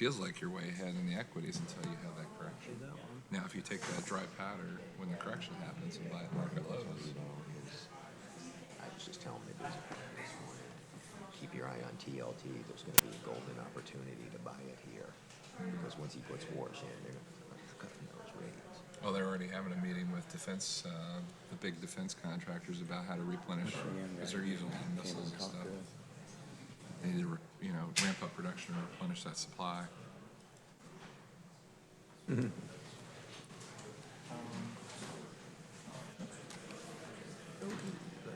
feels like you're way ahead in the equities until you have that correction. Now, if you take that dry powder when the correction happens and buy at market lows. I was just telling the business this morning, keep your eye on TLT. There's going to be a golden opportunity to buy it here. Because once he puts wars in, they're going to cut those ratings. Well, they're already having a meeting with defense, the big defense contractors about how to replenish, because they're using missiles and stuff. They need to, ramp up production and replenish that supply. Let's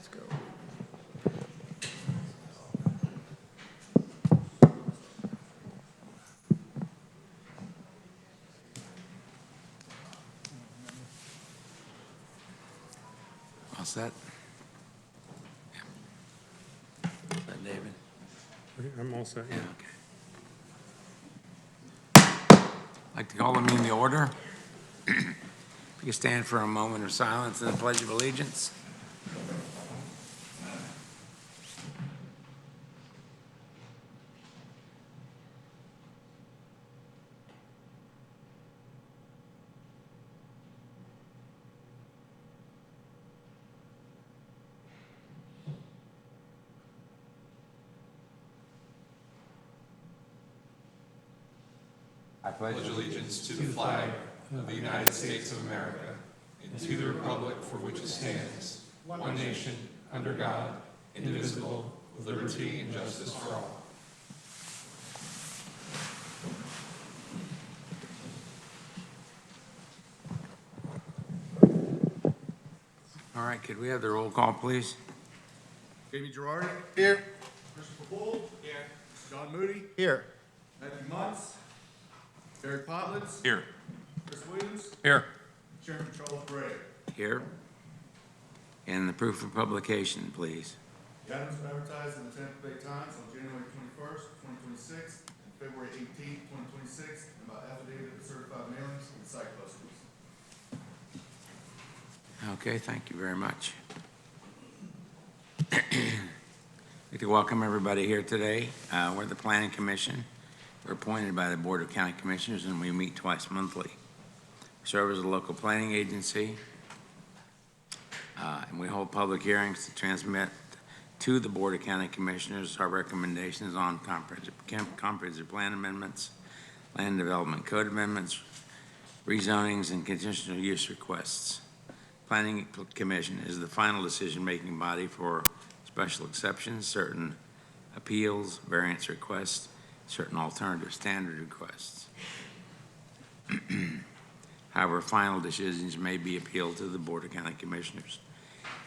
go. All set? Yeah. Is that David? I'm all set, yeah. Okay. I'd like to call the meeting to order. If you stand for a moment of silence and the Pledge of Allegiance. I pledge allegiance to the flag of the United States of America and to the republic for which it stands, one nation, under God, indivisible, with liberty and justice for all. All right, could we have the roll call, please? Jamie Girardi. Here. Christopher Bull. Here. John Moody. Here. Matthew Muntz. Barry Potlitz. Here. Chris Williams. Here. Chairman Charles Gray. Here. And the proof of publication, please. The items were advertised in the Tampa Bay Times on January 21st, 2026, and February 18th, 2026, and by affidavit of certified mailings and site posters. Okay, thank you very much. I'd like to welcome everybody here today. We're the Planning Commission. We're appointed by the Board of County Commissioners, and we meet twice monthly. We serve as a local planning agency, and we hold public hearings to transmit to the Board of County Commissioners our recommendations on comprehensive plan amendments, land development code amendments, rezonings, and conditional use requests. Planning Commission is the final decision-making body for special exceptions, certain appeals, variance requests, certain alternative standard requests. However, final decisions may be appealed to the Board of County Commissioners.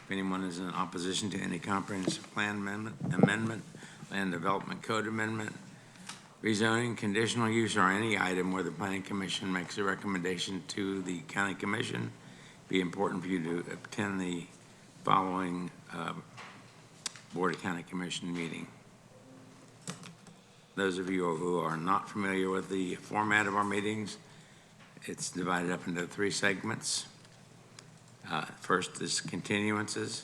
If anyone is in opposition to any comprehensive plan amendment, land development code amendment, rezoning, conditional use, or any item where the Planning Commission makes a recommendation to the County Commission, be important for you to attend the following Board of County Commission meeting. Those of you who are not familiar with the format of our meetings, it's divided up into 3 segments. First is continuances,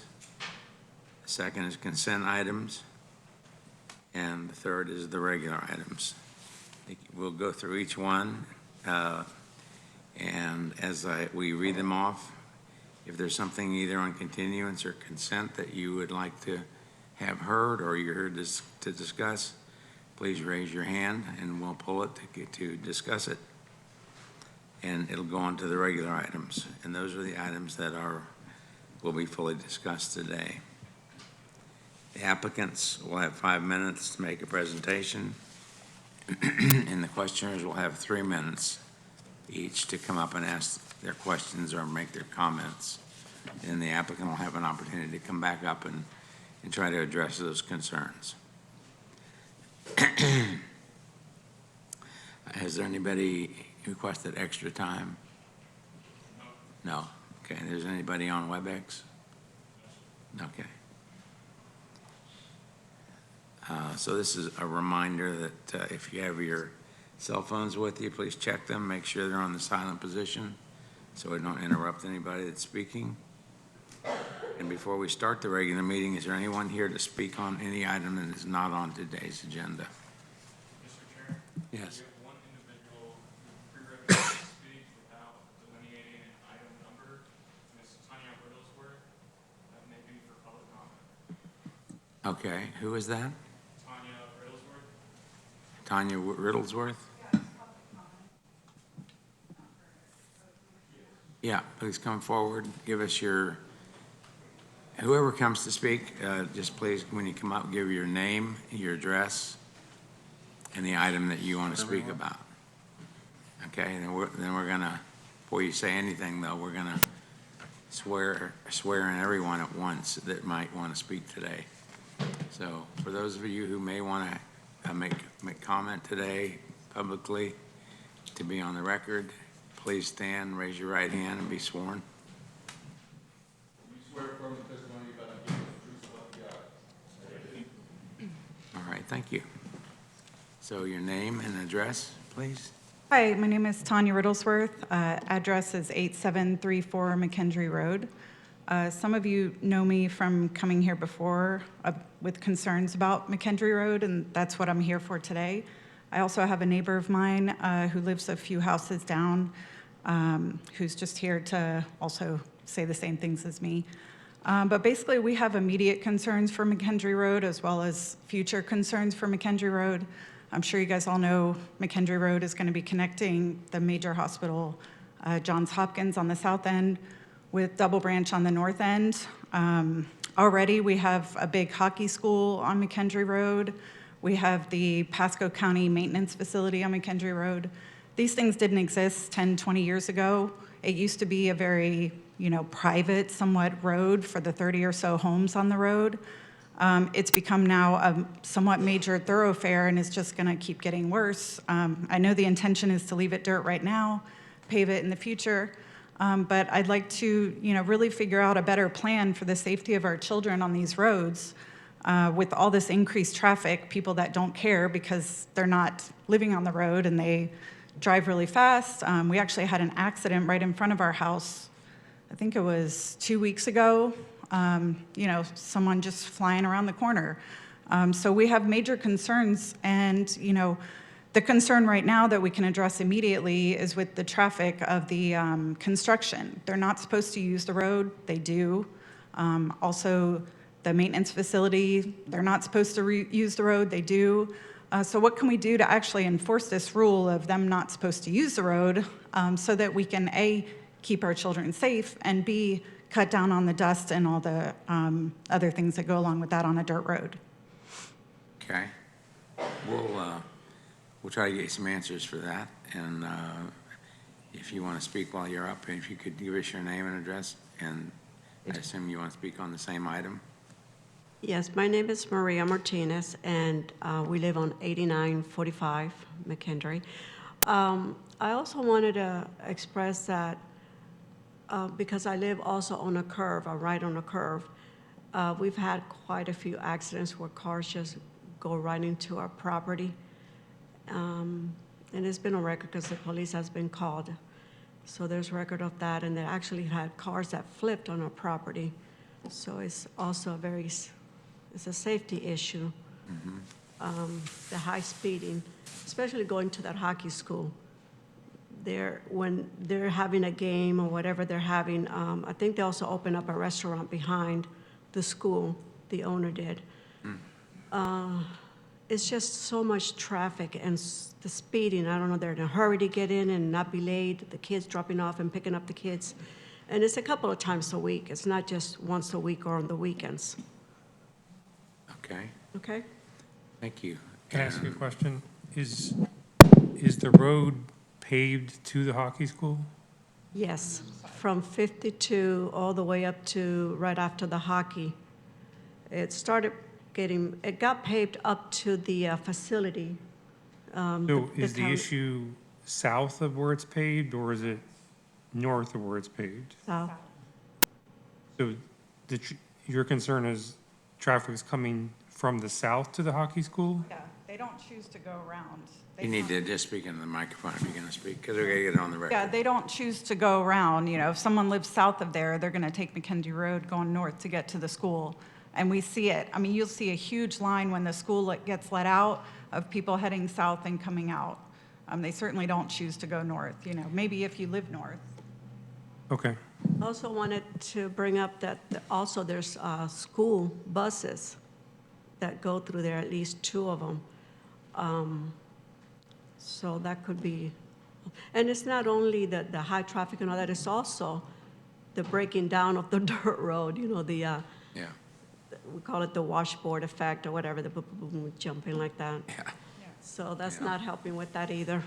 the second is consent items, and the third is the regular items. We'll go through each one, and as we read them off, if there's something either on continuance or consent that you would like to have heard or you're here to discuss, please raise your hand and we'll pull it to discuss it. And it'll go on to the regular items. And those are the items that will be fully discussed today. The applicants will have 5 minutes to make a presentation, and the questioners will have 3 minutes each to come up and ask their questions or make their comments. And the applicant will have an opportunity to come back up and try to address those concerns. Has there anybody requested extra time? No. Okay. There's anybody on WebEx? Okay. So this is a reminder that if you have your cell phones with you, please check them, make sure they're on the silent position so we don't interrupt anybody that's speaking. And before we start the regular meeting, is there anyone here to speak on any item that is not on today's agenda? Mr. Chair? Yes. We have one Okay, who is that? Tanya Riddlesworth? Yeah, please come forward, give us your, whoever comes to speak, just please, when you come up, give your name, your address, and the item that you want to speak about. Okay, then we're gonna, before you say anything though, we're gonna swear in everyone at once that might want to speak today. So for those of you who may want to make comment today publicly to be on the record, please stand, raise your right hand, and be sworn. You swear affirm the testimony you're about to give is the truth, so help you God. All right, thank you. So your name and address, please? Hi, my name is Tanya Riddlesworth. Address is 8734 McKendree Road. Some of you know me from coming here before with concerns about McKendree Road, and that's what I'm here for today. I also have a neighbor of mine who lives a few houses down, who's just here to also say the same things as me. But basically, we have immediate concerns for McKendree Road as well as future concerns for McKendree Road. I'm sure you guys all know McKendree Road is going to be connecting the major hospital, Johns Hopkins, on the south end with Double Branch on the north end. Already, we have a big hockey school on McKendree Road. We have the Pasco County Maintenance Facility on McKendree Road. These things didn't exist 10, 20 years ago. It used to be a very, private, somewhat road for the 30 or so homes on the road. It's become now a somewhat major thoroughfare and is just going to keep getting worse. I know the intention is to leave it dirt right now, pave it in the future, but I'd like to, really figure out a better plan for the safety of our children on these roads. With all this increased traffic, people that don't care because they're not living on the road and they drive really fast. We actually had an accident right in front of our house. I think it was 2 weeks ago. Someone just flying around the corner. So we have major concerns, and the concern right now that we can address immediately is with the traffic of the construction. They're not supposed to use the road, they do. Also, the maintenance facility, they're not supposed to use the road, they do. So what can we do to actually enforce this rule of them not supposed to use the road so that we can, A, keep our children safe, and B, cut down on the dust and all the other things that go along with that on a dirt road. Okay. We'll try to get you some answers for that. And if you want to speak while you're up, if you could give us your name and address, and I assume you want to speak on the same item. Yes, my name is Maria Martinez, and we live on 8945 McKendree. I also wanted to express that because I live also on a curve, right on a curve, we've had quite a few accidents where cars just go right into our property. And it's been on record because the police has been called. So there's record of that, and they actually had cars that flipped on our property. So it's also it's a safety issue. Mm-hmm. The high speeding, especially going to that hockey school. When they're having a game or whatever they're having, I think they also opened up a restaurant behind the school, the owner did. It's just so much traffic and the speeding. I don't know, they're in a hurry to get in and not be late, the kids dropping off and picking up the kids. And it's a couple of times a week. It's not just once a week or on the weekends. Okay, Okay? thank you. Can I ask you a question? Is the road paved to the hockey school? Yes, from 52 all the way up to right after the hockey. It got paved up to the facility. So is the issue south of where it's paved, or is it north of where it's paved? South. So your concern is traffic is coming from the south to the hockey school? Yeah, they don't choose to go around. You need to just speak into the microphone if you're going to speak, because we're going to get it on the record. Yeah, they don't choose to go around. If someone lives south of there, they're going to take McKendree Road going north to get to the school. And we see it. I mean, you'll see a huge line when the school gets let out of people heading south and coming out. They certainly don't choose to go north, maybe if you live north. Okay. Also wanted to bring up that also there's school buses that go through there, at least 2 of them. So that could be, and it's not only the high traffic and all that, it's also the breaking down of the dirt road, Yeah, we call it the washboard effect or whatever, the boom, boom, boom, jumping like that. yeah. So that's Yeah. not helping with that either.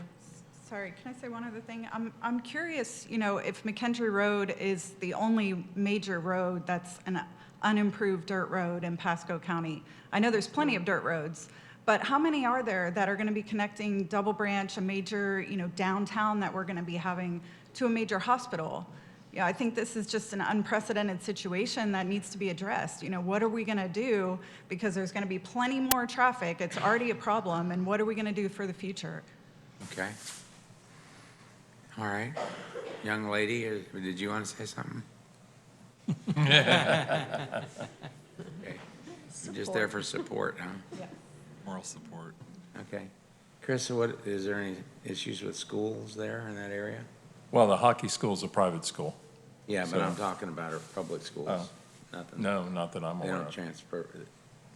Sorry, can I say one other thing? I'm curious, if McKendree Road is the only major road that's an unimproved dirt road in Pasco County. I know there's plenty of dirt roads, but how many are there that are going to be connecting Double Branch, a major, downtown that we're going to be having, to a major hospital? Yeah, I think this is just an unprecedented situation that needs to be addressed. What are we going to do? Because there's going to be plenty more traffic. It's already a problem, and what are we going to do for the future? Okay. All right. Young lady, did you want to say something? Okay. You're just there for support, huh? Moral support. Okay. Chris, is there any issues with schools there in that area? Well, the hockey school's a private school. Yeah, but So- I'm talking about our public schools. Oh. Nothing. No, not that I'm They aware don't of. transfer.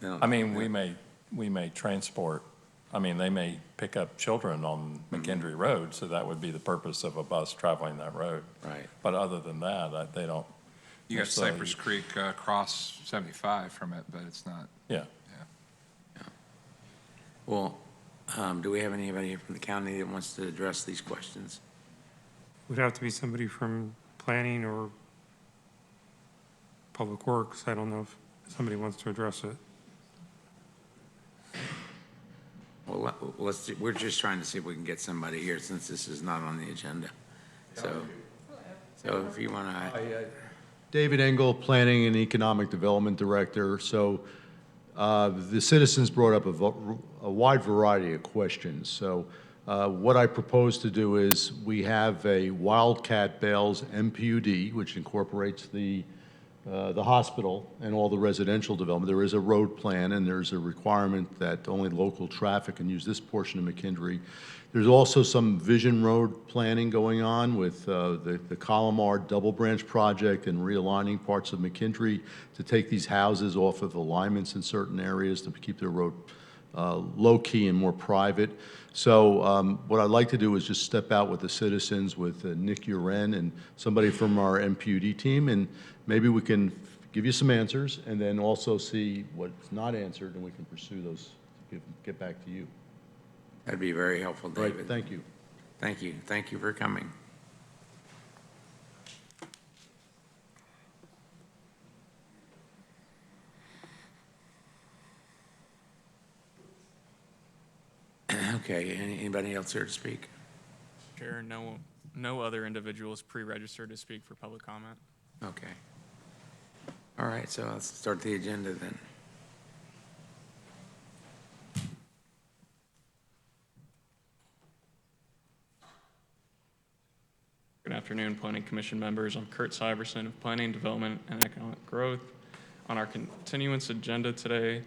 They don't- I mean, we may transport, they may pick up children on McKendree Road, so that would be the purpose of a bus traveling that road. Right. But other than that, they don't. You got necessarily- Cypress Creek across 75 from it, but it's not. Yeah. Well, do we have anybody here from the county that wants to address these questions? Would have to be somebody from planning or public works. I don't know if somebody wants to address it. Well, we're just trying to see if we can get somebody here since this is not on the agenda. So if you want to, David Engel, Planning and Economic Development Director. So the citizens brought up a wide variety of questions. So what I propose to do is we have a Wildcat Bales MPUD, which incorporates the hospital and all the residential development. There is a road plan, and there's a requirement that only local traffic can use this portion of McKendree. There's also some Vision Road planning going on with the Colomar Double Branch project and realigning parts of McKendree to take these houses off of alignments in certain areas to keep their road low-key and more private. So what I'd like to do is just step out with the citizens, with Nick Uren and somebody from our MPUD team, and maybe we can give you some answers and then also see what's not answered, and we can pursue those, get back to you. that'd be very helpful, Right, David. thank you. Thank you. Thank you for coming. Okay, anybody else here to speak? Chair, no other individuals pre-registered to speak for public comment. Okay. All right, so let's start the agenda then. Good afternoon, Planning Commission members. I'm Kurt Syverson of Planning, Development, and Economic Growth. On our continuance agenda today,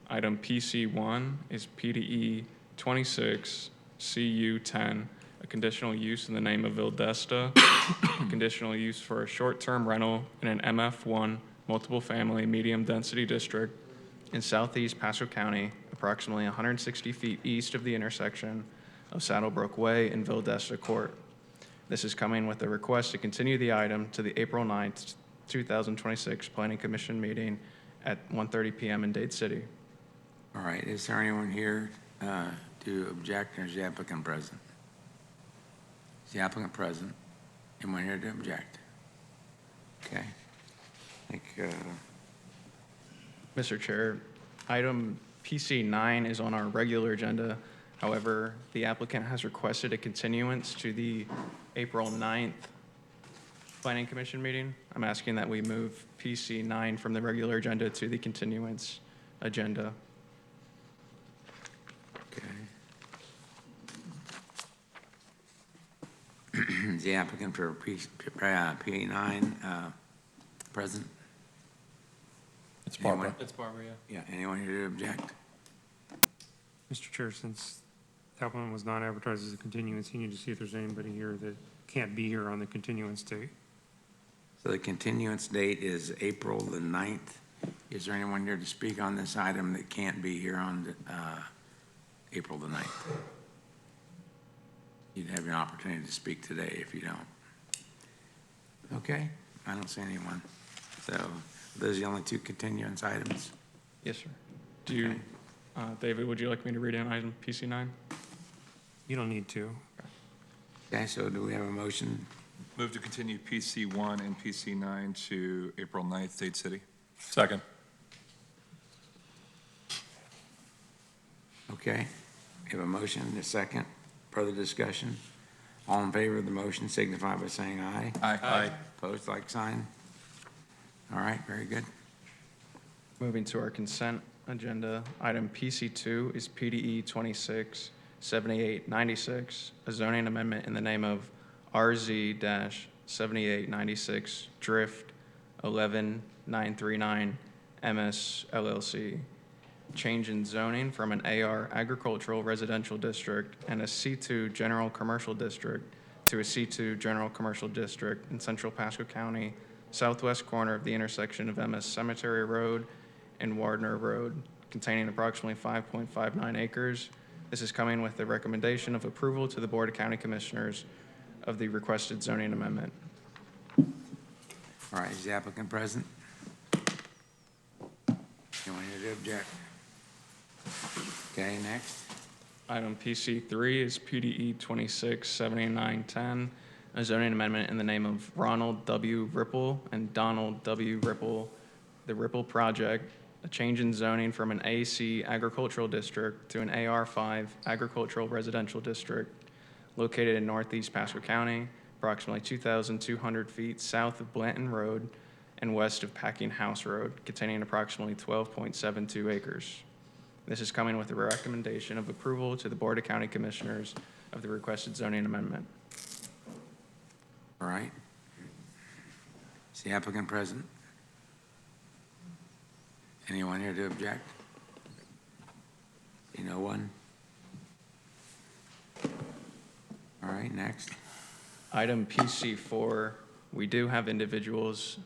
item PC1 is PDE 26 CU 10, a conditional use in the name of Vildesta, a conditional use for a short-term rental in an MF1 multiple family medium density district in southeast Pasco County, approximately 160 feet east of the intersection of Saddlebrook Way and Vildesta Court. This is coming with a request to continue the item to the April 9th, 2026 Planning Commission meeting at 1:30 p.m. in Dade City. All right, is there anyone here to object, or is the applicant present? Is the applicant present? Anyone here to object? Okay. I think, Mr. Chair, item PC9 is on our regular agenda. However, the applicant has requested a continuance to the April 9th Planning Commission meeting. I'm asking that we move PC9 from the regular agenda to the continuance agenda. okay. Is the applicant for P9 present? It's Barbara. It's Barbara, yeah. Yeah, anyone here to object? Mr. Chair, since that one was not advertised as a continuance, you need to see if there's anybody here that can't be here on the continuance date. So the continuance date is April the 9th Is there anyone here to speak on this item that can't be here on April the 9th? You'd have an opportunity to speak today if you don't. Okay, I don't see anyone. So those are the only two continuance items. Yes, sir. Do you, Okay. David, would you like me to read in item PC9? You don't need to. Okay, so do we have a motion? Move to continue PC1 and PC9 to April 9th, Dade City. Second. Okay, we have a motion and a second. Further discussion? All in favor of the motion signify by saying aye. Aye. Opposed, like sign. All right, very good. Moving to our consent agenda, item PC2 is PDE 267896, a zoning amendment in the name of RZ-7896 Drift 11939 MS LLC. Change in zoning from an AR agricultural residential district and a C2 general commercial district to a C2 general commercial district in central Pasco County, southwest corner of the intersection of MS Cemetery Road and Wardner Road, containing approximately 5.59 acres. This is coming with the recommendation of approval to the Board of County Commissioners of the requested zoning amendment. All right, is the applicant present? Anyone here to object? Okay, next. Item PC3 is PDE 267910, a zoning amendment in the name of Ronald W. Ripple and Donald W. Ripple, the Ripple Project, a change in zoning from an AC agricultural district to an AR5 agricultural residential district located in northeast Pasco County, approximately 2,200 feet south of Blanton Road and west of Packing House Road, containing approximately 12.72 acres. This is coming with a recommendation of approval to the Board of County Commissioners of the requested zoning amendment. All right. Is the applicant present? Anyone here to object? See no one? All right, next. Item PC4, we do have individuals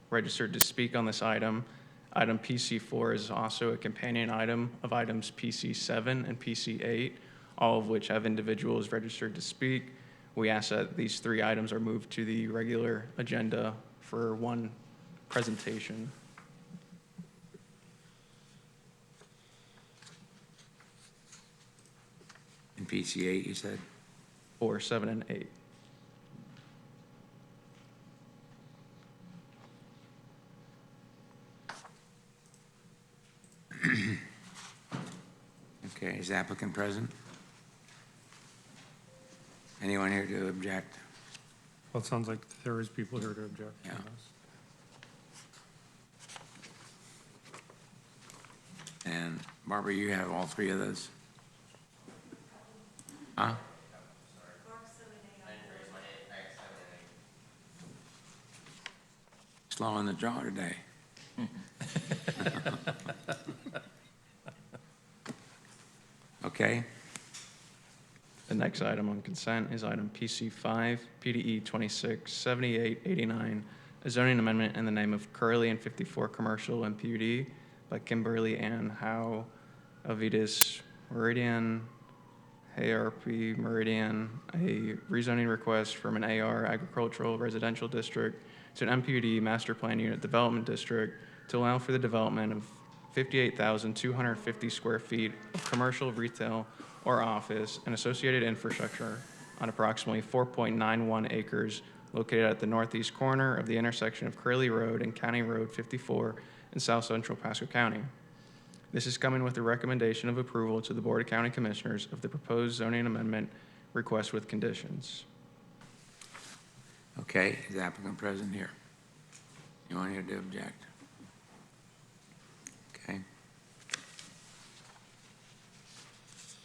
registered to speak on this item. Item PC4 is also a companion item of items PC7 and PC8, all of which have individuals registered to speak. We ask that these three items are moved to the regular agenda for one presentation. In PC8, you said? 4, 7, and 8. Okay, is the applicant present? Anyone here to object? Well, it sounds like there is people here to object. Yeah. And Barbara, you have all three of those? Huh? Slow on the draw today. Okay, The next item on consent is item PC5, PDE 267889, a zoning amendment in the name of Curley and 54 Commercial MPUD by Kimberly Ann Howe, Avitas Meridian, ARP Meridian, a rezoning request from an AR agricultural residential district to an MPUD master plan unit development district to allow for the development of 58,250 square feet of commercial, retail, or office and associated infrastructure on approximately 4.91 acres located at the northeast corner of the intersection of Curley Road and County Road 54 in south central Pasco County. This is coming with a recommendation of approval to the Board of County Commissioners of the proposed zoning amendment request with conditions. okay, is the applicant present here? Anyone here to object? Okay,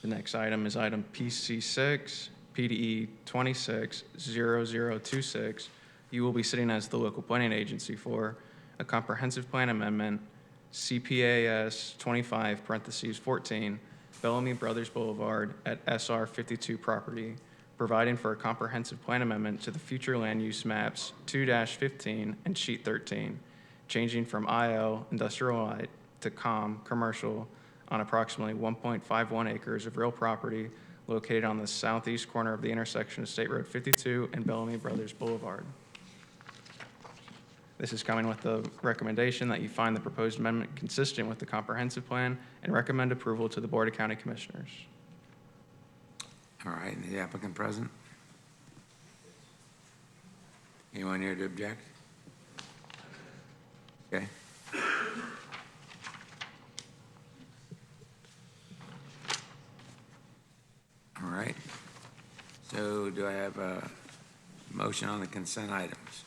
The next item is item PC6, PDE 260026. You will be sitting as the local planning agency for a comprehensive plan amendment, CPAS 25(14), Bellamy Brothers Boulevard at SR 52 property, providing for a comprehensive plan amendment to the future land use maps 2-15 and sheet 13, changing from IL, industrial light, to COM, commercial, on approximately 1.51 acres of real property located on the southeast corner of the intersection of State Road 52 and Bellamy Brothers Boulevard. This is coming with the recommendation that you find the proposed amendment consistent with the comprehensive plan and recommend approval to the Board of County Commissioners. All right, the applicant present? Anyone here to object? Okay. All right. So do I have a motion on the consent items?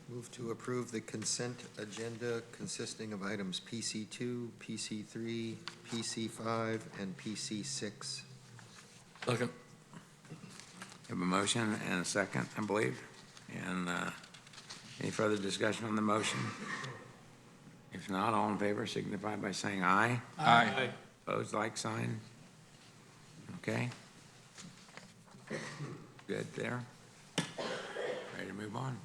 Move to approve the consent agenda consisting of items PC2, PC3, PC5, and PC6. Second. Have a motion and a second, I believe. And any further discussion on the motion? If not, all in favor signify by saying aye. Aye. Opposed, like sign. Okay. Good there. Ready to move on?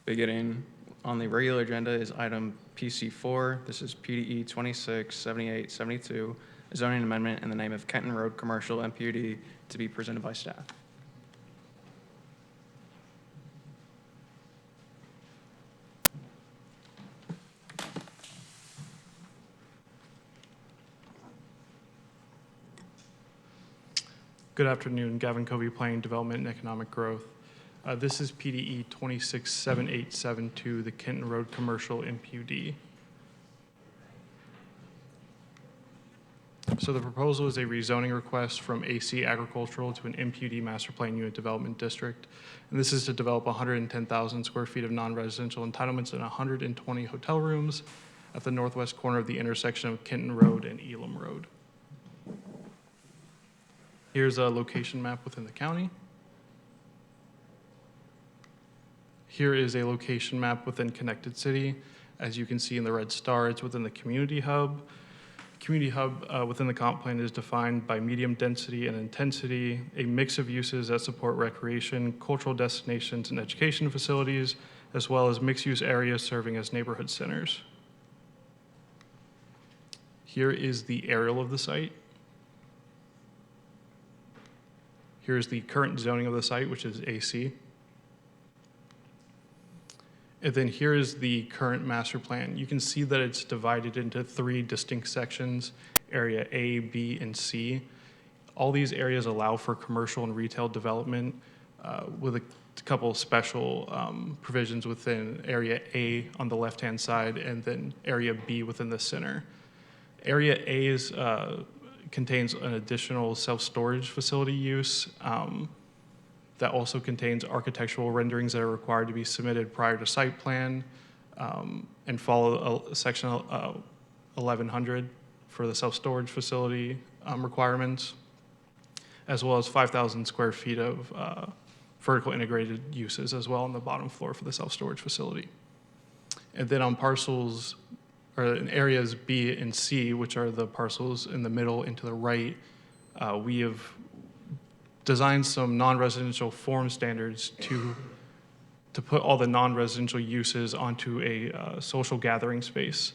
Beginning on the regular agenda is item PC4. This is PDE 267872, a zoning amendment in the name of Kenton Road Commercial MPUD to be presented by staff. Good afternoon, Gavin Covey, Planning, Development, and Economic Growth. This is PDE 267872, the Kenton Road Commercial MPUD. So the proposal is a rezoning request from AC Agricultural to an MPUD Master Plan Unit Development District. And this is to develop 110,000 square feet of non-residential entitlements and 120 hotel rooms at the northwest corner of the intersection of Kenton Road and Elam Road. Here's a location map within the county. Here is a location map within Connected City. As you can see in the red star, it's within the community hub. Community hub within the comp plan is defined by medium density and intensity, a mix of uses that support recreation, cultural destinations, and education facilities, as well as mixed-use areas serving as neighborhood centers. Here is the aerial of the site. Here's the current zoning of the site, which is AC. And then here is the current master plan. You can see that it's divided into 3 distinct sections, area A, B, and C. All these areas allow for commercial and retail development with a couple of special provisions within area A on the left-hand side and then area B within the center. Area A is contains an additional self-storage facility use that also contains architectural renderings that are required to be submitted prior to site plan and follow section 1100 for the self-storage facility requirements, as well as 5,000 square feet of vertical integrated uses as well on the bottom floor for the self-storage facility. And then on parcels, or in areas B and C, which are the parcels in the middle and to the right, we have designed some non-residential form standards to put all the non-residential uses onto a social gathering space.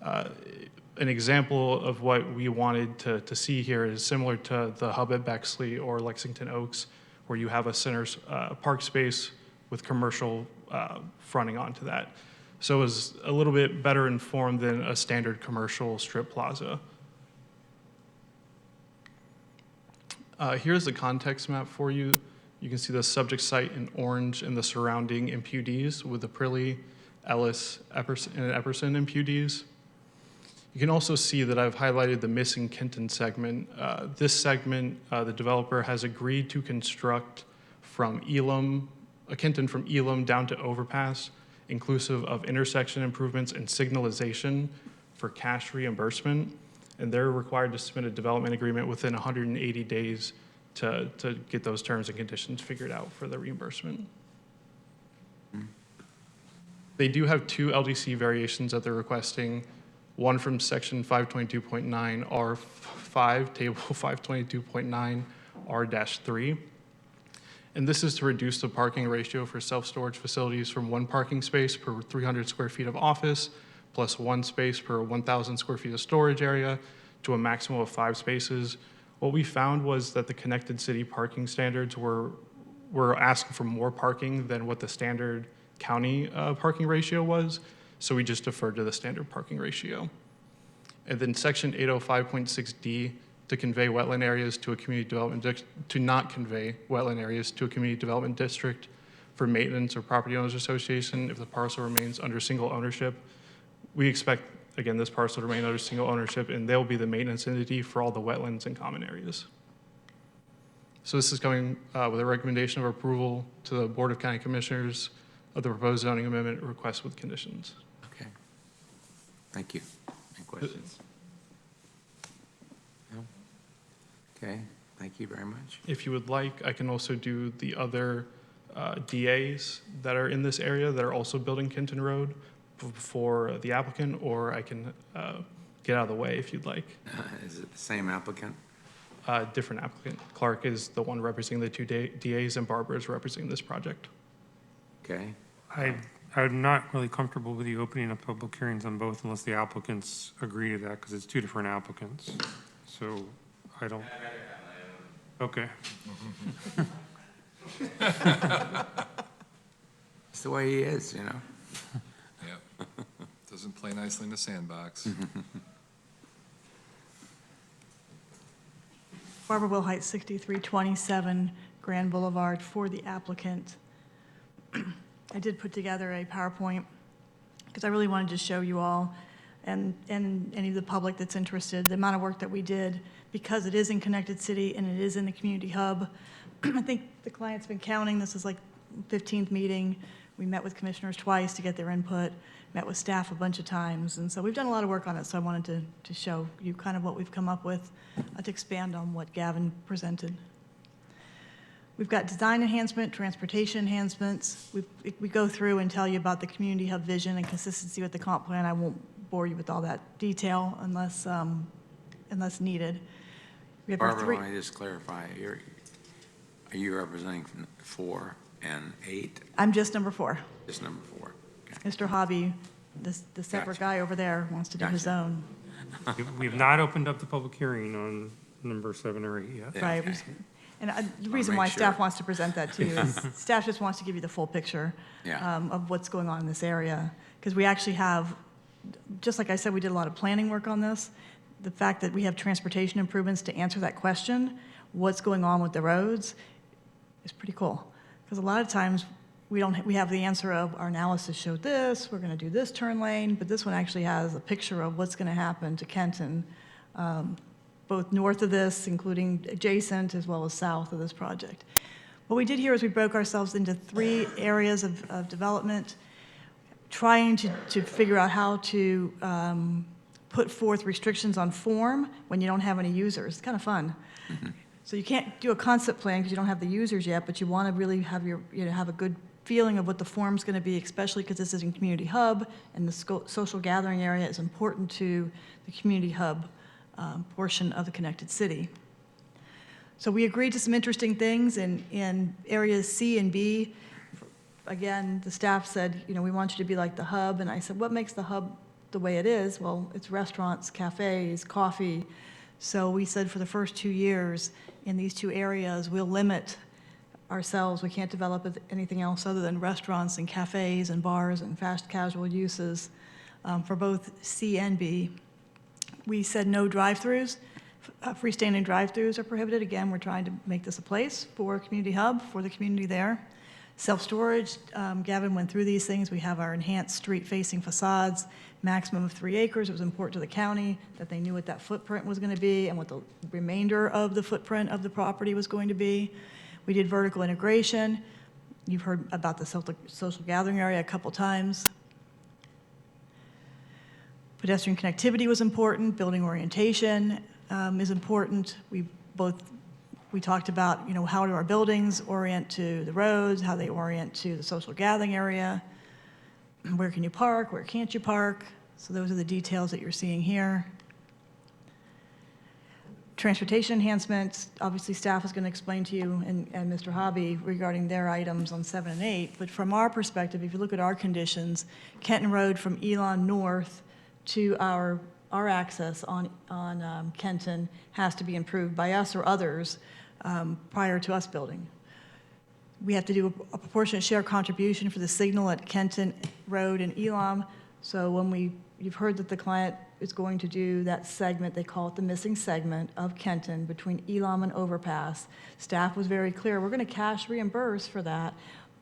An example of what we wanted to see here is similar to the hub at Bexley or Lexington Oaks, where you have a center park space with commercial fronting onto that. So it was a little bit better informed than a standard commercial strip plaza. Here's the context map for you. You can see the subject site in orange and the surrounding MPUDs with the Prilly, Ellis, and Epperson MPUDs. You can also see that I've highlighted the missing Kenton segment. This segment, the developer has agreed to construct from Elam, a Kenton from Elam down to Overpass, inclusive of intersection improvements and signalization for cash reimbursement. And they're required to submit a development agreement within 180 days to get those terms and conditions figured out for the reimbursement. They do have 2 LDC variations that they're requesting, one from section 522.9 R5, table 522.9 R-3. And this is to reduce the parking ratio for self-storage facilities from 1 parking space per 300 square feet of office, plus 1 space per 1,000 square feet of storage area, to a maximum of 5 spaces. What we found was that the connected city parking standards were asking for more parking than what the standard county parking ratio was, so we just deferred to the standard parking ratio. And then section 805.6D, to convey wetland areas to a community development, to not convey wetland areas to a community development district for maintenance or property owners association if the parcel remains under single ownership. We expect, again, this parcel to remain under single ownership, and they'll be the maintenance entity for all the wetlands and common areas. So this is coming with a recommendation of approval to the Board of County Commissioners of the proposed zoning amendment request with conditions. Okay. Thank you. Any questions? No? Okay, thank you very much. If you would like, I can also do the other DAs that are in this area that are also building Kenton Road for the applicant, or I can get out of the way if you'd like. Is it the same applicant? Different applicant. Clark is the one representing the 2 DAs, and Barbara is representing this project. Okay. I'm not really comfortable with you opening up public hearings on both unless the applicants agree to that, because it's 2 different applicants. So I don't. Okay. It's the way he is, you know? Yep. Doesn't play nicely in the sandbox. Barbara Wilhite, 6327 Grand Boulevard, for the applicant. I did put together a PowerPoint because I really wanted to show you all and any of the public that's interested the amount of work that we did, because it is in Connected City and it is in the community hub. I think the client's been counting. This is like 15th meeting. We met with commissioners twice to get their input, met with staff a bunch of times, and so we've done a lot of work on it, so I wanted to show you kind of what we've come up with to expand on what Gavin presented. We've got design enhancement, transportation enhancements. We go through and tell you about the community hub vision and consistency with the comp plan. I won't bore you with all that detail unless needed. We have our Barbara, want I just clarify, are you representing 4 and 8? I'm just number 4. Just number 4. Okay. Mr. Hobby, the separate Gotcha. guy over there, wants to do his Gotcha. own. We've not opened up the public hearing on number 7 or 8 yet. Yeah, Right. okay. And the reason make why staff sure. wants to present that to you is staff just wants to give you the full picture Yeah. of what's going on in this area. Because we actually have, just like I said, we did a lot of planning work on this. The fact that we have transportation improvements to answer that question, what's going on with the roads, is pretty cool. Because a lot of times we have the answer of our analysis showed this, we're going to do this turn lane, but this one actually has a picture of what's going to happen to Kenton, both north of this, including adjacent, as well as south of this project. What we did here is we broke ourselves into 3 areas of development, trying to figure out how to put forth restrictions on form when you don't have any users. It's kind of fun. So you can't do a concept plan because you don't have the users yet, but you want to really have have a good feeling of what the form's going to be, especially because this is in community hub and the social gathering area is important to the community hub portion of the connected city. So we agreed to some interesting things in areas C and B. Again, the staff said, we want you to be like the hub, and I said, what makes the hub the way it is? Well, it's restaurants, cafes, coffee. So we said for the first 2 years in these 2 areas, we'll limit ourselves. We can't develop anything else other than restaurants and cafes and bars and fast casual uses for both C and B. We said no drive-throughs. Freestanding drive-throughs are prohibited. Again, we're trying to make this a place for a community hub, for the community there. Self-storage, Gavin went through these things. We have our enhanced street-facing facades, maximum of 3 acres. It was important to the county that they knew what that footprint was going to be and what the remainder of the footprint of the property was going to be. We did vertical integration. You've heard about the social gathering area a couple times. Pedestrian connectivity was important. Building orientation is important. We talked about, how do our buildings orient to the roads, how they orient to the social gathering area, where can you park, where can't you park. So those are the details that you're seeing here. Transportation enhancements, obviously staff is going to explain to you and Mr. Hobby regarding their items on 7 and 8. But from our perspective, if you look at our conditions, Kenton Road from Elon North to our access on Kenton has to be improved by us or others prior to us building. We have to do a proportionate share contribution for the signal at Kenton Road and Elam. So when you've heard that the client is going to do that segment, they call it the missing segment of Kenton between Elam and Overpass. Staff was very clear, we're going to cash reimburse for that,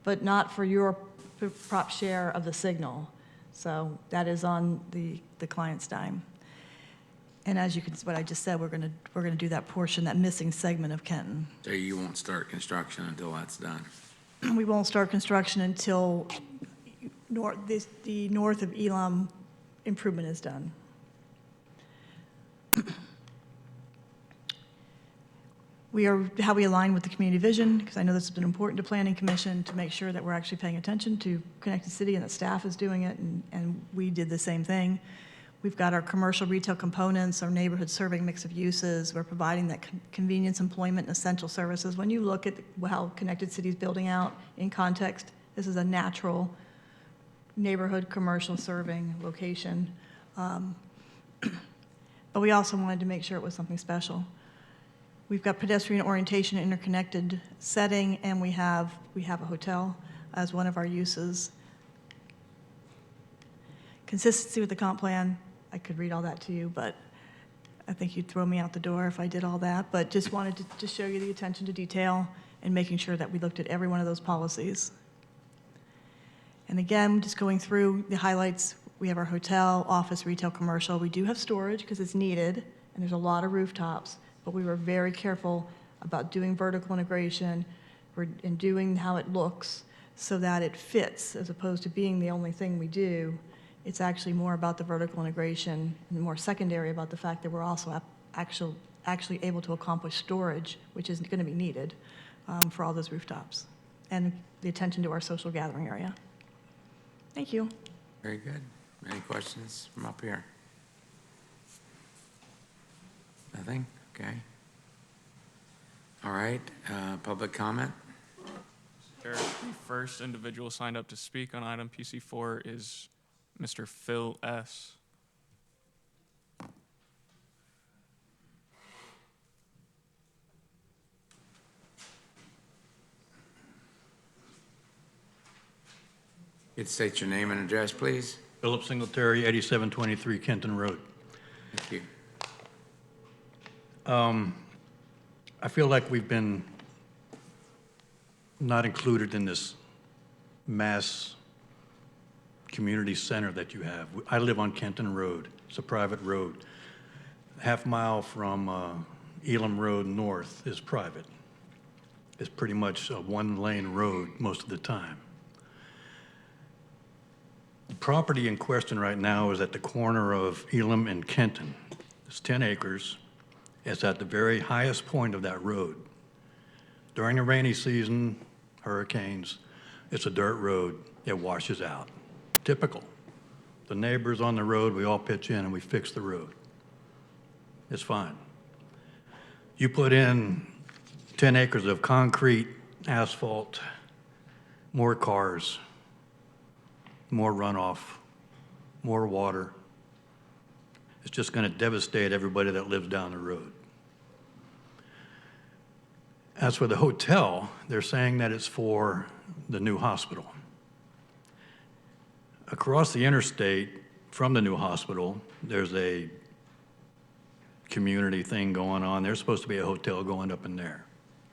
but not for your prop share of the signal. So that is on the client's dime. And as you can, what I just said, we're going to do that portion, that missing segment of Kenton. So you won't start construction until that's done? We won't start construction until the north of Elam improvement is done. How we align with the community vision, because I know this has been important to Planning Commission to make sure that we're actually paying attention to Connected City and that staff is doing it, and we did the same thing. We've got our commercial retail components, our neighborhood serving mix of uses. We're providing that convenience, employment, and essential services. When you look at how Connected City is building out in context, this is a natural neighborhood commercial serving location. But we also wanted to make sure it was something special. We've got pedestrian orientation, interconnected setting, and we have a hotel as one of our uses. Consistency with the comp plan. I could read all that to you, but I think you'd throw me out the door if I did all that. But just wanted to just show you the attention to detail and making sure that we looked at every one of those policies. And again, just going through the highlights, we have our hotel, office, retail, commercial. We do have storage because it's needed, and there's a lot of rooftops, but we were very careful about doing vertical integration and doing how it looks so that it fits as opposed to being the only thing we do. It's actually more about the vertical integration and more secondary about the fact that we're also actually able to accomplish storage, which is going to be needed for all those rooftops, and the attention to our social gathering area. Thank you. Very good. Any questions from up here? Nothing? Okay. All right, public comment? The first individual signed up to speak on item PC4 is Mr. Phil S. You'd state your name and address, please. Philip Singletary, 8723 Kenton Road. Thank you. I feel like we've been not included in this mass community center that you have. I live on Kenton Road. It's a private road. Half mile from Elam Road north is private. It's pretty much a one-lane road most of the time. The property in question right now is at the corner of Elam and Kenton. It's 10 acres. It's at the very highest point of that road. During the rainy season, hurricanes, it's a dirt road. It washes out. Typical. The neighbors on the road, we all pitch in and we fix the road. It's fine. You put in 10 acres of concrete, asphalt, more cars, more runoff, more water. It's just going to devastate everybody that lives down the road. As for the hotel, they're saying that it's for the new hospital. Across the interstate from the new hospital, there's a community thing going on. There's supposed to be a hotel going up in there,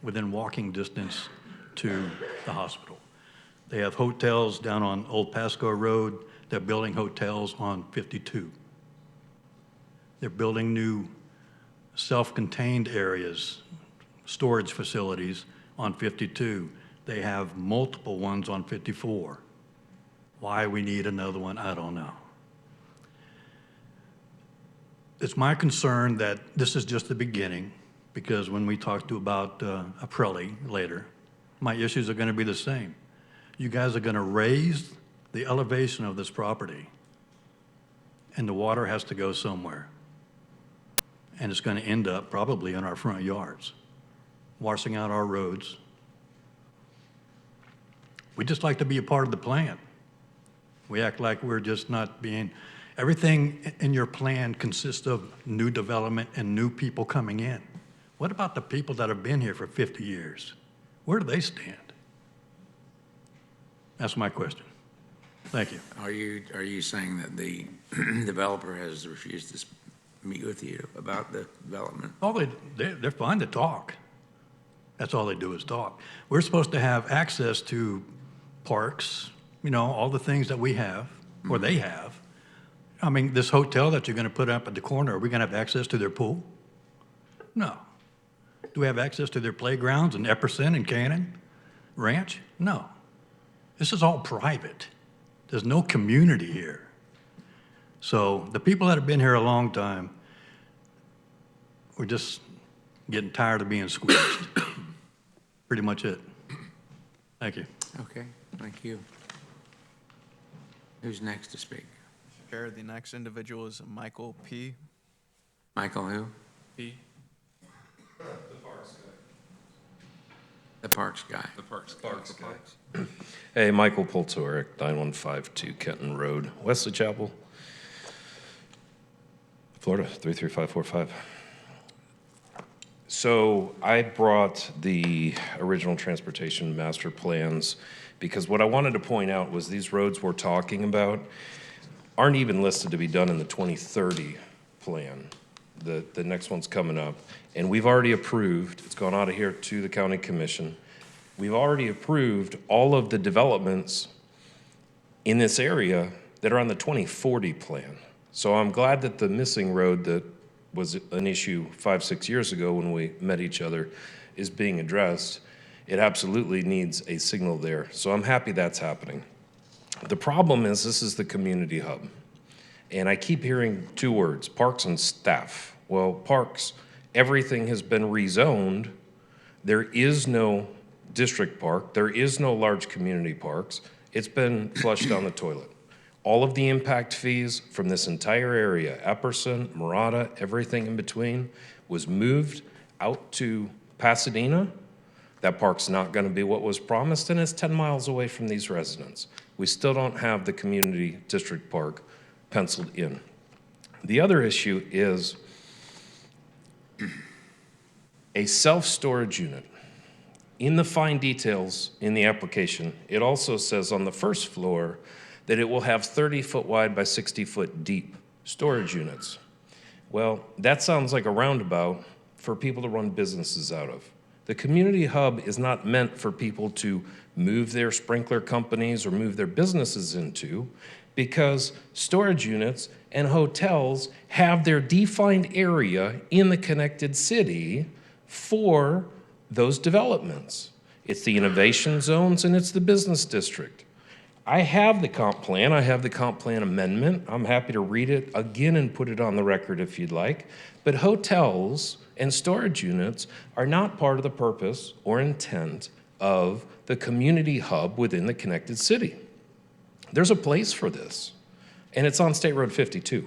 within walking distance to the hospital. They have hotels down on Old Pasco Road. They're building hotels on 52. They're building new self-contained areas, storage facilities on 52. They have multiple ones on 54. Why we need another one, I don't know. It's my concern that this is just the beginning, because when we talk about Aprelli later, my issues are going to be the same. You guys are going to raise the elevation of this property, and the water has to go somewhere. and it's going to end up probably in our front yards, washing out our roads. We just like to be a part of the plan. We act like we're just not being, everything in your plan consists of new development and new people coming in. What about the people that have been here for 50 years? Where do they stand? That's my question. Thank you. Are you saying that the developer has refused to meet with you about the development? Oh, they're fine to talk. That's all they do is talk. We're supposed to have access to parks, you know, all the things that we have, or they have. I mean, this hotel that you're going to put up at the corner, are we going to have access to their pool? No. Do we have access to their playgrounds in Epperson and Cannon Ranch? No. This is all private. There's no community here. So the people that have been here a long time, we're just getting tired of being squeezed. Pretty much it. Thank you. Okay, thank you. Who's next to speak? Chair, the next individual is Michael P. Michael who? P. The Parks guy. The Parks guy. Hey, Michael Poltorek, 9152 Kenton Road, Wesley Chapel, Florida, 33545. So I brought the original transportation master plans because what I wanted to point out was these roads we're talking about aren't even listed to be done in the 2030 plan. The next one's coming up. And we've already approved, it's gone out of here to the county commission. We've already approved all of the developments in this area that are on the 2040 plan. So I'm glad that the missing road that was an issue 5-6 years ago when we met each other is being addressed. It absolutely needs a signal there. So I'm happy that's happening. The problem is this is the community hub. And I keep hearing two words, parks and staff. Well, parks, everything has been rezoned. There is no district park. There is no large community parks. It's been flushed down the toilet. All of the impact fees from this entire area, Epperson, Murata, everything in between, was moved out to Pasadena. That park's not going to be what was promised, and it's 10 miles away from these residents. We still don't have the community district park penciled in. The other issue is a self-storage unit. In the fine details in the application, it also says on the first floor that it will have 30-foot wide by 60-foot deep storage units. Well, that sounds like a roundabout for people to run businesses out of. The community hub is not meant for people to move their sprinkler companies or move their businesses into, because storage units and hotels have their defined area in the connected city for those developments. It's the innovation zones and it's the business district. I have the comp plan. I have the comp plan amendment. I'm happy to read it again and put it on the record if you'd like. But hotels and storage units are not part of the purpose or intent of the community hub within the connected city. There's a place for this, and it's on State Road 52.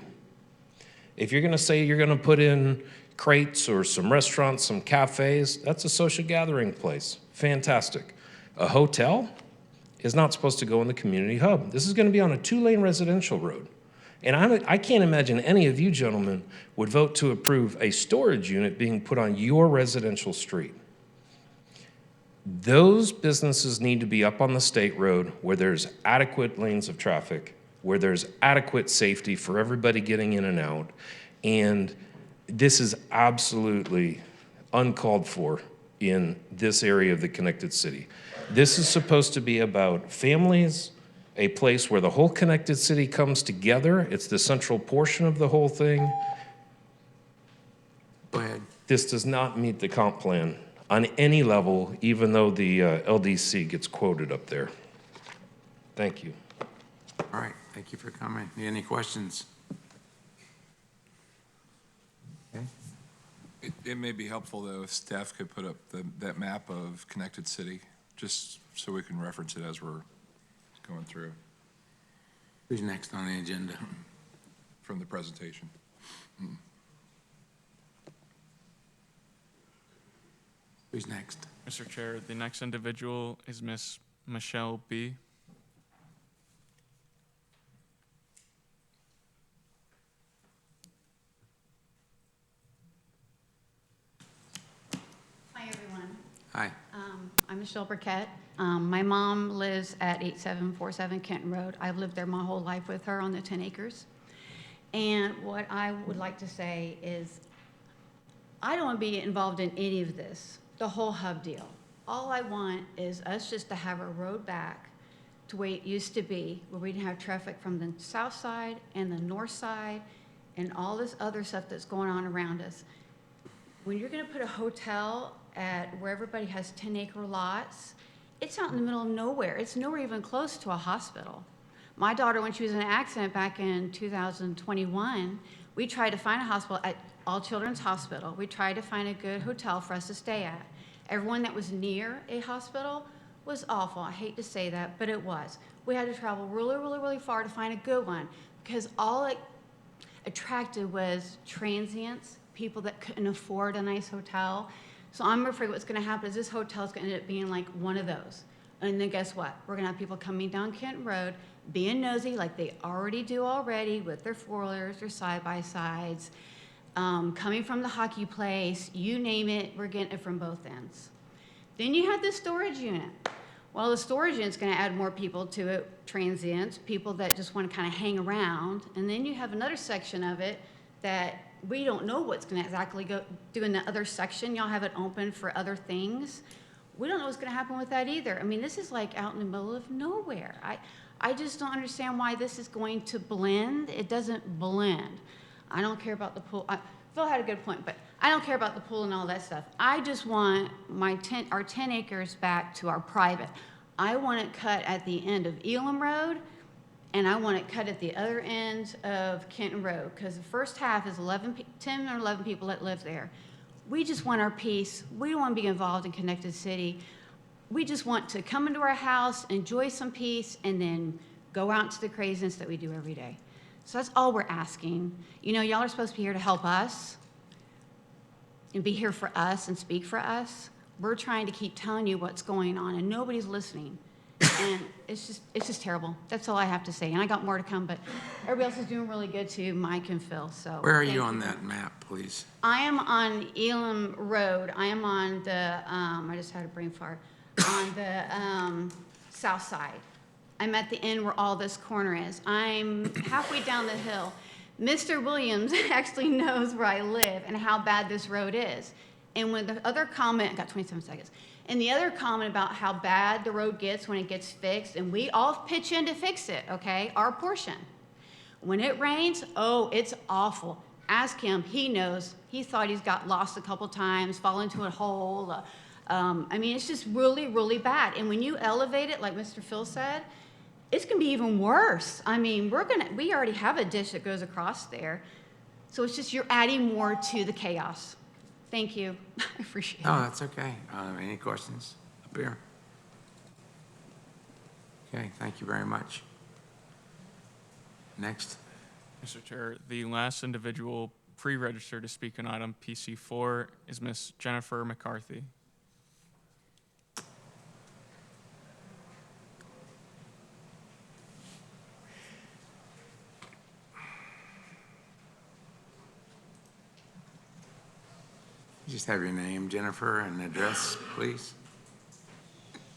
If you're going to say you're going to put in crates or some restaurants, some cafes, that's a social gathering place. Fantastic. A hotel is not supposed to go in the community hub. This is going to be on a 2-lane residential road. And I can't imagine any of you gentlemen would vote to approve a storage unit being put on your residential street. Those businesses need to be up on the state road where there's adequate lanes of traffic, where there's adequate safety for everybody getting in and out. And this is absolutely uncalled for in this area of the connected city. This is supposed to be about families, a place where the whole connected city comes together. It's the central portion of the whole thing. Go ahead. This does not meet the comp plan on any level, even though the LDC gets quoted up there. Thank you. All right, thank you for coming. Any questions? Okay. It may be helpful, though, if staff could put up that map of connected city, just so we can reference it as we're going through Who's next on the agenda? from the presentation. Who's next? Mr. Chair, the next individual is Miss Michelle B. Hi, everyone. Hi. I'm Michelle Burkett. My mom lives at 8747 Kenton Road. I've lived there my whole life with her on the 10 acres. And what I would like to say is, I don't want to be involved in any of this, the whole hub deal. All I want is us just to have a road back to where it used to be, where we didn't have traffic from the south side and the north side and all this other stuff that's going on around us. When you're going to put a hotel at where everybody has 10-acre lots, it's out in the middle of nowhere. It's nowhere even close to a hospital. My daughter, when she was in an accident back in 2021, we tried to find a hospital at All Children's Hospital. We tried to find a good hotel for us to stay at. Everyone that was near a hospital was awful. I hate to say that, but it was. We had to travel really, really, really far to find a good one because all it attracted was transients, people that couldn't afford a nice hotel. So I'm afraid what's going to happen is this hotel is going to end up being like one of those. And then guess what? We're going to have people coming down Kenton Road, being nosy like they already do already with their four-wheelers, their side-by-sides, coming from the hockey place, you name it, we're getting it from both ends. Then you have the storage unit. Well, the storage unit's going to add more people to it, transients, people that just want to kind of hang around. And then you have another section of it that we don't know what's going to exactly go do in the other section. Y'all have it open for other things. We don't know what's going to happen with that either. I mean, this is like out in the middle of nowhere. I just don't understand why this is going to blend. It doesn't blend. I don't care about the pool. Phil had a good point, but I don't care about the pool and all that stuff. I just want our 10 acres back to our private. I want it cut at the end of Elam Road, and I want it cut at the other end of Kenton Road, because the first half is 10 or 11 people that live there. We just want our peace. We don't want to be involved in Connected City. We just want to come into our house, enjoy some peace, and then go out into the craziness that we do every day. So that's all we're asking. You know, y'all are supposed to be here to help us and be here for us and speak for us. We're trying to keep telling you what's going on, and nobody's listening. And it's just terrible. That's all I have to say. And I got more to come, but everybody else is doing really good too, Mike and Phil. So Where are you on that map, please? I am on Elam Road. I am on the, I just had a brain fart, on the south side. I'm at the end where all this corner is. I'm halfway down the hill. Mr. Williams actually knows where I live and how bad this road is. And when the other comment, I got 27 seconds, and the other comment about how bad the road gets when it gets fixed, and we all pitch in to fix it, okay, our portion. When it rains, oh, it's awful. Ask him, he knows. He thought he's got lost a couple times, fall into a hole. I mean, it's just really, really bad. And when you elevate it, like Mr. Phil said, it's gonna be even worse. I mean, we already have a ditch that goes across there. So it's just, you're adding more to the chaos. Thank you. I appreciate it. Oh, that's okay. Any questions up here? Okay, thank you very much. Next. Mr. Chair, the last individual pre-registered to speak on item PC4 is Ms. Jennifer McCarthy. Just have your name, Jennifer, and address, please.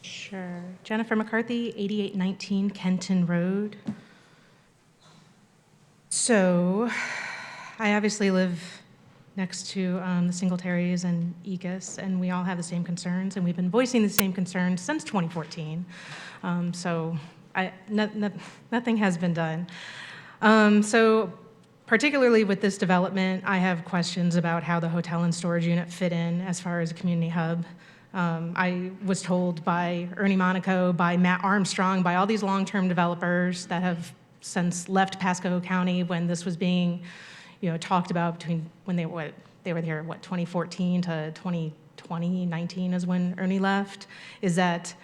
Sure. Jennifer McCarthy, 8819 Kenton Road. So, I obviously live next to the Singletaries and Egus, and we all have the same concerns, and we've been voicing the same concerns since 2014. So, nothing has been done. So, particularly with this development, I have questions about how the hotel and storage unit fit in as far as a community hub. I was told by Ernie Monaco, by Matt Armstrong, by all these long-term developers that have since left Pasco County when this was being, talked about between when they were here, 2014 to 2020, 19 is when Ernie left, is that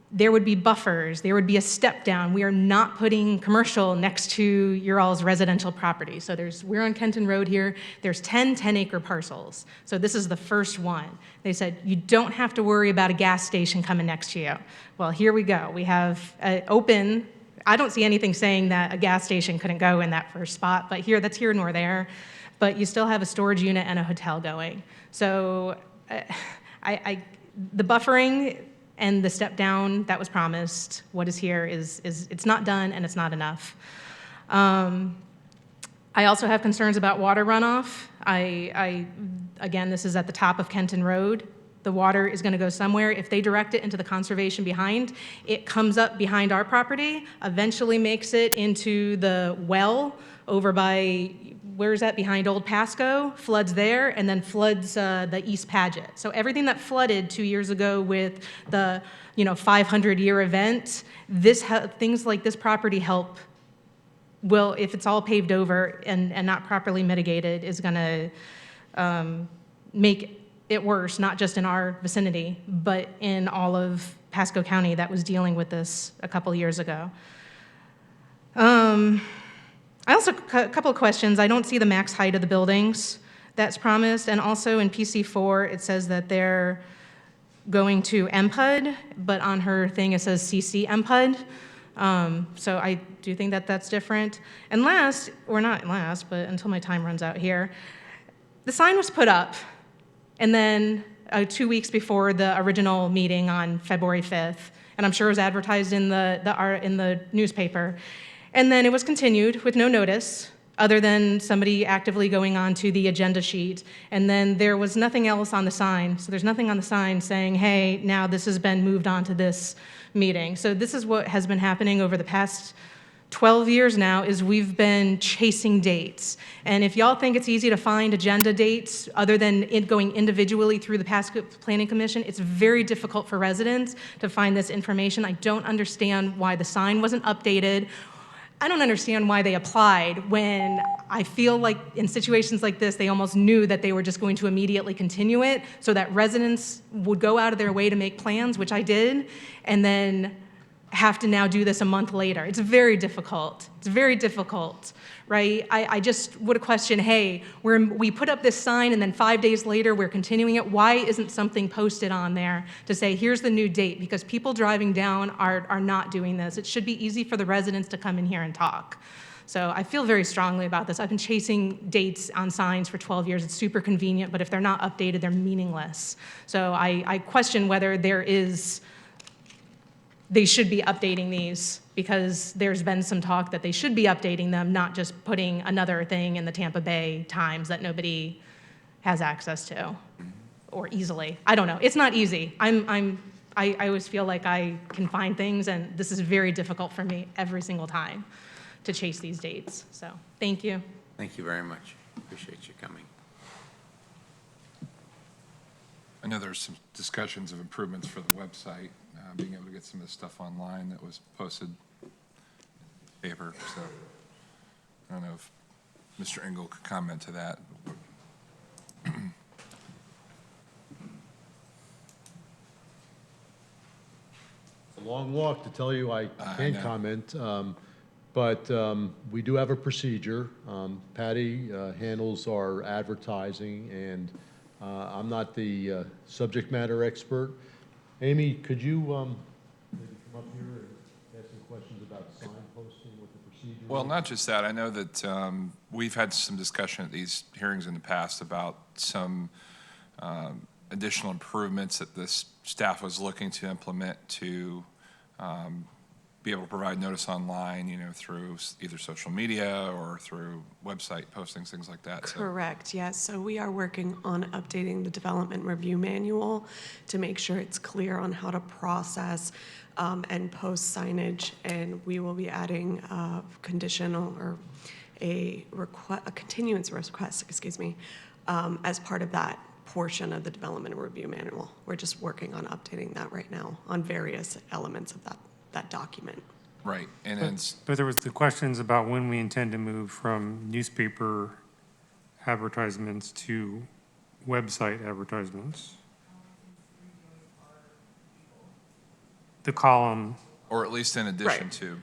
there would be buffers, there would be a step down. We are not putting commercial next to your all's residential property. So we're on Kenton Road here, there's 10 10-acre parcels. So this is the first one. They said, you don't have to worry about a gas station coming next to you. Well, here we go. We have open, I don't see anything saying that a gas station couldn't go in that first spot, but that's here nor there. But you still have a storage unit and a hotel going. So the buffering and the step down that was promised, what is here is it's not done and it's not enough. I also have concerns about water runoff. Again, this is at the top of Kenton Road. The water is gonna go somewhere. If they direct it into the conservation behind, it comes up behind our property, eventually makes it into the well over by, where is that, behind Old Pasco, floods there, and then floods the East Paget. So everything that flooded 2 years ago with the 500-year event, things like this property help, will, if it's all paved over and not properly mitigated, is gonna make it worse, not just in our vicinity, but in all of Pasco County that was dealing with this a couple years ago. I also, a couple of questions. I don't see the max height of the buildings that's promised, and also in PC4, it says that they're going to MPUD, but on her thing it says CC MPUD. So I do think that that's different. And last, or not last, but until my time runs out here, the sign was put up, and then 2 weeks before the original meeting on February 5th, and I'm sure it was advertised in the newspaper. And then it was continued with no notice, other than somebody actively going on to the agenda sheet. And then there was nothing else on the sign. So there's nothing on the sign saying, hey, now this has been moved on to this meeting. So this is what has been happening over the past 12 years now, is we've been chasing dates. And if y'all think it's easy to find agenda dates other than it going individually through the Pasco Planning Commission, it's very difficult for residents to find this information. I don't understand why the sign wasn't updated. I don't understand why they applied when I feel like in situations like this, they almost knew that they were just going to immediately continue it so that residents would go out of their way to make plans, which I did, and then have to now do this a month later. It's very difficult. It's very difficult, right? I just would question, hey, we put up this sign and then 5 days later we're continuing it. Why isn't something posted on there to say, here's the new date? Because people driving down are not doing this. It should be easy for the residents to come in here and talk. So I feel very strongly about this. I've been chasing dates on signs for 12 years. It's super convenient, but if they're not updated, they're meaningless. So I question whether they should be updating these, because there's been some talk that they should be updating them, not just putting another thing in the Tampa Bay Times that nobody has access to or easily. I don't know. It's not easy. I always feel like I can find things, and this is very difficult for me every single time to chase these dates. So thank you. Thank you very much. Appreciate you coming. I know there's some discussions of improvements for the website, being able to get some of the stuff online that was posted in the paper. So I don't know if Mr. Engel could comment to that. It's a long walk to tell you I can't know. comment, but we do have a procedure. Patty handles our advertising, and I'm not the subject matter expert. Amy, could you maybe come up here and ask some questions about sign posting, what the procedure is? Well, not just that. I know that we've had some discussion at these hearings in the past about some additional improvements that this staff was looking to implement to be able to provide notice online, through either social media or through website postings, things like that. Correct, yes. So we are working on updating the development review manual to make sure it's clear on how to process and post signage, and we will be adding a conditional or a continuance request, as part of that portion of the development review manual. We're just working on updating that right now on various elements of that document. Right, and But there was the questions about when we intend to move from newspaper advertisements to website advertisements. the column. Or at least in addition Right. to.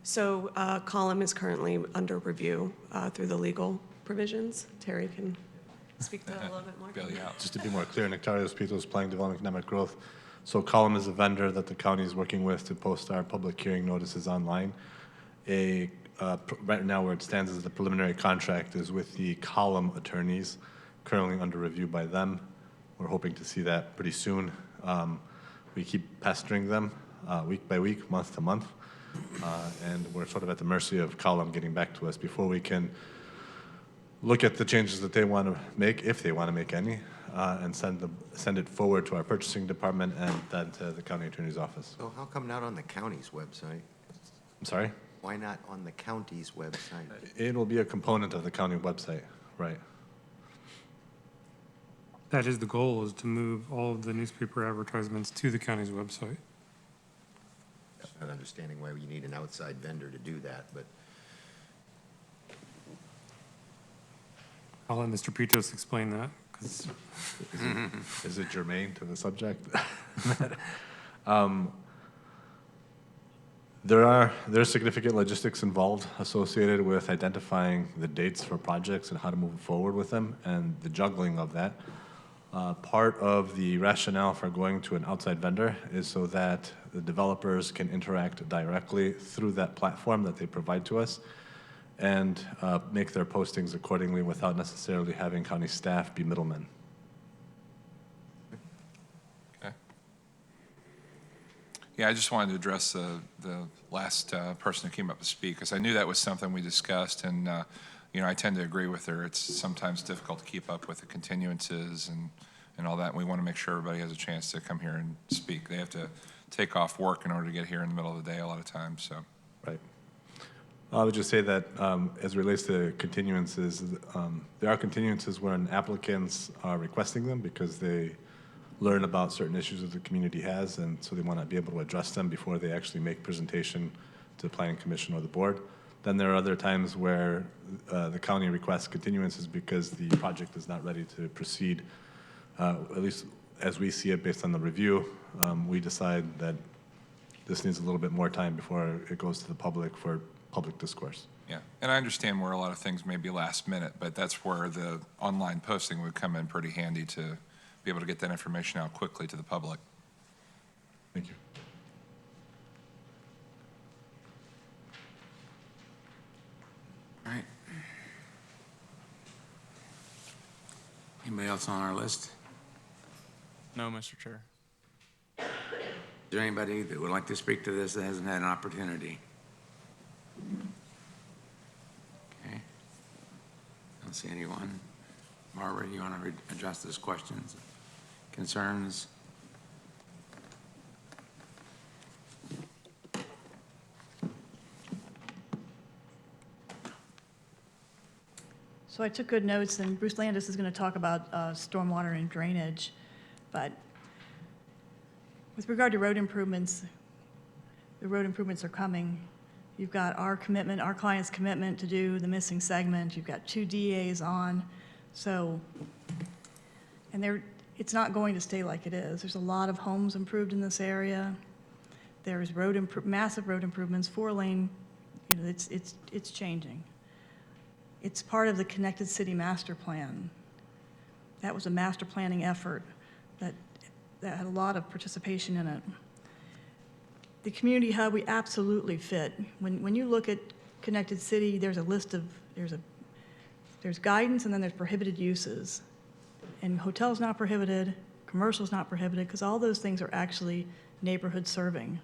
So column is currently under review through the legal provisions. Terry can speak to that a little bit more. Bail you out. Just to be more clear, Nectarios Pitos, Planning Development Economic Growth. So Column is a vendor that the county is working with to post our public hearing notices online. Right now where it stands as the preliminary contract is with the Column attorneys, currently under review by them. We're hoping to see that pretty soon. We keep pestering them week by week, month to month, and we're sort of at the mercy of Column getting back to us before we can look at the changes that they want to make, if they want to make any, and send it forward to our purchasing department and then to the county attorney's office. So how come not on the county's website? I'm sorry? Why not on the county's website? It will be a component of the county website, right? That is the goal, is to move all of the newspaper advertisements to the county's website. Not understanding why you need an outside vendor to do that, but I'll let Mr. Pitos explain that, 'cause Is it germane to the subject? There's significant logistics involved associated with identifying the dates for projects and how to move forward with them and the juggling of that. Part of the rationale for going to an outside vendor is so that the developers can interact directly through that platform that they provide to us and make their postings accordingly without necessarily having county staff be middlemen. Okay. Yeah, I just wanted to address the last person who came up to speak, because I knew that was something we discussed, and I tend to agree with her. It's sometimes difficult to keep up with the continuances and all that, and we want to make sure everybody has a chance to come here and speak. They have to take off work in order to get here in the middle of the day a lot of times, so. Right. I would just say that as it relates to continuances, there are continuances when applicants are requesting them because they learn about certain issues that the community has, and so they want to be able to address them before they actually make presentation to the Planning Commission or the board. Then there are other times where the county requests continuances because the project is not ready to proceed. At least as we see it based on the review, we decide that this needs a little bit more time before it goes to the public for public discourse. Yeah, and I understand where a lot of things may be last minute, but that's where the online posting would come in pretty handy to be able to get that information out quickly to the public. Thank you. All right. Anybody else on our list? No, Mr. Chair. Is there anybody that would like to speak to this that hasn't had an opportunity? Okay. Don't see anyone. Barbara, you want to address those questions, concerns? So I took good notes, and Bruce Landis is going to talk about stormwater and drainage. But with regard to road improvements, the road improvements are coming. You've got our commitment, our client's commitment to do the missing segment. You've got 2 DAs on. So, and it's not going to stay like it is. There's a lot of homes improved in this area. There's massive road improvements, 4-lane, it's changing. It's part of the Connected City Master Plan. That was a master planning effort that had a lot of participation in it. The community hub, we absolutely fit. When you look at Connected City, there's a list of, there's guidance and then there's prohibited uses. And hotel's not prohibited, commercial's not prohibited, because all those things are actually neighborhood serving.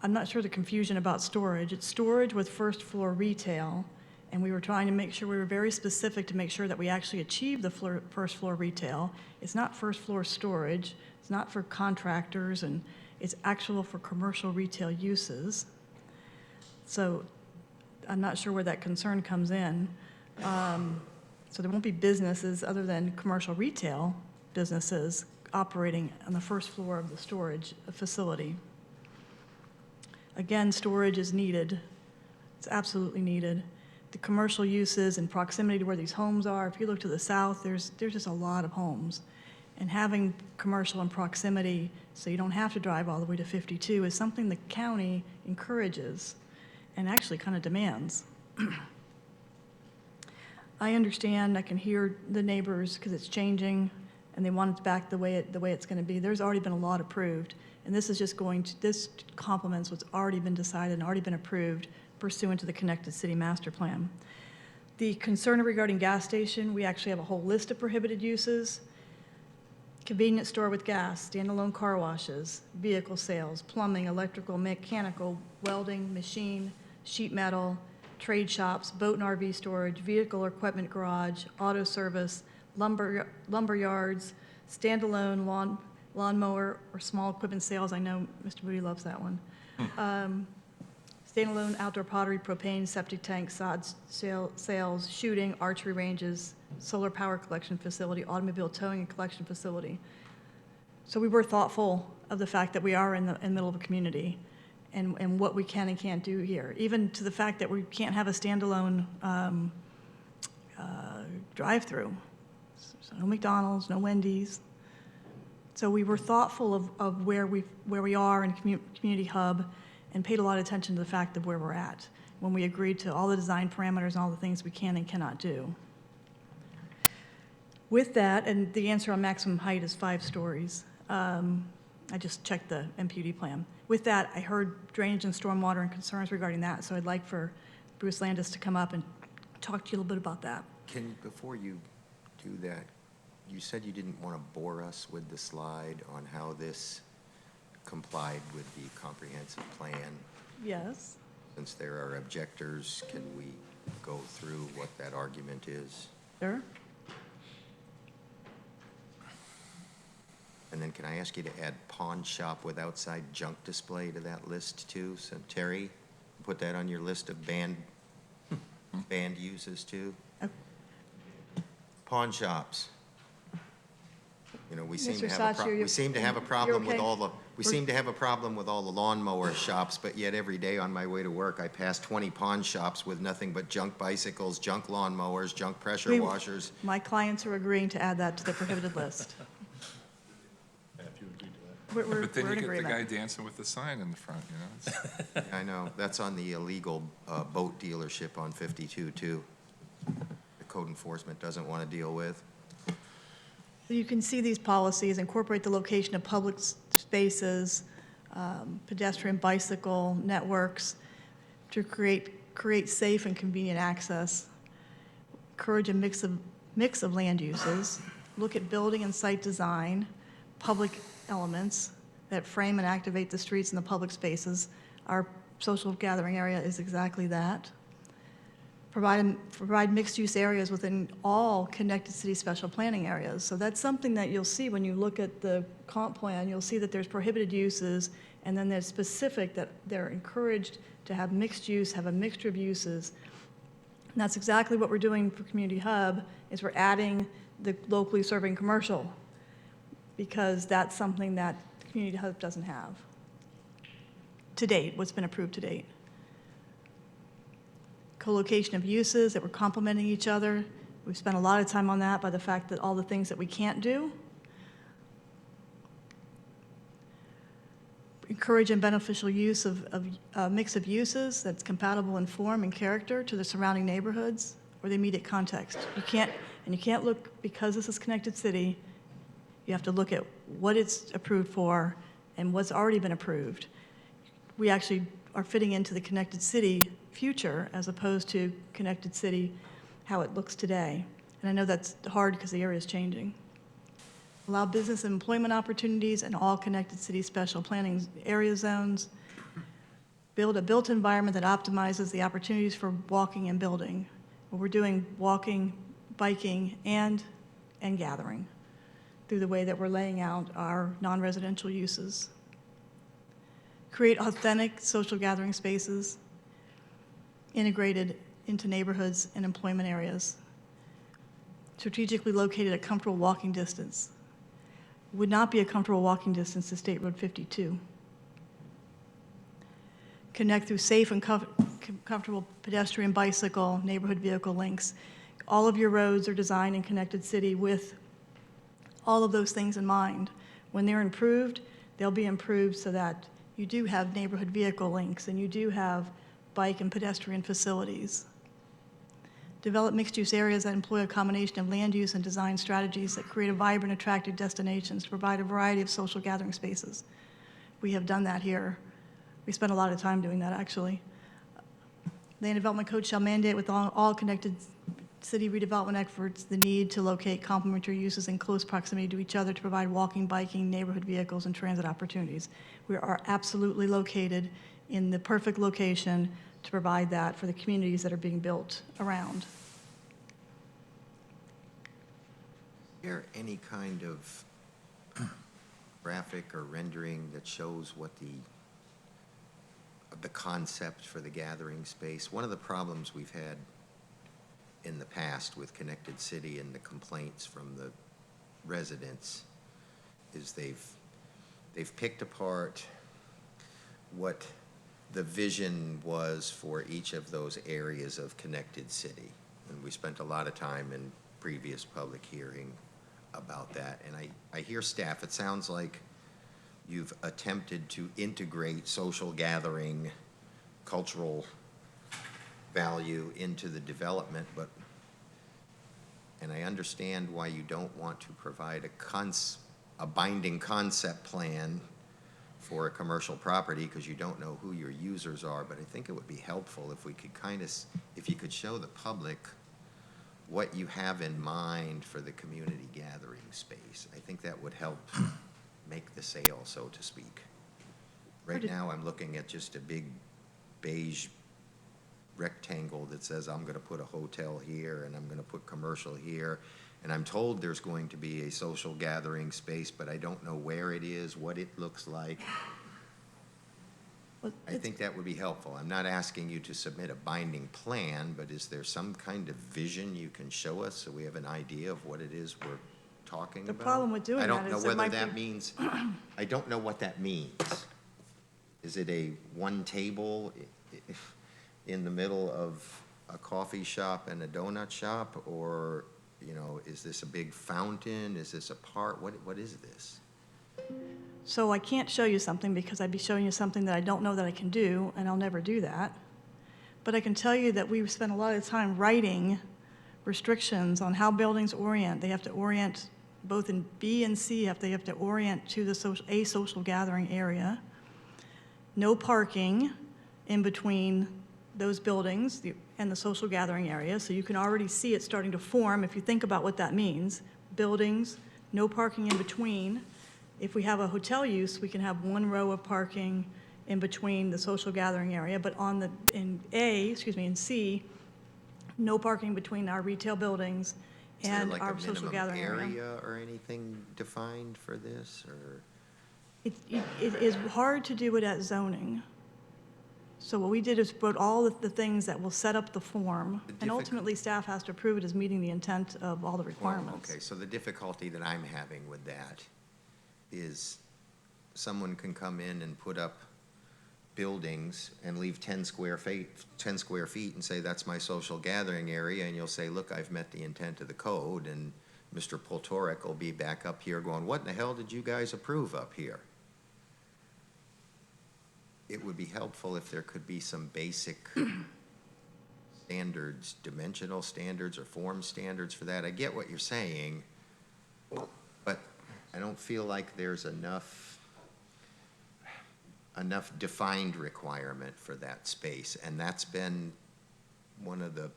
I'm not sure the confusion about storage. It's storage with first floor retail, and we were trying to make sure we were very specific to make sure that we actually achieve the first floor retail. It's not first floor storage, it's not for contractors, and it's actual for commercial retail uses. So I'm not sure where that concern comes in. So there won't be businesses other than commercial retail businesses operating on the first floor of the storage facility. Again, storage is needed. It's absolutely needed. the commercial uses and proximity to where these homes are. If you look to the south, there's just a lot of homes. And having commercial in proximity so you don't have to drive all the way to 52 is something the county encourages and actually kind of demands. I understand, I can hear the neighbors because it's changing and they want it back the way it's going to be. There's already been a lot approved, and this is just this complements what's already been decided and already been approved pursuant to the Connected City Master Plan. The concern regarding gas station, we actually have a whole list of prohibited uses. Convenience store with gas, standalone car washes, vehicle sales, plumbing, electrical, mechanical, welding, machine, sheet metal, trade shops, boat and RV storage, vehicle or equipment garage, auto service, lumber yards, standalone lawnmower or small equipment sales. I know Mr. Moody loves that one. Standalone outdoor pottery, propane, septic tank, sod sales, shooting, archery ranges, solar power collection facility, automobile towing and collection facility. So we were thoughtful of the fact that we are in the middle of a community and what we can and can't do here, even to the fact that we can't have a standalone drive-through. So no McDonald's, no Wendy's. So we were thoughtful of where we are in community hub and paid a lot of attention to the fact of where we're at when we agreed to all the design parameters and all the things we can and cannot do. With that, and the answer on maximum height is 5 stories. I just checked the MPUD plan. With that, I heard drainage and stormwater and concerns regarding that, so I'd like for Bruce Landis to come up and talk to you a little bit about that. Before you do that, you said you didn't want to bore us with the slide on how this complied with the comprehensive plan. Yes. Since there are objectors, can we go through what that argument is? Sure. And then can I ask you to add pawn shop with outside junk display to that list too? So Terry, put that on your list of banned uses too. Okay. Pawn shops. You know, we seem Mr. to have Sachi, we seem to have a problem with okay? all the seem to have a problem with all the lawnmower shops, but yet every day on my way to work I pass 20 pawn shops with nothing but junk bicycles, junk lawnmowers, junk pressure washers. My clients are agreeing to add that to the prohibited list. We're But then in you get the guy agreement. dancing with the sign in the front, you know? It's- I know, that's on the illegal boat dealership on 52 too. The code enforcement doesn't want to deal with. You can see these policies incorporate the location of public spaces, pedestrian bicycle networks to create safe and convenient access, encourage a mix of land uses, look at building and site design, public elements that frame and activate the streets and the public spaces. Our social gathering area is exactly that. Provide mixed-use areas within all connected city special planning areas. So that's something that you'll see when you look at the comp plan. You'll see that there's prohibited uses, and then there's specific that they're encouraged to have mixed use, have a mixture of uses. And that's exactly what we're doing for Community Hub, is we're adding the locally serving commercial, because that's something that Community Hub doesn't have to date, what's been approved to date. Co-location of uses that we're complementing each other. We've spent a lot of time on that by the fact that all the things that we can't do. Encourage and beneficial use of a mix of uses that's compatible in form and character to the surrounding neighborhoods or the immediate context. You can't look, because this is connected city, you have to look at what it's approved for and what's already been approved. We actually are fitting into the connected city future as opposed to connected city, how it looks today. And I know that's hard because the area is changing. Allow business and employment opportunities in all connected city special planning area zones. Build a built environment that optimizes the opportunities for walking and building. Well, we're doing walking, biking, and gathering through the way that we're laying out our non-residential uses. Create authentic social gathering spaces integrated into neighborhoods and employment areas. Strategically located at comfortable walking distance. Would not be a comfortable walking distance to State Road 52. connect through safe and comfortable pedestrian, bicycle, neighborhood vehicle links. All of your roads are designed in Connected City with all of those things in mind. When they're improved, they'll be improved so that you do have neighborhood vehicle links and you do have bike and pedestrian facilities. Develop mixed-use areas that employ a combination of land use and design strategies that create a vibrant, attractive destinations to provide a variety of social gathering spaces. We have done that here. We spent a lot of time doing that, actually. Land Development Code shall mandate with all Connected City redevelopment efforts the need to locate complementary uses in close proximity to each other to provide walking, biking, neighborhood vehicles, and transit opportunities. We are absolutely located in the perfect location to provide that for the communities that are being built around. Is there any kind of graphic or rendering that shows what the concept for the gathering space? One of the problems we've had in the past with Connected City and the complaints from the residents is they've picked apart what the vision was for each of those areas of Connected City. And we spent a lot of time in previous public hearing about that. And I hear staff, it sounds like you've attempted to integrate social gathering, cultural value into the development, and I understand why you don't want to provide a binding concept plan for a commercial property because you don't know who your users are, but I think it would be helpful if we could if you could show the public what you have in mind for the community gathering space. I think that would help make the sale, so to speak. Right now, I'm looking at just a big beige rectangle that says I'm going to put a hotel here and I'm going to put commercial here. And I'm told there's going to be a social gathering space, but I don't know where it is, what it looks like. I think that would be helpful. I'm not asking you to submit a binding plan, but is there some kind of vision you can show us so we have an idea of what it is we're talking about? The problem with doing that is I don't know whether that means, I don't know what that means. Is it a one table in the middle of a coffee shop and a donut shop? Or, you know, is this a big fountain? Is this a park? What is this? So I can't show you something because I'd be showing you something that I don't know that I can do, and I'll never do that. But I can tell you that we've spent a lot of time writing restrictions on how buildings orient. They have to orient both in B and C, they have to orient to a social gathering area. No parking in between those buildings and the social gathering area. So you can already see it starting to form if you think about what that means. Buildings, no parking in between. If we have a hotel use, we can have one row of parking in between the social gathering area, but in C, no parking between our retail buildings and our social gathering area. Is there like a minimum area or anything defined for this, or? It is hard to do it at zoning. So what we did is put all of the things that will set up the form, and ultimately staff has to approve it as meeting the intent of all the requirements. Well, okay, so the difficulty that I'm having with that is someone can come in and put up buildings and leave 10 square feet and say, that's my social gathering area, and you'll say, look, I've met the intent of the code, and Mr. Poltorek will be back up here going, what in the hell did you guys approve up here? It would be helpful if there could be some basic standards, dimensional standards or form standards for that. I get what you're saying, but I don't feel like there's enough defined requirement for that space. And that's been one of the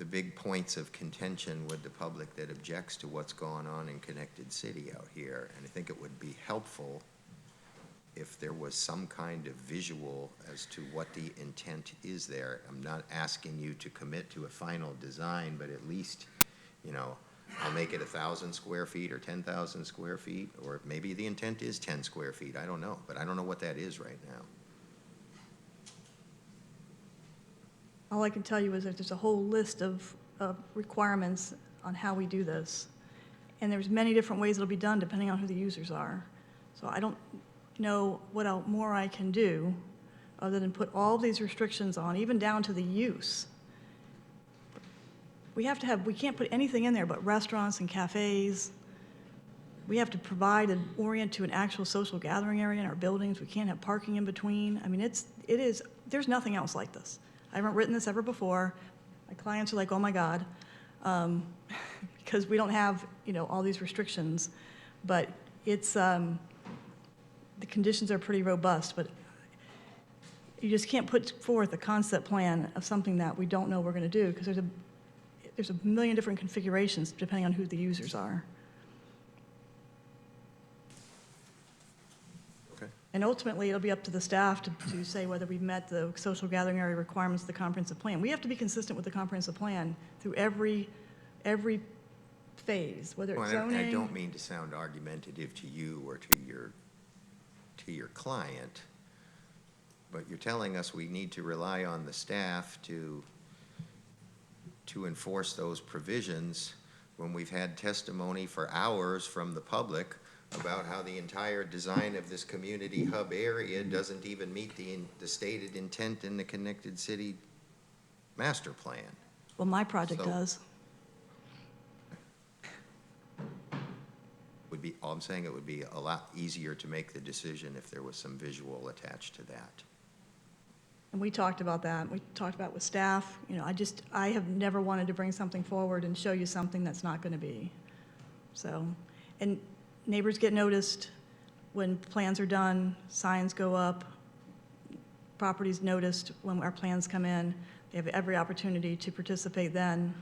big points of contention with the public that objects to what's going on in Connected City out here. And I think it would be helpful if there was some kind of visual as to what the intent is there. I'm not asking you to commit to a final design, but at least, you know, I'll make it 1,000 square feet or 10,000 square feet, or maybe the intent is 10 square feet. I don't know, but I don't know what that is right now. All I can tell you is that there's a whole list of requirements on how we do this. And there's many different ways it'll be done depending on who the users are. So I don't know what more I can do, other than put all these restrictions on, even down to the use. We can't put anything in there but restaurants and cafes. We have to provide and orient to an actual social gathering area in our buildings. We can't have parking in between. I mean, there's nothing else like this. I haven't written this ever before. My clients are like, oh my God, because we don't have, all these restrictions. But the conditions are pretty robust, but you just can't put forth a concept plan of something that we don't know we're going to do, because there's a million different configurations depending on who the users are. Okay. And ultimately, it'll be up to the staff to say whether we've met the social gathering area requirements of the comprehensive plan. We have to be consistent with the comprehensive plan through every phase, whether it's zoning. I don't mean to sound argumentative to you or to your client, but you're telling us we need to rely on the staff to enforce those provisions when we've had testimony for hours from the public about how the entire design of this community hub area doesn't even meet the stated intent in the Connected City master plan. Well, my project does. All I'm saying, it would be a lot easier to make the decision if there was some visual attached to that. And we talked about that. We talked about it with staff. I have never wanted to bring something forward and show you something that's not going to be. So, and neighbors get noticed when plans are done, signs go up, properties noticed when our plans come in. They have every opportunity to participate then.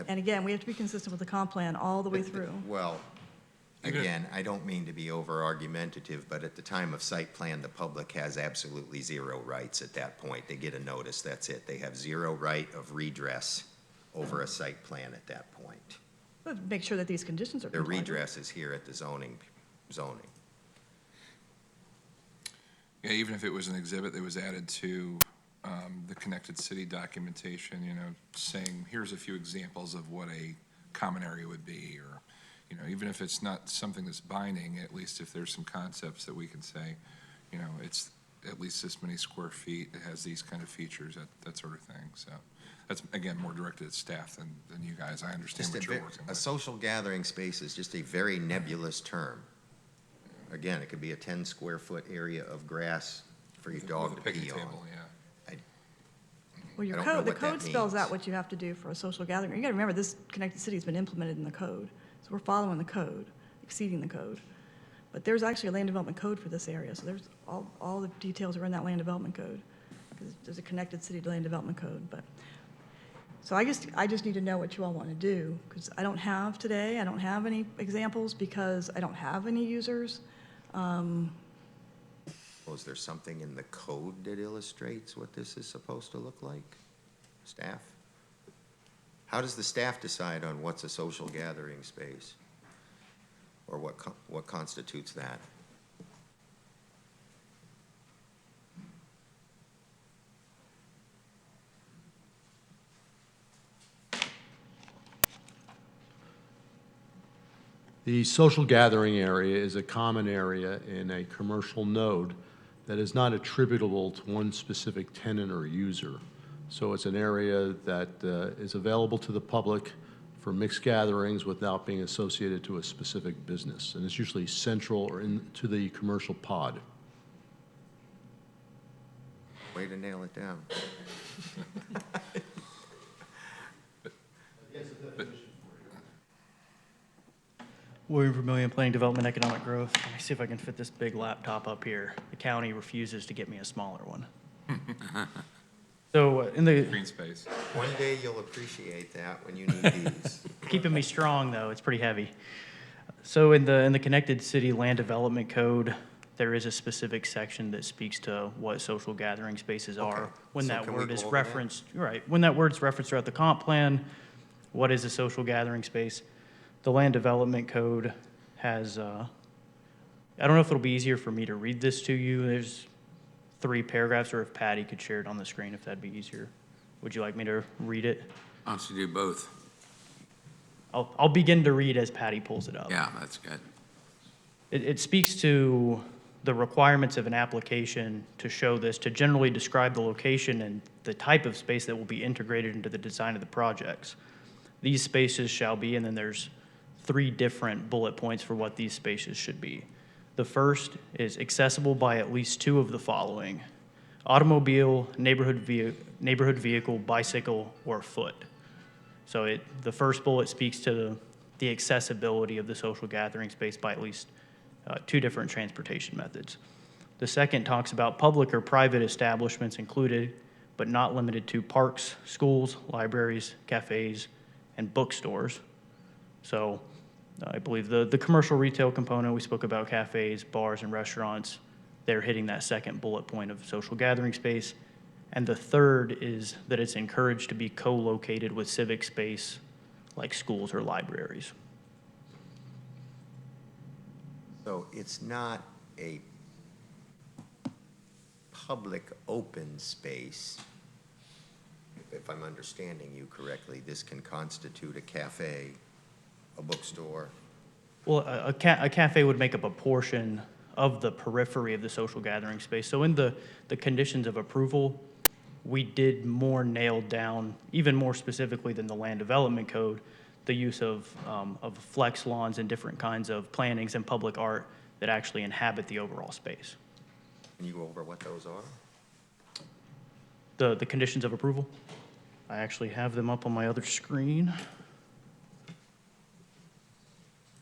And again, we have to be consistent with the comp plan all the way through. Well, again, I don't mean to be over-argumentative, but at the time of site plan, the public has absolutely zero rights at that point. They get a notice, that's it. They have zero right of redress over a site plan at that point. But make sure that these conditions are Their complied with. redress is here at the zoning. Yeah, even if it was an exhibit that was added to the Connected City documentation, saying, here's a few examples of what a common area would be, or, even if it's not something that's binding, at least if there's some concepts that we can say, it's at least this many square feet, it has these kind of features, that sort of thing. So that's, again, more directed at staff than you guys. I understand what you're working A with. social gathering space is just a very nebulous term. Again, it could be a 10-square-foot area of grass for your dog to pee on. Table, yeah. Well, the code spells out what you have to do for a social gathering. You got to remember, this Connected City has been implemented in the code. So we're following the code, exceeding the code. But there's actually a land development code for this area. So there's all the details are in that land development code, because there's a Connected City land development code. But so I just need to know what you all want to do, because I don't have any examples because I don't have any users. Well, is there something in the code that illustrates what this is supposed to look like? Staff? How does the staff decide on what's a social gathering space? Or what constitutes that? The social gathering area is a common area in a commercial node that is not attributable to one specific tenant or user. So it's an area that is available to the public for mixed gatherings without being associated to a specific business. And it's usually central or into the commercial pod. Way to nail it down. William Vermillion, Planning Development, Economic Growth. Let me see if I can fit this big laptop up here. The county refuses to get me a smaller one. So in the Green space. One day you'll appreciate that when you need these. keeping me strong though, it's pretty heavy. So in the Connected City Land Development Code, there is a specific section that speaks to what social gathering spaces are. When So that can we word go is over that? referenced, right? When that word's referenced throughout the comp plan, what is a social gathering space? The Land Development Code has, I don't know if it'll be easier for me to read this to you. There's 3 paragraphs, or if Patty could share it on the screen, if that'd be easier. Would you like me to read it? Why don't you do both? I'll begin to read as Patty pulls it up. Yeah, that's good. It speaks to the requirements of an application to show this, to generally describe the location and the type of space that will be integrated into the design of the projects. These spaces shall be, and then there's 3 different bullet points for what these spaces should be. The first is accessible by at least 2 of the following: automobile, neighborhood vehicle, bicycle, or foot. So the first bullet speaks to the accessibility of the social gathering space by at least 2 different transportation methods. The second talks about public or private establishments included, but not limited to, parks, schools, libraries, cafes, and bookstores. So I believe the commercial retail component, we spoke about cafes, bars, and restaurants. They're hitting that second bullet point of social gathering space. And the third is that it's encouraged to be co-located with civic space like schools or libraries. So it's not a public open space. If I'm understanding you correctly, this can constitute a cafe, a bookstore. Well, a cafe would make up a portion of the periphery of the social gathering space. So in the conditions of approval, we did more nail down, even more specifically than the land development code, the use of flex lawns and different kinds of plantings and public art that actually inhabit the overall space. Can you go over what those are? The conditions of approval, I actually have them up on my other screen.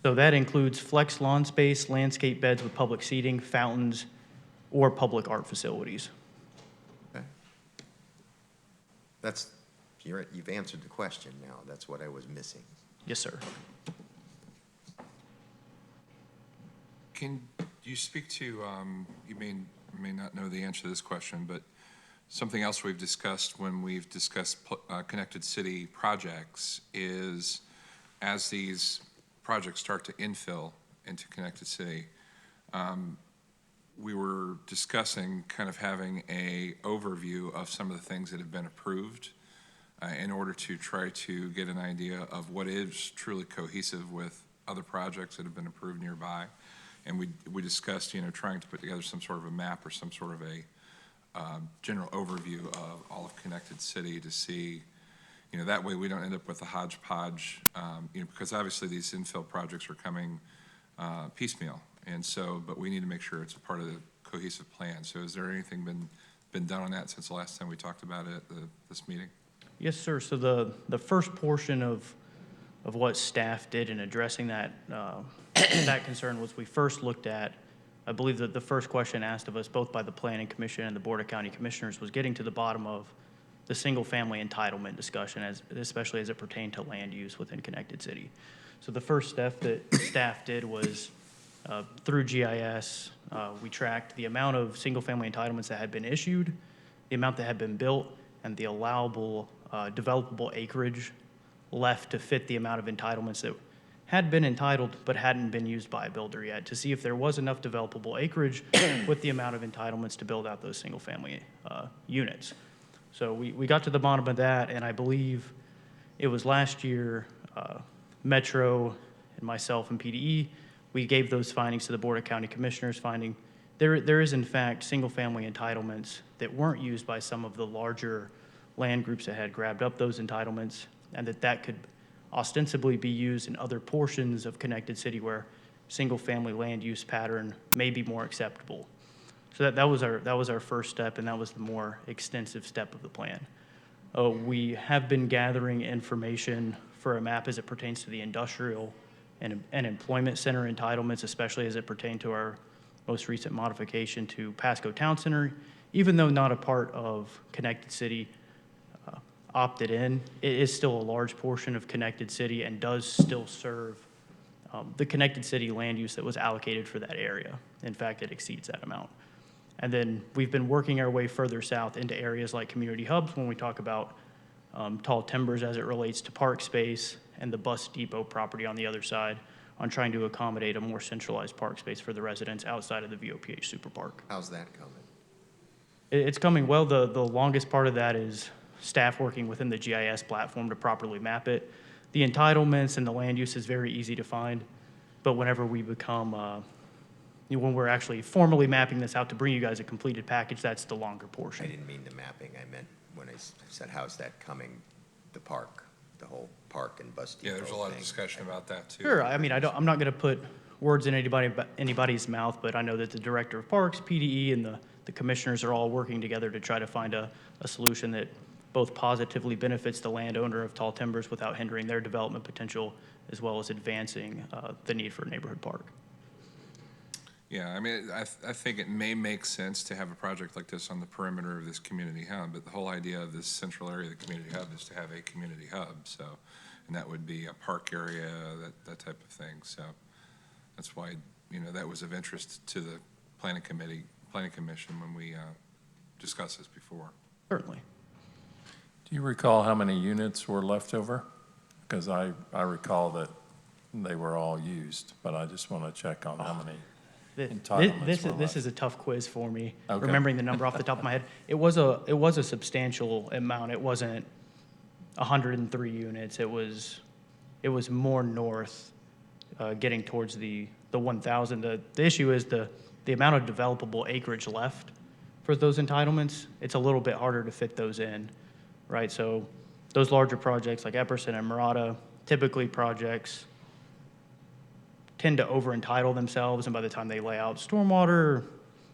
So that includes flex lawn space, landscape beds with public seating, fountains, or public art facilities. Okay. You've answered the question now. That's what I was missing. Yes, sir. Can you speak to, you may not know the answer to this question, but something else we've discussed when we've discussed connected city projects is, as these projects start to infill into connected city, we were discussing kind of having a overview of some of the things that have been approved in order to try to get an idea of what is truly cohesive with other projects that have been approved nearby. And we discussed, trying to put together some sort of a map or some sort of a general overview of all of connected city to see, that way we don't end up with a hodgepodge, because obviously these infill projects are coming piecemeal. And so, but we need to make sure it's a part of the cohesive plan. So has there anything been done on that since the last time we talked about it at this meeting? Yes, sir. So the first portion of what staff did in addressing that that concern was we first looked at, I believe that the first question asked of us both by the Planning Commission and the Board of County Commissioners was getting to the bottom of the single-family entitlement discussion, especially as it pertained to land use within connected city. So the first step that staff did was through GIS, we tracked the amount of single-family entitlements that had been issued, the amount that had been built, and the allowable developable acreage left to fit the amount of entitlements that had been entitled but hadn't been used by a builder yet, to see if there was enough developable acreage with the amount of entitlements to build out those single-family units. So we got to the bottom of that, and I believe it was last year, Metro and myself and PDE, we gave those findings to the Board of County Commissioners, finding there is in fact single-family entitlements that weren't used by some of the larger land groups that had grabbed up those entitlements, and that could ostensibly be used in other portions of connected city where single-family land use pattern may be more acceptable. So that was our first step, and that was the more extensive step of the plan. We have been gathering information for a map as it pertains to the industrial and employment center entitlements, especially as it pertained to our most recent modification to Pasco Town Center. Even though not a part of connected city opted in, it is still a large portion of connected city and does still serve the connected city land use that was allocated for that area. In fact, it exceeds that amount. And then we've been working our way further south into areas like community hubs when we talk about tall timbers as it relates to park space and the bus depot property on the other side on trying to accommodate a more centralized park space for the residents outside of the VOPH Super Park. How's that coming? It's coming well. The longest part of that is staff working within the GIS platform to properly map it. The entitlements and the land use is very easy to find, but whenever we become when we're actually formally mapping this out to bring you guys a completed package, that's the longer I portion. didn't mean the mapping, I meant when I said, how's that coming, the park, the whole park and bus depot Yeah, there's a lot of thing. discussion about that too. Sure, I mean, I'm not going to put words in anybody's mouth, but I know that the Director of Parks, PDE, and the commissioners are all working together to try to find a solution that both positively benefits the landowner of Tall Timbers without hindering their development potential, as well as advancing the need for a neighborhood park. Yeah, I mean, I think it may make sense to have a project like this on the perimeter of this community hub, but the whole idea of this central area of the community hub is to have a community hub, so, and that would be a park area, that type of thing, so that's why, you know, that was of interest to the planning commission when we discussed this before. Certainly. Do you recall how many units were left over? Because I recall that they were all used, but I just want to check on how many entitlements were left. This is a tough quiz for me, Okay. remembering the number off the top of my head. It was a substantial amount. It wasn't 103 units. It was more north, getting towards the 1,000. The issue is the amount of developable acreage left for those entitlements. It's a little bit harder to fit those in, right? So those larger projects like Epperson and Murata, typically projects tend to over-entitle themselves, and by the time they lay out stormwater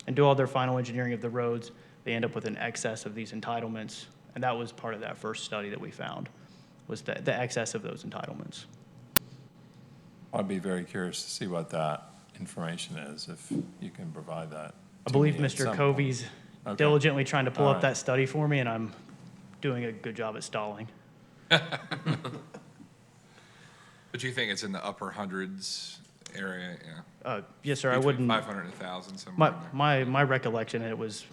and do all their final engineering of the roads, they end up with an excess of these entitlements. And that was part of that first study that we found, was the excess of those entitlements. I'd be very curious to see what that information is, if you can provide that. I believe to me at Mr. some Covey's point. Okay. diligently trying to pull All up right. that study for me, and I'm doing a good job at stalling. But you think it's in the upper hundreds area, yeah? Yes, sir, I Between wouldn't. 500 and 1,000, somewhere in there. My recollection, it was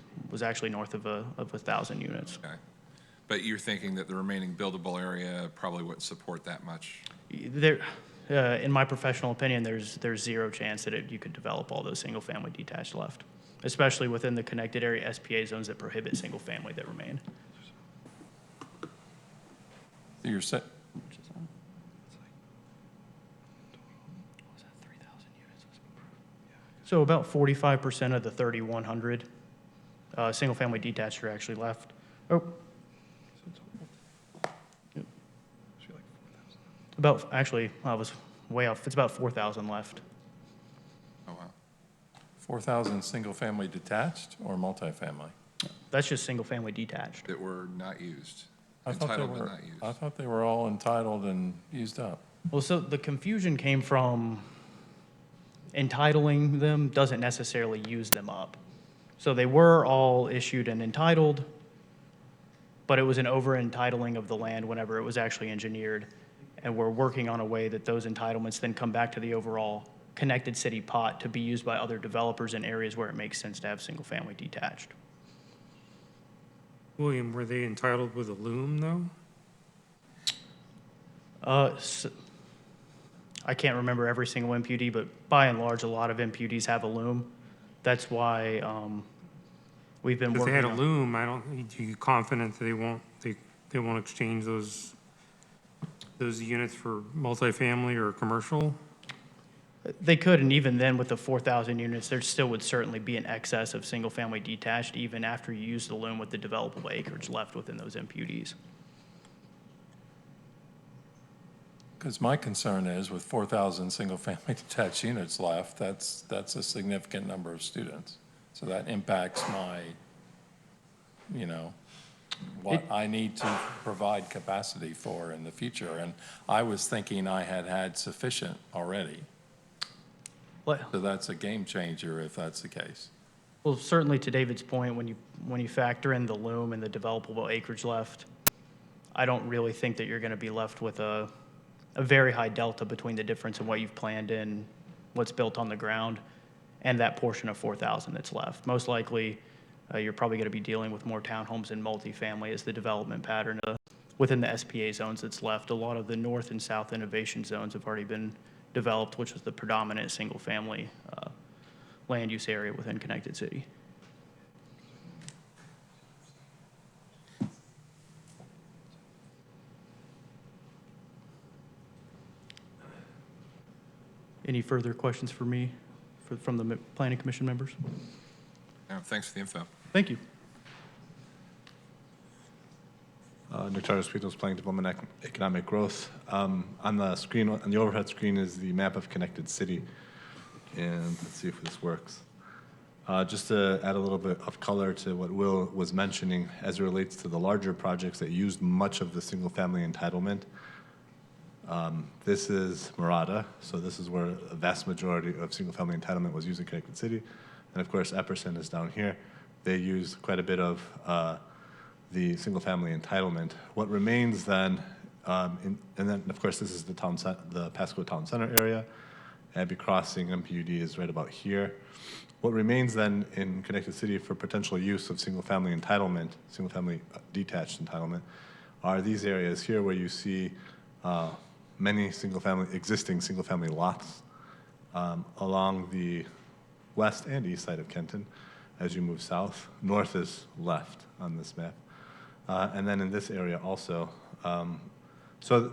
actually north of 1,000 units. Okay. But you're thinking that the remaining buildable area probably wouldn't support that much? There, in my professional opinion, there's zero chance that you could develop all those single-family detached left, especially within the connected area SPA zones that prohibit single-family that remain. You're saying, So about 45% of the 3,100 single-family detached are actually left. Oh. Yep. About, actually, I was way off. It's about 4,000 left. Oh, wow. 4,000 single-family detached or multifamily? That's just single-family detached. That were not used, I thought they entitled but were. not used. I thought they were all entitled and used up. Well, so the confusion came from entitling them doesn't necessarily use them up. So they were all issued and entitled, but it was an over-entitling of the land whenever it was actually engineered. And we're working on a way that those entitlements then come back to the overall connected city pot to be used by other developers in areas where it makes sense to have single-family detached. William, were they entitled with a loom, though? I can't remember every single MPUD, but by and large, a lot of MPUDs have a loom. That's why we've been If working they had a on- loom, are you confident that they won't exchange those units for multifamily or commercial? They could, and even then, with the 4,000 units, there still would certainly be an excess of single-family detached, even after you use the loom with the developable acreage left within those MPUDs. Because my concern is with 4,000 single-family detached units left, that's a significant number of students. So that impacts my, what I need to provide capacity for in the future. And I was thinking I had sufficient already. So that's a game changer if that's the case. Well, certainly to David's point, when you factor in the loom and the developable acreage left, I don't really think that you're going to be left with a very high delta between the difference in what you've planned in, what's built on the ground, and that portion of 4,000 that's left. Most likely, you're probably going to be dealing with more townhomes and multifamily as the development pattern within the SPA zones that's left. A lot of the north and south innovation zones have already been developed, which is the predominant single-family land use area within Connected City. Any further questions for me? from the Planning Commission members? Thanks for the info. Thank you. Notorious People's Planning Development Economic Growth. On the screen, on the overhead screen is the map of Connected City. And let's see if this works. Just to add a little bit of color to what Will was mentioning as it relates to the larger projects that used much of the single-family entitlement. This is Murata, so this is where a vast majority of single-family entitlement was used in Connected City. And of course, Epperson is down here. They use quite a bit of the single-family entitlement. What remains then, and then of course this is the Pasco Town Center area. Abbey Crossing, MPUD is right about here. What remains then in Connected City for potential use of single-family entitlement, single-family detached entitlement, are these areas here where you see many existing single-family lots along the west and east side of Kenton as you move south. North is left on this map. And then in this area also. So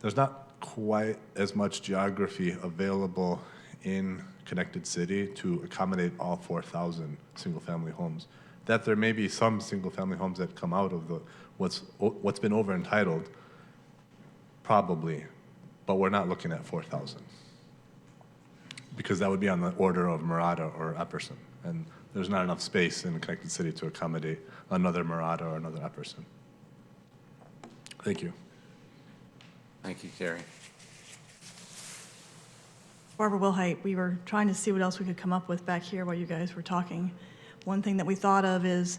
there's not quite as much geography available in Connected City to accommodate all 4,000 single-family homes. That there may be some single-family homes that come out of what's been over-entitled, probably, but we're not looking at 4,000. Because that would be on the order of Murata or Epperson, and there's not enough space in Connected City to accommodate another Murata or another Epperson. Thank you. Thank you, Terry. Barbara Wilhite, we were trying to see what else we could come up with back here while you guys were talking. One thing that we thought of is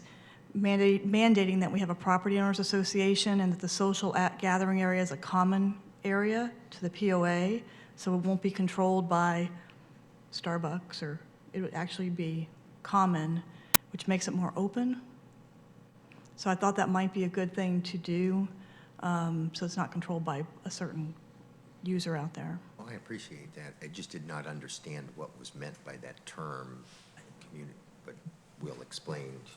mandating that we have a property owners association and that the social gathering area is a common area to the POA, so it won't be controlled by Starbucks, or it would actually be common, which makes it more open. So I thought that might be a good thing to do, so it's not controlled by a certain user out there. Well, I appreciate that. I just did not understand what was meant by that term, but Will explained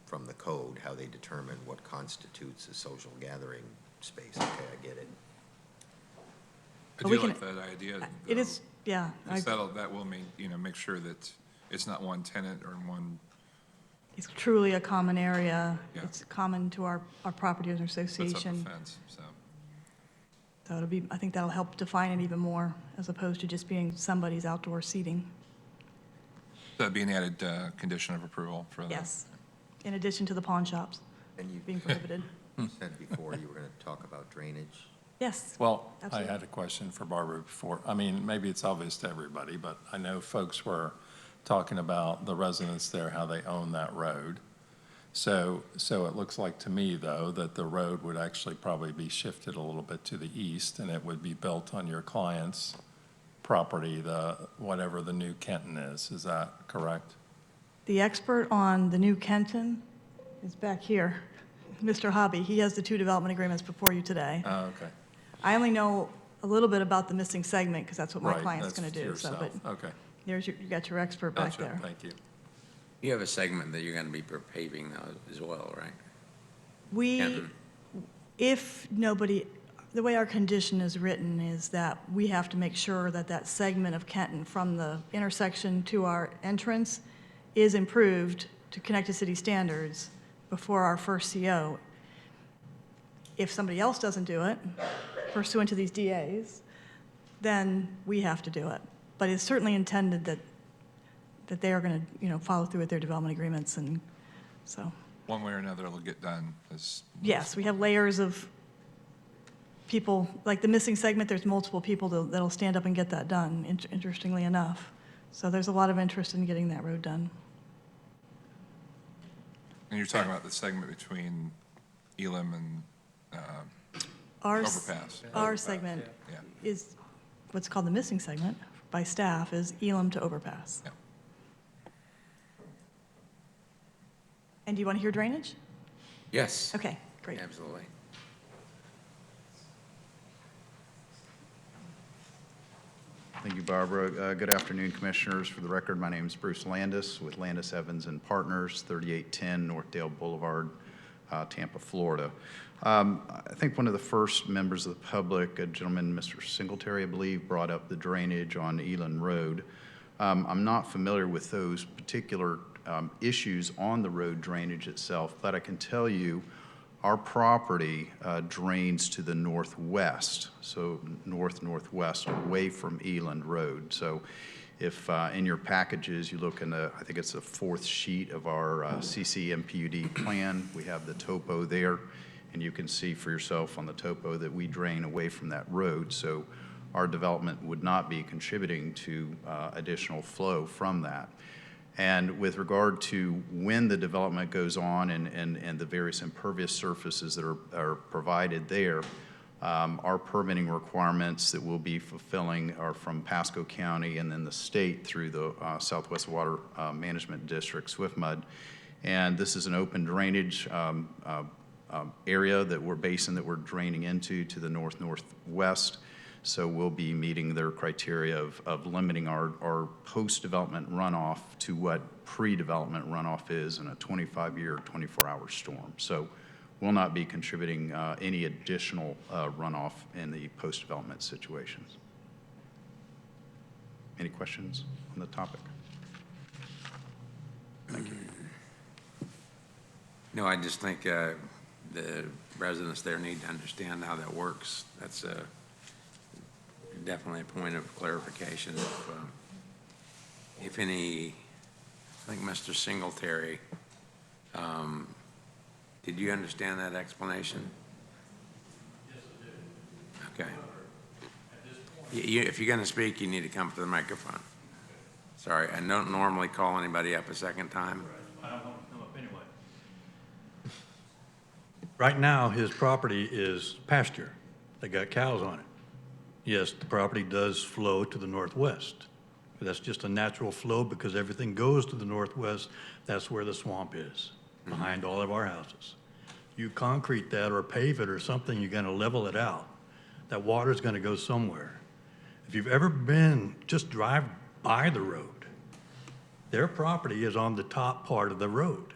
from the code how they determine what constitutes a social gathering space. Okay, I get it. I do like that idea. It is, yeah. That will mean, make sure that it's not one tenant or one. It's truly a common area. Yeah. It's common to our property owner Puts up a association. fence, so. So it'll be, I think that'll help define it even more, as opposed to just being somebody's outdoor seating. That'd be an added condition of approval for that. Yes, in addition to the pawn shops And you being prohibited. said before you were going to talk about drainage. Yes. Well, Absolutely. I had a question for Barbara before. I mean, maybe it's obvious to everybody, but I know folks were talking about the residents there, how they own that road. So it looks like to me, though, that the road would actually probably be shifted a little bit to the east, and it would be built on your client's property, whatever the new Kenton is. Is that correct? The expert on the new Kenton is back here, Mr. Hobby. He has the 2 development agreements before you today. Oh, okay. I only know a little bit about the missing segment because that's what my Right, client's that's going to do. So, yourself. but Okay. there's you got your expert back Gotcha. there. Thank you. You have a segment that you're going to be paving though as well, right? We, Kenton. if nobody, the way our condition is written is that we have to make sure that that segment of Kenton from the intersection to our entrance is improved to Connected City standards before our first CO. If somebody else doesn't do it, pursuant to these DAs, then we have to do it. But it's certainly intended that they are going to, follow through with their development agreements, and so. One way or another, it'll get done. Yes, we have layers of people, like the missing segment, there's multiple people that'll stand up and get that done, interestingly enough. So there's a lot of interest in getting that road done. And you're talking about the segment between Elam and Overpass. Our segment Yeah. is what's called the missing segment by staff is Elam to Overpass. Yeah. And do you want to hear drainage? Yes. Okay, great. Absolutely. Thank you, Barbara. Good afternoon, Commissioners. For the record, my name is Bruce Landis with Landis Evans and Partners, 3810 Northdale Boulevard, Tampa, Florida. I think one of the first members of the public, a gentleman, Mr. Singletary, I believe, brought up the drainage on Elan Road. I'm not familiar with those particular issues on the road drainage itself, but I can tell you our property drains to the northwest, so northwest away from Eland Road. So if in your packages you look in the, I think it's the 4th sheet of our CCMPUD plan, we have the topo there, and you can see for yourself on the topo that we drain away from that road. So our development would not be contributing to additional flow from that. And with regard to when the development goes on and the various impervious surfaces that are provided there, our permitting requirements that we'll be fulfilling are from Pasco County and then the state through the Southwest Water Management District, SWIFMUD. And this is an open drainage area basin that we're draining into to the northwest. So we'll be meeting their criteria of limiting our post-development runoff to what pre-development runoff is in a 25-year, 24-hour storm. So we'll not be contributing any additional runoff in the post-development situations. Any questions on the topic? Thank you. No, I just think the residents there need to understand how that works. That's definitely a point of clarification. If any, I think Mr. Singletary, did you understand that explanation? Yes, I did. Okay. If you're going to speak, you need to come to the microphone. Sorry, I don't normally call anybody up a second time. I don't want to come up anyway. Right now, his property is pasture. They got cows on it. Yes, the property does flow to the northwest. That's just a natural flow because everything goes to the northwest. That's where the swamp is, behind all of our houses. You concrete that or pave it or something, you're going to level it out. That water's going to go somewhere. If you've ever been, just drive by the road. Their property is on the top part of the road.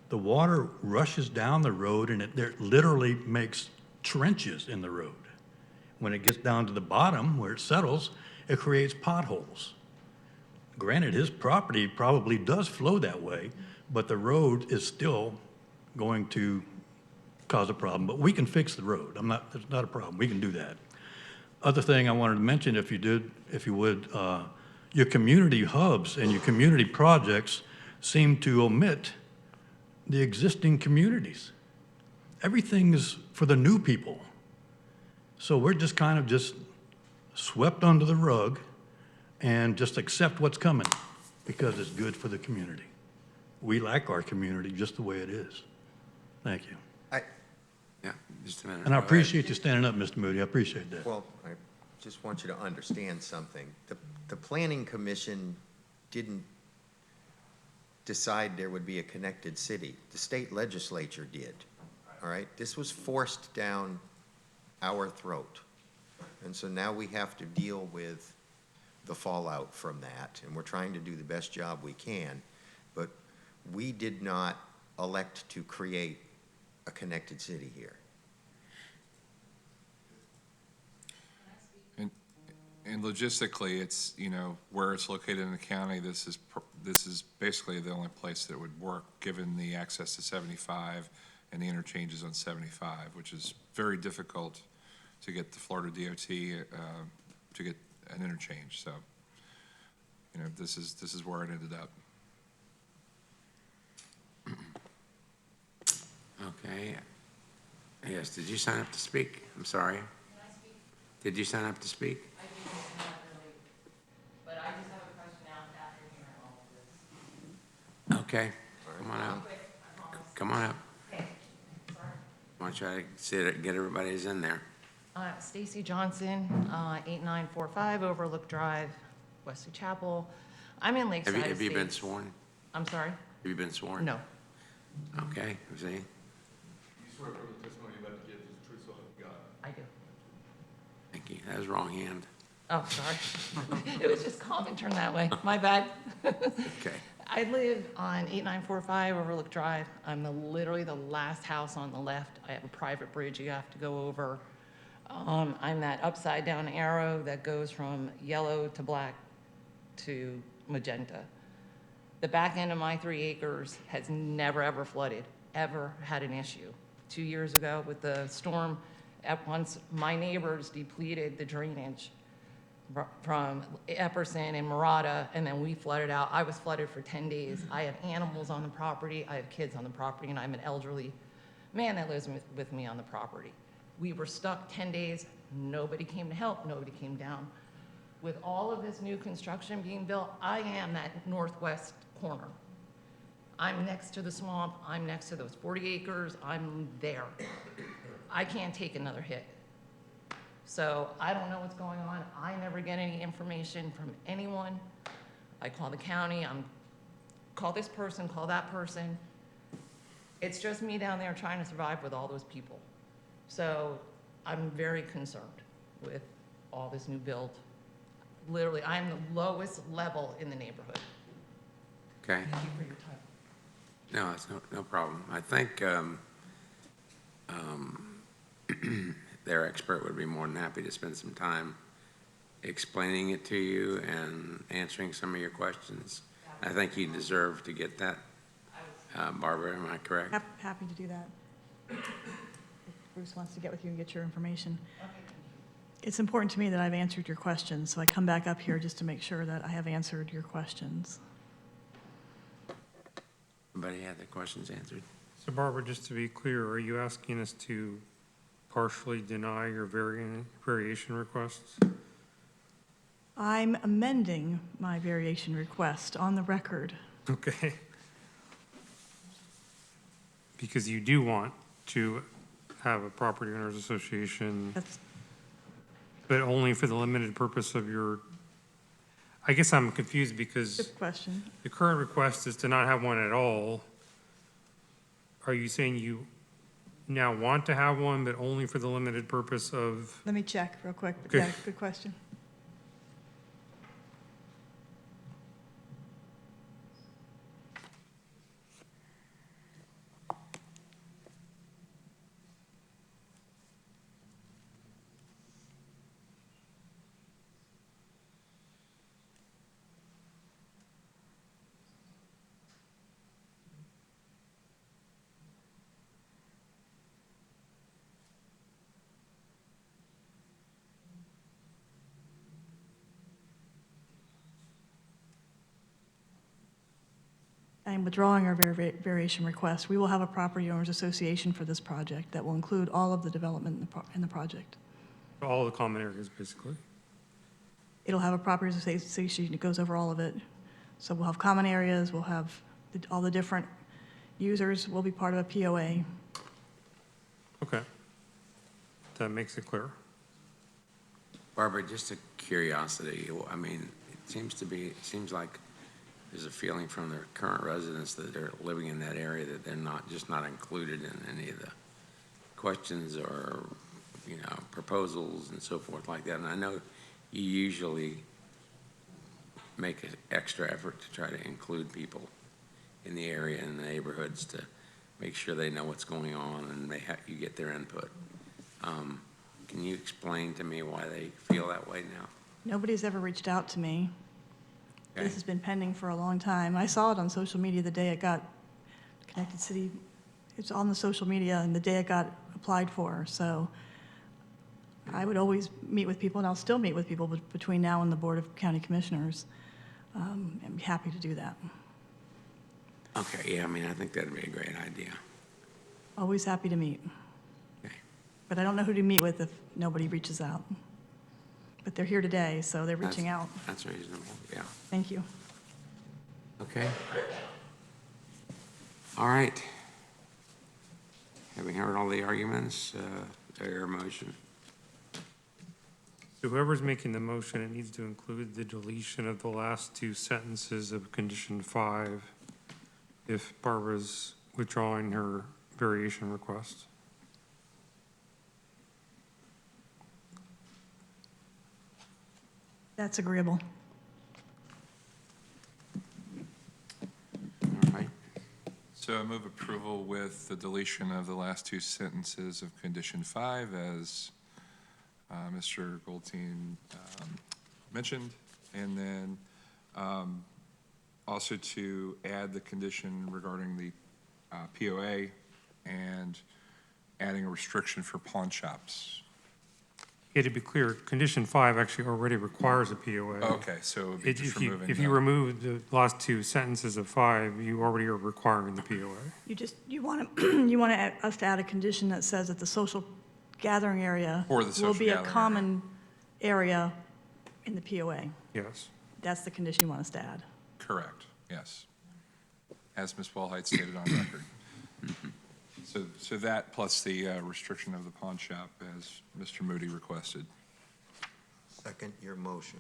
The water rushes down the road and it literally makes trenches in the road. When it gets down to the bottom where it settles, it creates potholes. Granted, his property probably does flow that way, but the road is still going to cause a problem. But we can fix the road. It's not a problem. We can do that. Other thing I wanted to mention, if you would, your community hubs and your community projects seem to omit the existing communities. Everything is for the new people. So we're just kind of just swept under the rug and just accept what's coming because it's good for the community. We like our community just the way it is. Thank you. Yeah, just a minute. And I appreciate you standing up, Mr. Moody. I appreciate that. Well, I just want you to understand something. The Planning Commission didn't decide there would be a connected city. The state legislature did, all right? This was forced down our throat. And so now we have to deal with the fallout from that, and we're trying to do the best job we can, but we did not elect to create a connected city here. And logistically, it's, where it's located in the county, this is basically the only place that would work, given the access to 75 and the interchanges on 75, which is very difficult to get the Florida DOT to get an interchange. So, this is where it ended up. Okay. Yes, did you sign up to speak? I'm sorry. Can I speak? Did you sign up to speak? I didn't sign up really, but I just have a question now after hearing all of this. Okay, come on up. Come on up. Okay, sorry. I want to try to get everybody's in there. Stacy Johnson, 8945 Overlook Drive, Wesley Chapel. I'm in Lakeside Have you been Estates. sworn? I'm sorry? Have you been sworn? No. Okay, see? You swear from the testimony you're about to give is the truth, so help you God. I do. Thank you. That was wrong hand. Oh, sorry. It was just common, turn that way. My bad. Okay. I live on 8945 Overlook Drive. I'm literally the last house on the left. I have a private bridge you have to go over. I'm that upside down arrow that goes from yellow to black to magenta. The back end of my 3 acres has never, ever flooded, ever had an issue. 2 years ago with the storm, at once my neighbors depleted the drainage from Epperson and Murata, and then we flooded out. I was flooded for 10 days. I have animals on the property, I have kids on the property, and I'm an elderly man that lives with me on the property. We were stuck 10 days, nobody came to help, nobody came down. With all of this new construction being built, I am that northwest corner. I'm next to the swamp, I'm next to those 40 acres, I'm there. I can't take another hit. So I don't know what's going on. I never get any information from anyone. I call the county, call this person, call that person. It's just me down there trying to survive with all those people. So I'm very concerned with all this new build. Literally, I'm the lowest level in the neighborhood. Okay. Thank you for your time. No, it's no problem. I think their expert would be more than happy to spend some time explaining it to you and answering some of your questions. I think you deserve to get that. Barbara, am I correct? Happy to do that. If Bruce wants to get with you and get your information. It's important to me that I've answered your questions, so I come back up here just to make sure that I have answered your questions. Anybody had the questions answered? So Barbara, just to be clear, are you asking us to partially deny your variation requests? I'm amending my variation request on the record. Okay. Because you do want to have a property owners association, but only for the limited purpose of your, I guess I'm confused because Good question. the current request is to not have one at all. Are you saying you now want to have one, but only for the limited purpose of? Let me check real quick. Okay. Yeah, good question. I'm withdrawing our variation request. We will have a property owners association for this project that will include all of the development in the project. All the common areas, basically. It'll have a property association that goes over all of it. So we'll have common areas, we'll have all the different users will be part of a POA. Okay. That makes it clear. Barbara, just a curiosity, I mean, it seems like there's a feeling from the current residents that are living in that area that they're not included in any of the questions or, proposals and so forth like that. And I know you usually make an extra effort to try to include people in the area and the neighborhoods to make sure they know what's going on and you get their input. Can you explain to me why they feel that way now? Nobody's ever reached out to me. Okay. This has been pending for a long time. I saw it on social media the day it got Connected City. It's on the social media and the day it got applied for. So I would always meet with people, and I'll still meet with people between now and the Board of County Commissioners. I'm happy to do that. Okay, yeah, I mean, I think that'd be a great idea. Always happy to meet. Okay. But I don't know who to meet with if nobody reaches out. But they're here today, so they're reaching out. That's reasonable, yeah. Thank you. Okay. All right. Having heard all the arguments, your motion. So whoever's making the motion, it needs to include the deletion of the last two sentences of condition 5 if Barbara's withdrawing her variation request. That's agreeable. All right. So I move approval with the deletion of the last two sentences of condition 5 as Mr. Goldstein mentioned, and then Also to add the condition regarding the POA and adding a restriction for pawn shops. Yeah, to be clear, condition 5 actually already requires a POA. Okay, so it would be just removing If you remove the last two sentences of 5, you already are requiring the POA. You want to us to add a condition that says that the social gathering area For the will social be a gathering common area in the POA. Yes. That's the condition you want us to add. Correct, yes. As Ms. Wellhite stated on record. So that plus the restriction of the pawn shop as Mr. Moody requested. Second your motion.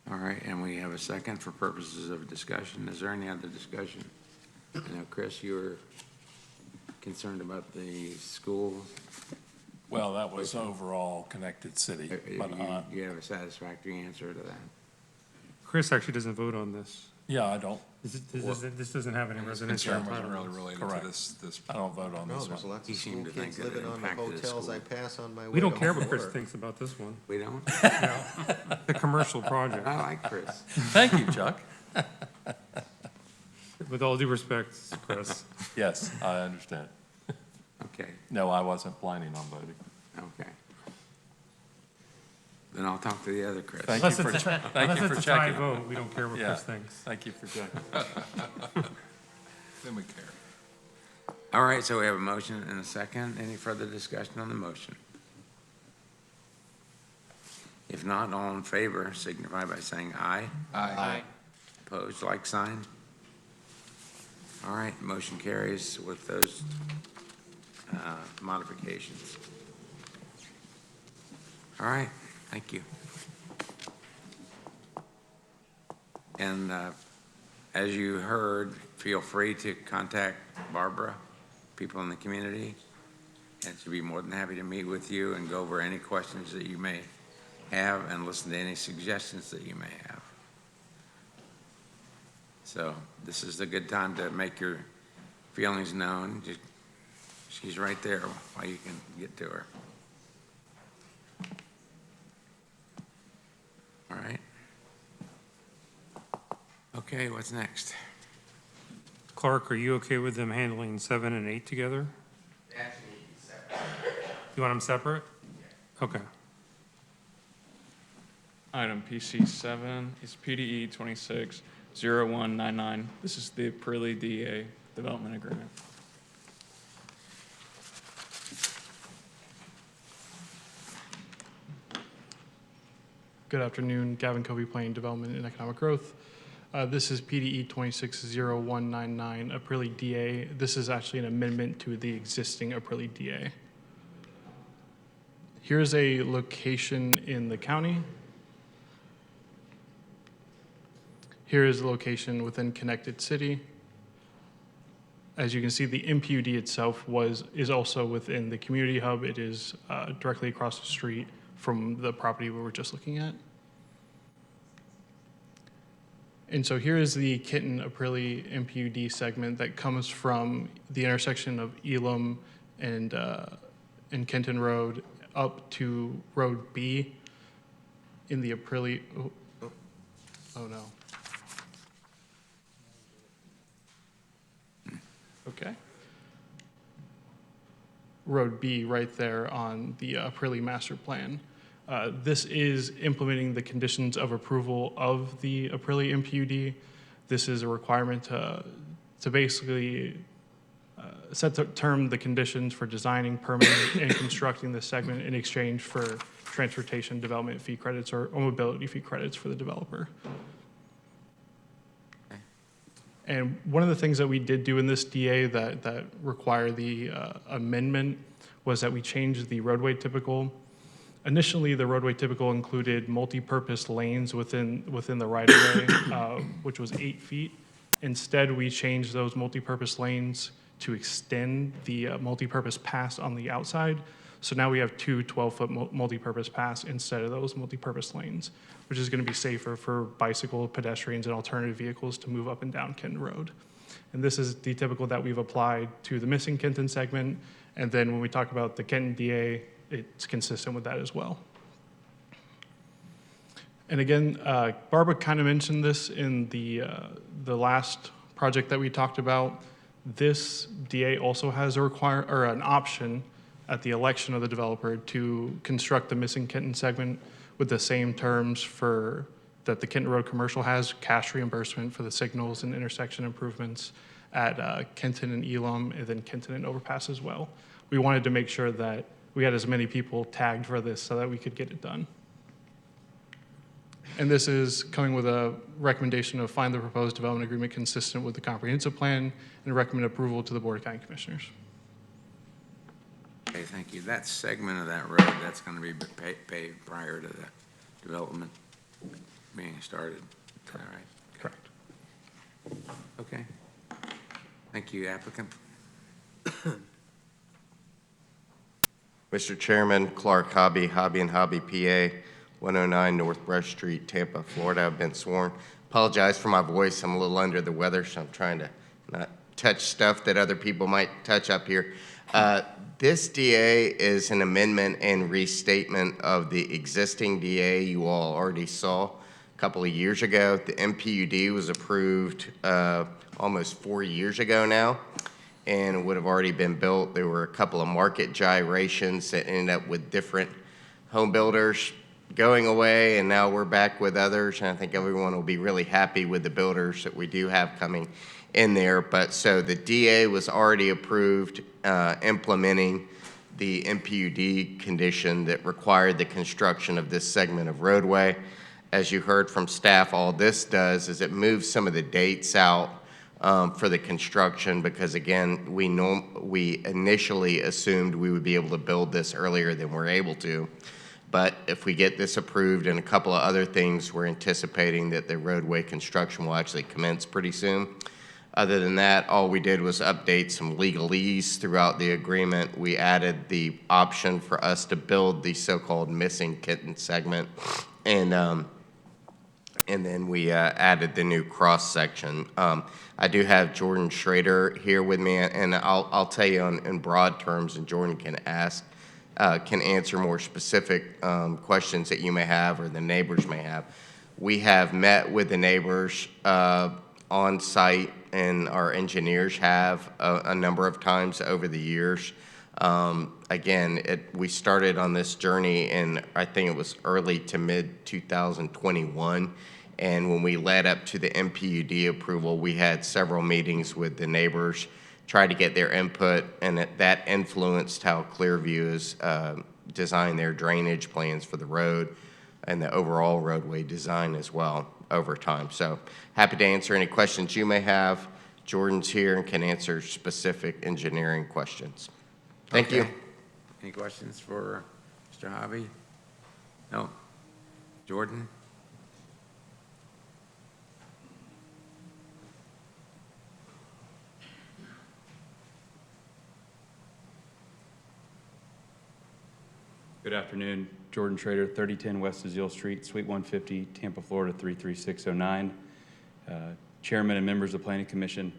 All right, and we have a second for purposes of discussion. Is there any other discussion? I know, Chris, you were concerned about the school. Well, that was overall connected city, but, You have a satisfactory answer to that? Chris actually doesn't vote on this. yeah, I don't. This doesn't have any residential Concern wasn't really entitlements. related Correct. to this. I don't vote on No, this there's one. lots He of school seemed to think kids that it living on the impacted the hotels school. I pass on my way We don't to care what Chris work. thinks about this one. We don't? The commercial project. I like Chris. Thank you, Chuck. With all due respect, Chris. Yes, I understand. Okay, No, I wasn't planning on voting. okay. Then I'll talk to the other Chris. Thank you for, Unless thank you it's for a tie checking. vote, we don't care what Yeah, Chris thinks. thank you for checking. Then we care. All right, so we have a motion and a second. Any further discussion on the motion? If not, all in favor signify by saying aye. Aye. Opposed, like sign. All right, motion carries with those modifications. All right, thank you. And as you heard, feel free to contact Barbara, people in the community, and she'll be more than happy to meet with you and go over any questions that you may have and listen to any suggestions that you may have. So this is a good time to make your feelings known. She's right there while you can get to her. All right. Okay, what's next? Clark, are you okay with them handling 7 and 8 together? Absolutely separate. You want them separate? Okay. Item PC7 is PDE 260199. This is the Aprilli DA development agreement. Good afternoon, Gavin Covey, Planning Development and Economic Growth. This is PDE 260199, Aprilli DA. This is actually an amendment to the existing Aprilli DA. Here's a location in the county. Here is the location within Connected City. As you can see, the MPUD itself is also within the community hub. It is directly across the street from the property we were just looking at. And so here is the Kitten Aprilli MPUD segment that comes from the intersection of Elam and Kenton Road up to Road B in the Aprilli. Oh no. Okay. Road B right there on the Aprilli master plan. This is implementing the conditions of approval of the Aprilli MPUD. This is a requirement to basically set the term the conditions for designing, permitting, and constructing this segment in exchange for transportation development fee credits or mobility fee credits for the developer. And one of the things that we did do in this DA that require the amendment was that we changed the roadway typical. Initially, the roadway typical included multi-purpose lanes within the right-of-way, which was 8 feet. Instead, we changed those multi-purpose lanes to extend the multi-purpose pass on the outside. So now we have two 12-foot multi-purpose paths instead of those multi-purpose lanes, which is going to be safer for bicycle, pedestrians, and alternative vehicles to move up and down Kenton Road. And this is the typical that we've applied to the missing Kenton segment. And then when we talk about the Kenton DA, it's consistent with that as well. And again, Barbara kind of mentioned this in the last project that we talked about. This DA also has an option at the election of the developer to construct the missing Kenton segment with the same terms that the Kenton Road Commercial has, cash reimbursement for the signals and intersection improvements at Kenton and Elam, and then Kenton and Overpass as well. We wanted to make sure that we had as many people tagged for this so that we could get it done. And this is coming with a recommendation of find the proposed development agreement consistent with the comprehensive plan and recommend approval to the Board of County Commissioners. Okay, thank you. That segment of that road, that's going to be paved prior to the development being started. Is that right? Correct. Okay. Thank you, applicant. Mr. Chairman, Clark Hobby, Hobby and Hobby PA, 109 North Brush Street, Tampa, Florida. I've been sworn. Apologize for my voice. I'm a little under the weather, so I'm trying to not touch stuff that other people might touch up here. This DA is an amendment and restatement of the existing DA you all already saw a couple of years ago. The MPUD was approved almost 4 years ago now, and would have already been built. There were a couple of market gyrations that ended up with different home builders going away, and now we're back with others, and I think everyone will be really happy with the builders that we do have coming in there. But so the DA was already approved, implementing the MPUD condition that required the construction of this segment of roadway. As you heard from staff, all this does is it moves some of the dates out for the construction, because again, we initially assumed we would be able to build this earlier than we're able to. But if we get this approved and a couple of other things, we're anticipating that the roadway construction will actually commence pretty soon. Other than that, all we did was update some legalese throughout the agreement. We added the option for us to build the so-called missing Kenton segment, and then we added the new cross section. I do have Jordan Schrader here with me, and I'll tell you in broad terms, and Jordan can answer more specific questions that you may have or the neighbors may have. We have met with the neighbors on site, and our engineers have a number of times over the years. Again, we started on this journey in, I think it was early to mid 2021. And when we led up to the MPUD approval, we had several meetings with the neighbors, tried to get their input, and that influenced how Clearview is designed their drainage plans for the road and the overall roadway design as well over time. So happy to answer any questions you may have. Jordan's here and can answer specific engineering questions. Thank you. Any questions for Mr. Hobby? No? Jordan? Good afternoon. Jordan Schrader, 3010 West Azile Street, Suite 150, Tampa, Florida, 33609. Chairman and members of the Planning Commission,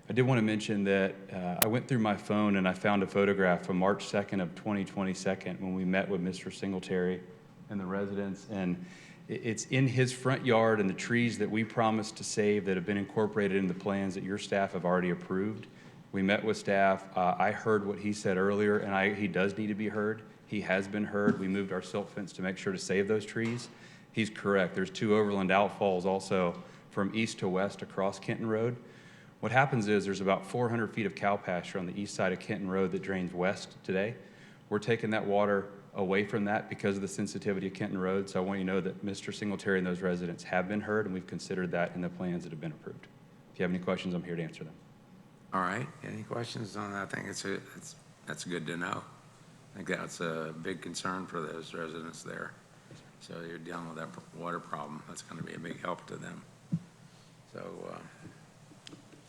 I did want to mention that I went through my phone and I found a photograph from March 2nd of 2022 when we met with Mr. Singletary and the residents, and it's in his front yard, and the trees that we promised to save that have been incorporated in the plans that your staff have already approved. We met with staff. I heard what he said earlier, and he does need to be heard. He has been heard. We moved our silt fence to make sure to save those trees. He's correct. There's 2 overland outfalls also from east to west across Kenton Road. What happens is there's about 400 feet of cow pasture on the east side of Kenton Road that drains west today. We're taking that water away from that because of the sensitivity of Kenton Road. So I want you to know that Mr. Singletary and those residents have been heard, and we've considered that in the plans that have been approved. If you have any questions, I'm here to answer them. All right. Any questions on that? I think that's good to know. I think that's a big concern for those residents there. So you're dealing with that water problem. That's going to be a big help to them. So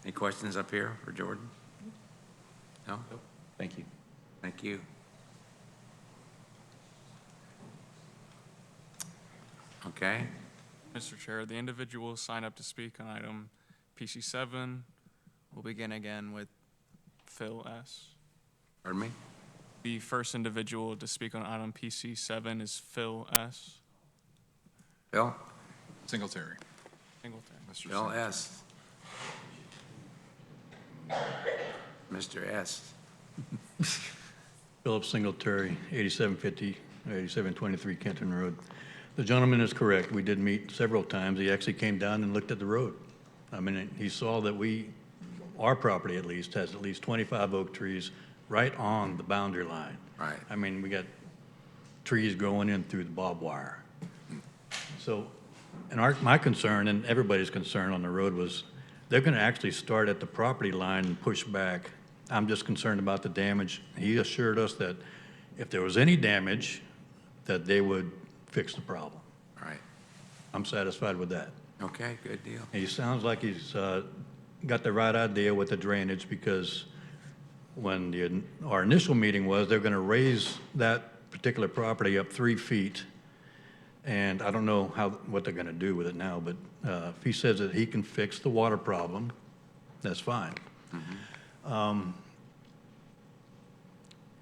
any questions up here for Jordan? No? Thank you. Thank you. Okay. Mr. Chair, the individual signed up to speak on item PC7. We'll begin again with Phil S. Pardon me? The first individual to speak on item PC7 is Phil S. Bill? Singletary. Singletary. Bill S. Mr. S. Philip Singletary, 8750, 8723 Kenton Road. The gentleman is correct. We did meet several times. He actually came down and looked at the road. I mean, he saw that our property at least, has at least 25 oak trees right on the boundary line. Right. I mean, we got trees growing in through the barbed wire. So, and my concern, and everybody's concern on the road was, they're gonna actually start at the property line and push back. I'm just concerned about the damage. He assured us that if there was any damage, that they would fix the problem. Right. I'm satisfied with that. Okay, good deal. He sounds like he's got the right idea with the drainage, because when our initial meeting was, they're gonna raise that particular property up 3 feet. And I don't know what they're gonna do with it now, but if he says that he can fix the water problem, that's fine.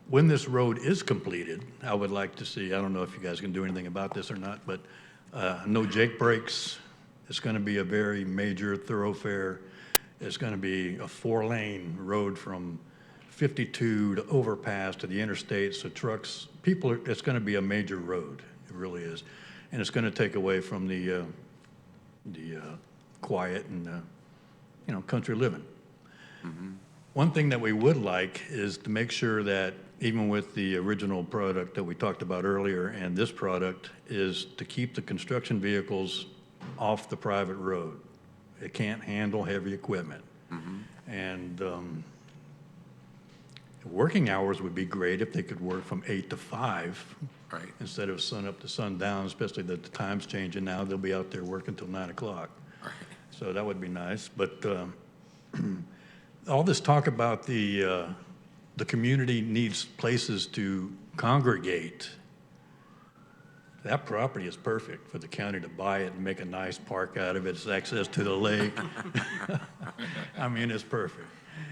When this road is completed, I would like to see, I don't know if you guys can do anything about this or not, but no jake brakes. It's gonna be a very major thoroughfare. It's gonna be a 4-lane road from 52 to overpass to the interstate, so trucks, it's gonna be a major road. It really is. And it's gonna take away from the quiet and, country living. One thing that we would like is to make sure that even with the original product that we talked about earlier and this product, is to keep the construction vehicles off the private road. It can't handle heavy equipment. And working hours would be great if they could work from 8 to 5. Right. Instead of sun up to sundown, especially that the time's changing now. They'll be out there working till 9 o'clock. Right. So that would be nice. But all this talk about the community needs places to congregate. That property is perfect for the county to buy it and make a nice park out of it. It's access to the lake. I mean, it's perfect.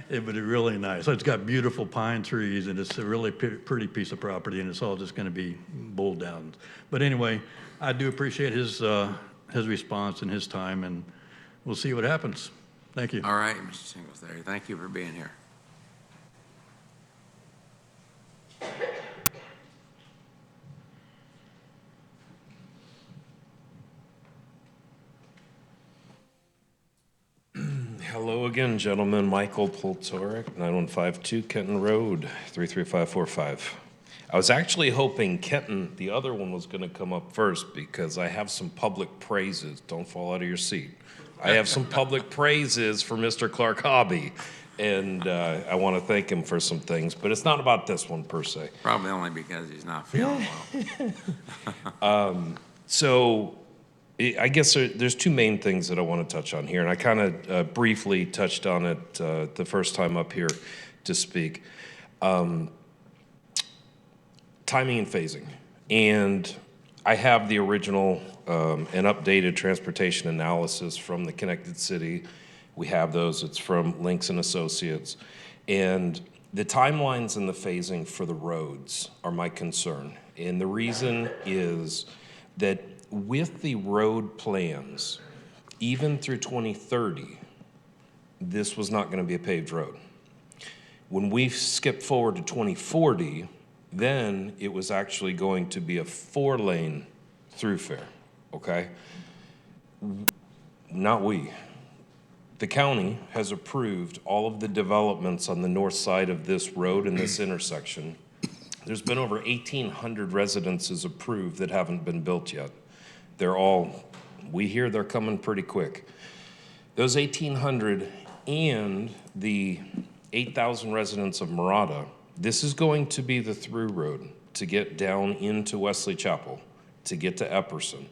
It would be really nice. So it's got beautiful pine trees, and it's a really pretty piece of property, and it's all just going to be bowled down. But anyway, I do appreciate his response and his time, and we'll see what happens. Thank you. All right, Mr. Singletary, thank you for being here. Hello again, gentlemen. Michael Poltorek, 9152 Kenton Road, 33545. I was actually hoping Kenton, the other one, was going to come up first because I have some public praises. Don't fall out of your seat. I have some public praises for Mr. Clark Hobby, and I want to thank him for some things, but it's not about this one per se. Probably only because he's not feeling well. So I guess there's two main things that I want to touch on here, and I kind of briefly touched on it the first time up here to speak. Timing and phasing. And I have the original and updated transportation analysis from the Connected City. We have those. It's from Links and Associates. And the timelines and the phasing for the roads are my concern. And the reason is that with the road plans, even through 2030, this was not going to be a paved road. When we skip forward to 2040, then it was actually going to be a 4-lane throughfare, okay? Not we. The county has approved all of the developments on the north side of this road and this intersection. There's been over 1,800 residences approved that haven't been built yet. They're all, we hear they're coming pretty quick. Those 1,800 and the 8,000 residents of Murata, this is going to be the through road to get down into Wesley Chapel, to get to Epperson.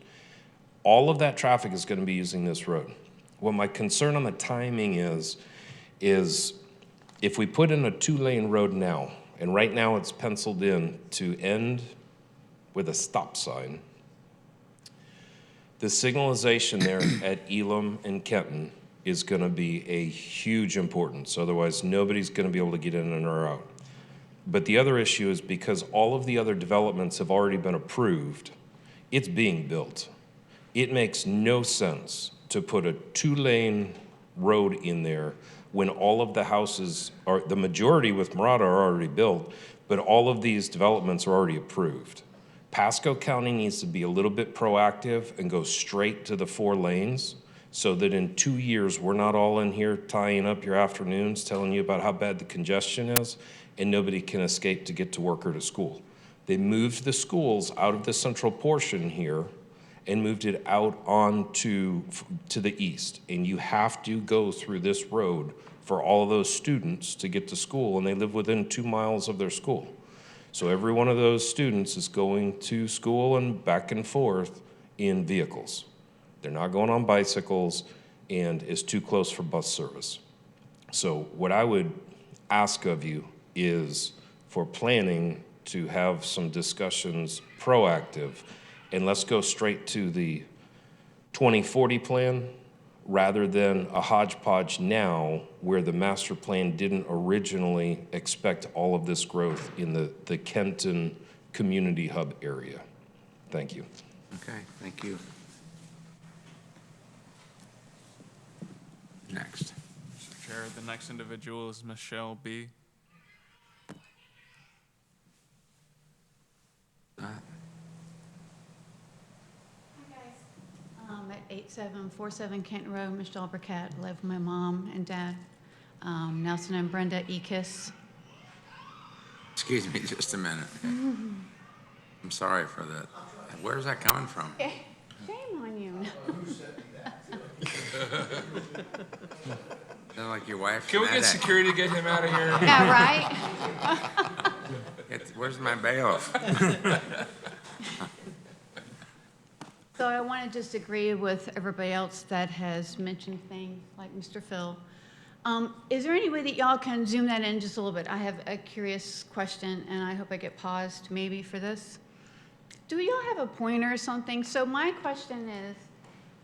All of that traffic is going to be using this road. What my concern on the timing is if we put in a 2-lane road now, and right now it's penciled in to end with a stop sign, the signalization there at Elam and Kenton is going to be a huge importance. Otherwise, nobody's going to be able to get in and or out. But the other issue is because all of the other developments have already been approved, it's being built. It makes no sense to put a 2-lane road in there when all of the houses are, the majority with Murata are already built, but all of these developments are already approved. Pasco County needs to be a little bit proactive and go straight to the 4 lanes so that in 2 years, we're not all in here tying up your afternoons, telling you about how bad the congestion is, and nobody can escape to get to work or to school. They moved the schools out of the central portion here and moved it out on to the east. And you have to go through this road for all of those students to get to school, and they live within 2 miles of their school. So every one of those students is going to school and back and forth in vehicles. They're not going on bicycles, and it's too close for bus service. So what I would ask of you is for planning to have some discussions proactive, and let's go straight to the 2040 plan rather than a hodgepodge now where the master plan didn't originally expect all of this growth in the Kenton Community Hub area. Thank you. Okay, thank you. Next. Mr. Chair, the next individual is Michelle B. At 8747 Kenton Road, Michelle Burkett, live with my mom and dad, Nelson and Brenda Ekis. Excuse me just a minute. I'm sorry for that. Where's that coming from? Shame on you. Sound like your wife. Can we get security to get him out of here? Yeah, right? Where's my bailiff? So I want to just agree with everybody else that has mentioned things like Mr. Phil. Is there any way that y'all can zoom that in just a little bit? I have a curious question, and I hope I get paused maybe for this. Do y'all have a pointer or something? So my question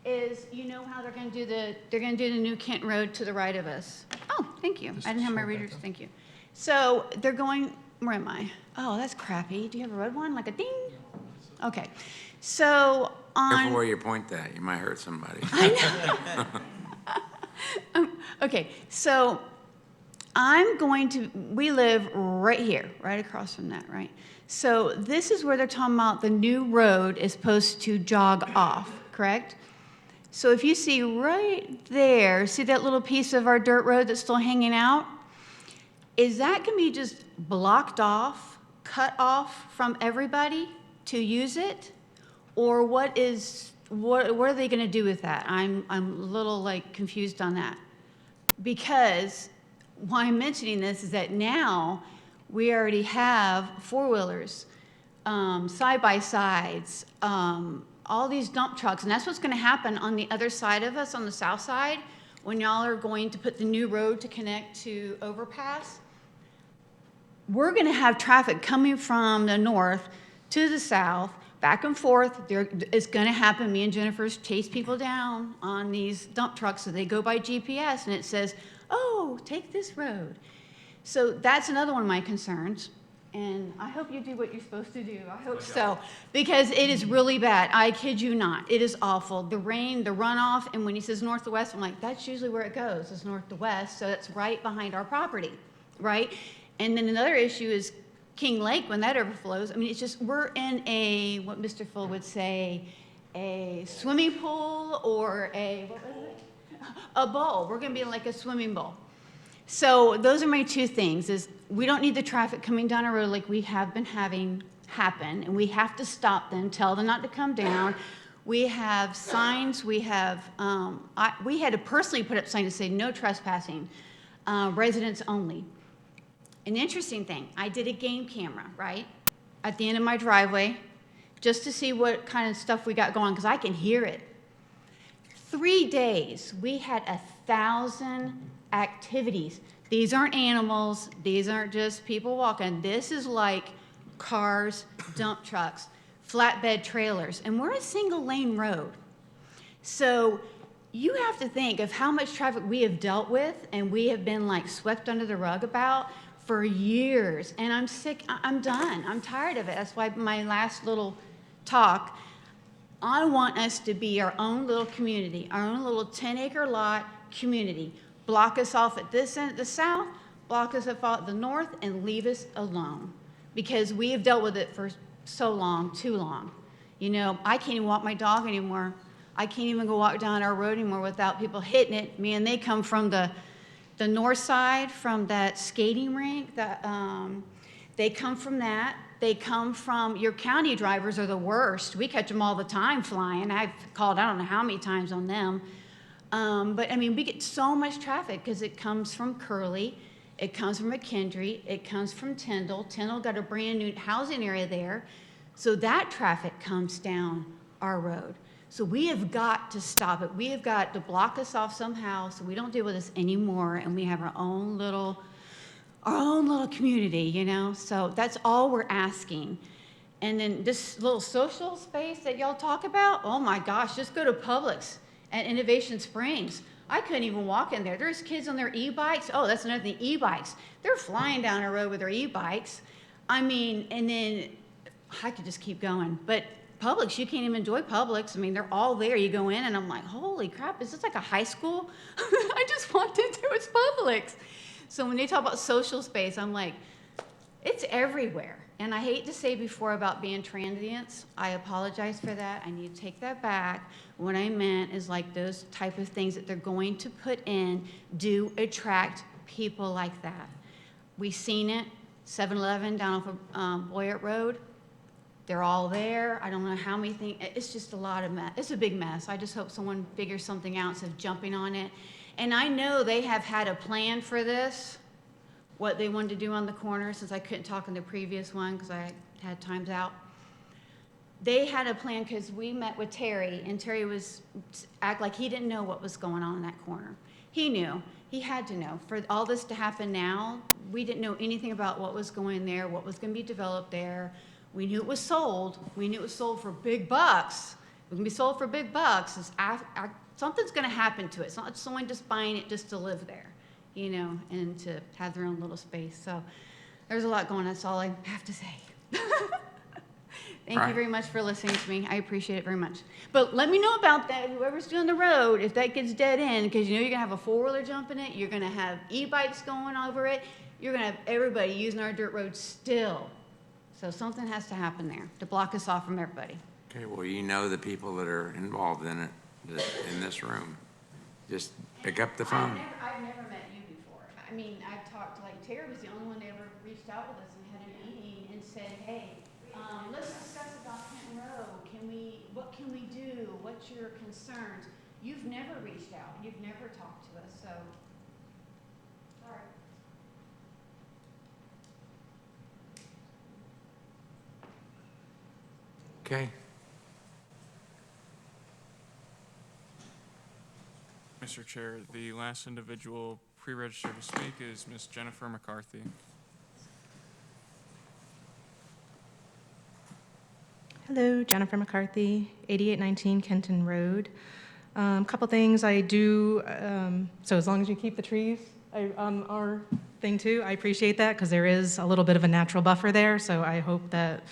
is you know how they're going to do the new Kent Road to the right of us? Oh, thank you. I didn't have my readers. Thank you. So they're going. Where am I? Oh, that's crappy. Do you have a red one, like a ding? Okay. So Careful where you point that. You might hurt somebody. Okay, so we live right here, right across from that, right? So this is where they're talking about the new road is supposed to jog off, correct? So if you see right there, see that little piece of our dirt road that's still hanging out? Is that going to be just blocked off, cut off from everybody to use it? Or what are they going to do with that? I'm a little like confused on that. Because why I'm mentioning this is that now we already have four-wheelers, side-by-sides, all these dump trucks, and that's what's going to happen on the other side of us, on the south side, when y'all are going to put the new road to connect to Overpass. We're going to have traffic coming from the north to the south, back and forth. It's going to happen. Me and Jennifer chase people down on these dump trucks, so they go by GPS, and it says, oh, take this road. So that's another one of my concerns, and I hope you do what you're supposed to do. I hope so, because it is really bad. I kid you not. It is awful. The rain, the runoff, and when he says north to west, I'm like, that's usually where it goes, is north to west, so it's right behind our property, right? And then another issue is King Lake, when that overflows. I mean, it's just, we're in a, what Mr. Full would say, a swimming pool or a bowl. We're going to be like a swimming bowl. So those are my two things, is we don't need the traffic coming down our road like we have been having happen, and we have to stop them, tell them not to come down. We have signs, we have, we had to personally put up signs to say no trespassing, residents only. An interesting thing, I did a game camera, right, at the end of my driveway, just to see what kind of stuff we got going, because I can hear it. 3 days, we had 1,000 activities. These aren't animals, these aren't just people walking. This is like cars, dump trucks, flatbed trailers, and we're a single lane road. So you have to think of how much traffic we have dealt with and we have been like swept under the rug about for years, and I'm sick, I'm done, I'm tired of it. That's why my last little talk, I want us to be our own little community, our own little 10-acre lot community. Block us off at this end, the south, block us off at the north, and leave us alone. Because we have dealt with it for so long, too long. You know, I can't even walk my dog anymore. I can't even go walk down our road anymore without people hitting it. Man, they come from the north side, from that skating rink. They come from that. They come from, your county drivers are the worst. We catch them all the time flying. I've called I don't know how many times on them. But I mean, we get so much traffic because it comes from Curly, it comes from McKendree, it comes from Tyndall. Tyndall got a brand new housing area there. So that traffic comes down our road. So we have got to stop it. We have got to block us off somehow so we don't deal with this anymore and we have our own little community, you know? So that's all we're asking. And then this little social space that y'all talk about, oh my gosh, just go to Publix at Innovation Springs. I couldn't even walk in there. There's kids on their e-bikes. Oh, that's another thing, e-bikes. They're flying down the road with their e-bikes. I mean, and then I could just keep going. But Publix, you can't even enjoy Publix. I mean, they're all there. You go in and I'm like, holy crap, is this like a high school? I just walked into it's Publix. So when they talk about social space, I'm like, it's everywhere. And I hate to say before about being transients. I apologize for that. I need to take that back. What I meant is like those type of things that they're going to put in do attract people like that. We've seen it, 7-Eleven down off of Boyert Road. They're all there. I don't know how many things. It's just a lot of mess. It's a big mess. I just hope someone figures something out instead of jumping on it. And I know they have had a plan for this, what they wanted to do on the corner, since I couldn't talk in the previous one because I had times out. They had a plan because we met with Terry, and Terry was act like he didn't know what was going on in that corner. He knew. He had to know. For all this to happen now, we didn't know anything about what was going there, what was going to be developed there. We knew it was sold. We knew it was sold for big bucks. It can be sold for big bucks. Something's going to happen to it. It's not someone just buying it just to live there, you know, and to have their own little space. So there's a lot going on. That's all I have to say. Thank you very much for listening to me. I appreciate it very much. But let me know about that, whoever's doing the road, if that gets dead end, because you know you're going to have a four-wheeler jumping it, you're going to have e-bikes going over it, you're going to have everybody using our dirt road still. So something has to happen there to block us off from everybody. Okay, well, you know the people that are involved in it, in this room. Just pick up the phone. I've never met you before. I mean, I've talked to, like, Terry was the only one that ever reached out with us and had a meeting and said, hey, let's discuss about Kenton Road. What can we do? What's your concerns? You've never reached out. You've never talked to us, so, sorry. Okay. Mr. Chair, the last individual pre-registered to speak is Ms. Jennifer McCarthy. Hello, Jennifer McCarthy, 8819 Kenton Road. Couple things I do, so as long as you keep the trees on our thing too, I appreciate that because there is a little bit of a natural buffer there, so I hope that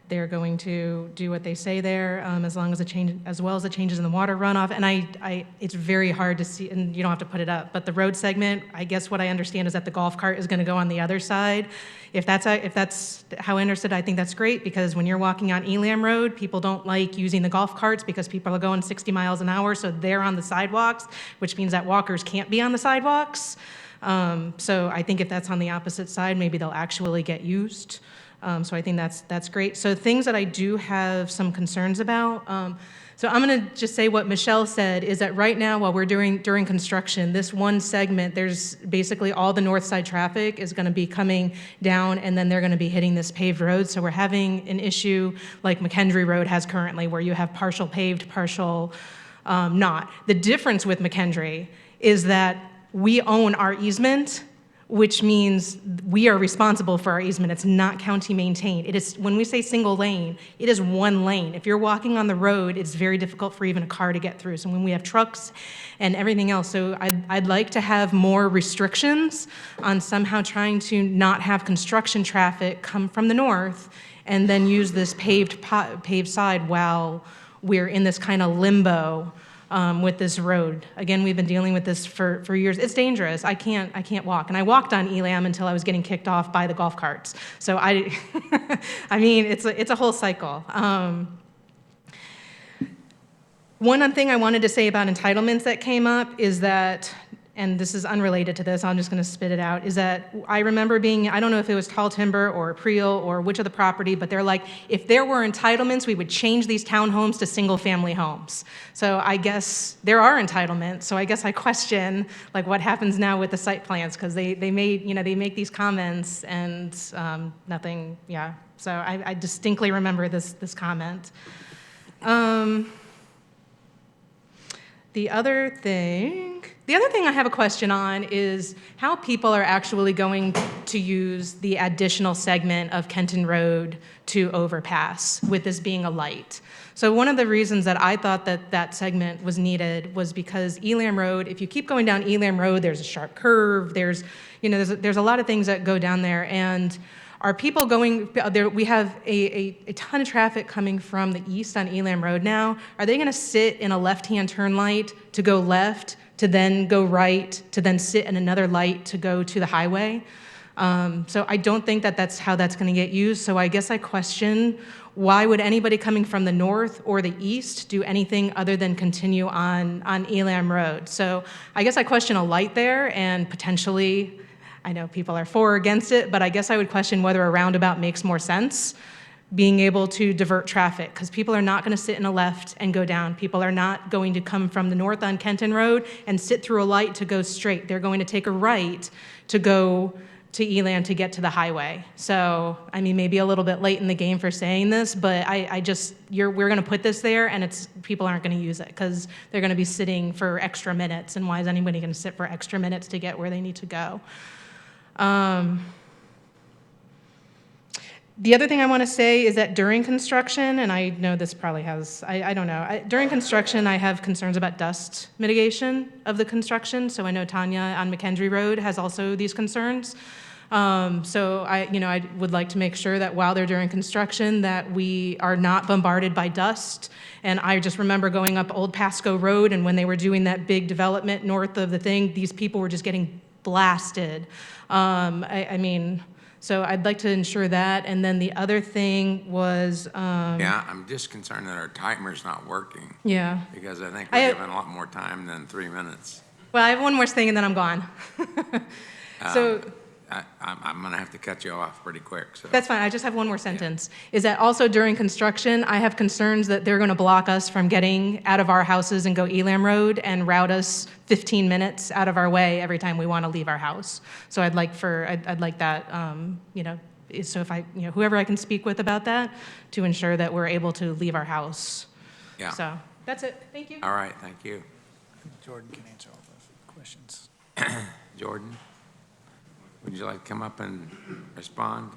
they're going to do what they say there, as long as as well as the changes in the water runoff. And it's very hard to see, and you don't have to put it up, but the road segment, I guess what I understand is that the golf cart is going to go on the other side. If that's how interested, I think that's great, because when you're walking on Elam Road, people don't like using the golf carts because people are going 60 miles an hour, so they're on the sidewalks, which means that walkers can't be on the sidewalks. So I think if that's on the opposite side, maybe they'll actually get used. So I think that's great. So things that I do have some concerns about. So I'm going to just say what Michelle said, is that right now while we're during construction, this one segment, there's basically all the north side traffic is going to be coming down, and then they're going to be hitting this paved road. So we're having an issue like McKendree Road has currently, where you have partial paved, partial not. The difference with McKendree is that we own our easement, which means we are responsible for our easement. It's not county maintained. It is, when we say single lane, it is one lane. If you're walking on the road, it's very difficult for even a car to get through. So when we have trucks and everything else, so I'd like to have more restrictions on somehow trying to not have construction traffic come from the north and then use this paved side while we're in this kind of limbo with this road. Again, we've been dealing with this for years. It's dangerous. I can't walk. And I walked on Elam until I was getting kicked off by the golf carts. So I mean, it's a whole cycle. One thing I wanted to say about entitlements that came up is that, and this is unrelated to this, I'm just gonna spit it out, is that I remember being, I don't know if it was Tall Timber or Priel or which of the property, but they're like, if there were entitlements, we would change these townhomes to single-family homes. So I guess there are entitlements, so I guess I question like what happens now with the site plans, because they make these comments and nothing, yeah. So I distinctly remember this comment. The other thing I have a question on is how people are actually going to use the additional segment of Kenton Road to overpass with this being a light. So one of the reasons that I thought that segment was needed was because Elam Road, if you keep going down Elam Road, there's a sharp curve, there's a lot of things that go down there, and are people going there? We have a ton of traffic coming from the east on Elam Road now. Are they going to sit in a left-hand turn light to go left, to then go right, to then sit in another light to go to the highway? So I don't think that's how that's going to get used. So I guess I question, why would anybody coming from the north or the east do anything other than continue on Elam Road? So I guess I question a light there, and potentially, I know people are for or against it, but I guess I would question whether a roundabout makes more sense, being able to divert traffic, because people are not going to sit in a left and go down. People are not going to come from the north on Kenton Road and sit through a light to go straight. They're going to take a right to go to Elam to get to the highway. So, I mean, maybe a little bit late in the game for saying this, but we're going to put this there, and people aren't going to use it because they're going to be sitting for extra minutes, and why is anybody going to sit for extra minutes to get where they need to go? The other thing I want to say is that during construction, and I know this probably has, I don't know, during construction I have concerns about dust mitigation of the construction. So I know Tanya on McKendree Road has also these concerns. So I would like to make sure that while they're during construction that we are not bombarded by dust. And I just remember going up Old Pasco Road, and when they were doing that big development north of the thing, these people were just getting blasted. So I'd like to ensure that. And then the other thing was... Yeah, I'm just concerned that our timer's not working. Yeah. Because I think we're given a lot more time than 3 minutes. Well, I have one more thing and then I'm gone. I'm going to have to cut you off pretty quick. So. That's fine. I just have one more sentence. Yeah. Is that also during construction, I have concerns that they're going to block us from getting out of our houses and go Elam Road and route us 15 minutes out of our way every time we want to leave our house. So I'd like that, so if whoever I can speak with about that to ensure that we're able to leave our house. Yeah. So that's it. Thank you. All right. Thank you. Jordan can answer all those questions. Jordan? Would you like to come up and respond?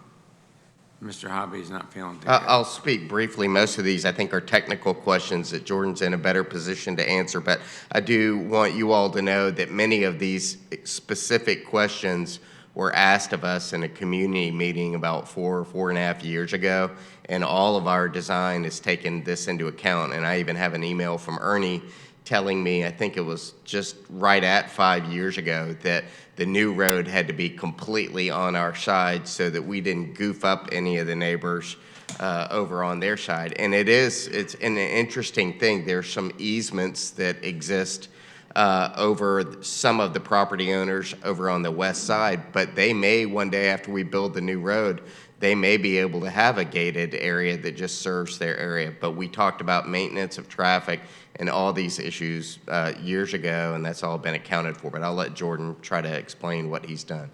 Mr. Hobby's not feeling too good. I'll speak briefly. Most of these, I think, are technical questions that Jordan's in a better position to answer, but I do want you all to know that many of these specific questions were asked of us in a community meeting about 4.5 years ago, and all of our design has taken this into account. And I even have an email from Ernie telling me, I think it was just right at 5 years ago, that the new road had to be completely on our side so that we didn't goof up any of the neighbors over on their side. And it's an interesting thing. There's some easements that exist over some of the property owners over on the west side, but they may one day after we build the new road, they may be able to have a gated area that just serves their area. But we talked about maintenance of traffic and all these issues years ago, and that's all been accounted for. But I'll let Jordan try to explain what he's done.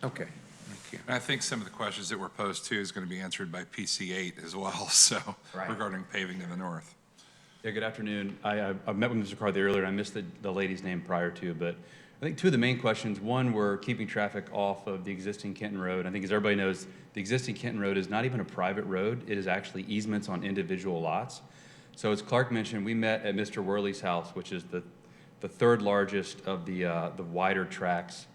Okay, thank you. And I think some of the questions that were posed too is going to be answered by PC8 as well, so regarding paving to the north. Yeah, good afternoon. I met with Mr. McCarthy earlier, and I missed the lady's name prior to, but I think two of the main questions, one were keeping traffic off of the existing Kenton Road. I think as everybody knows, the existing Kenton Road is not even a private road. It is actually easements on individual lots. So as Clark mentioned, we met at Mr. Worley's house, which is the third largest of the wider tracks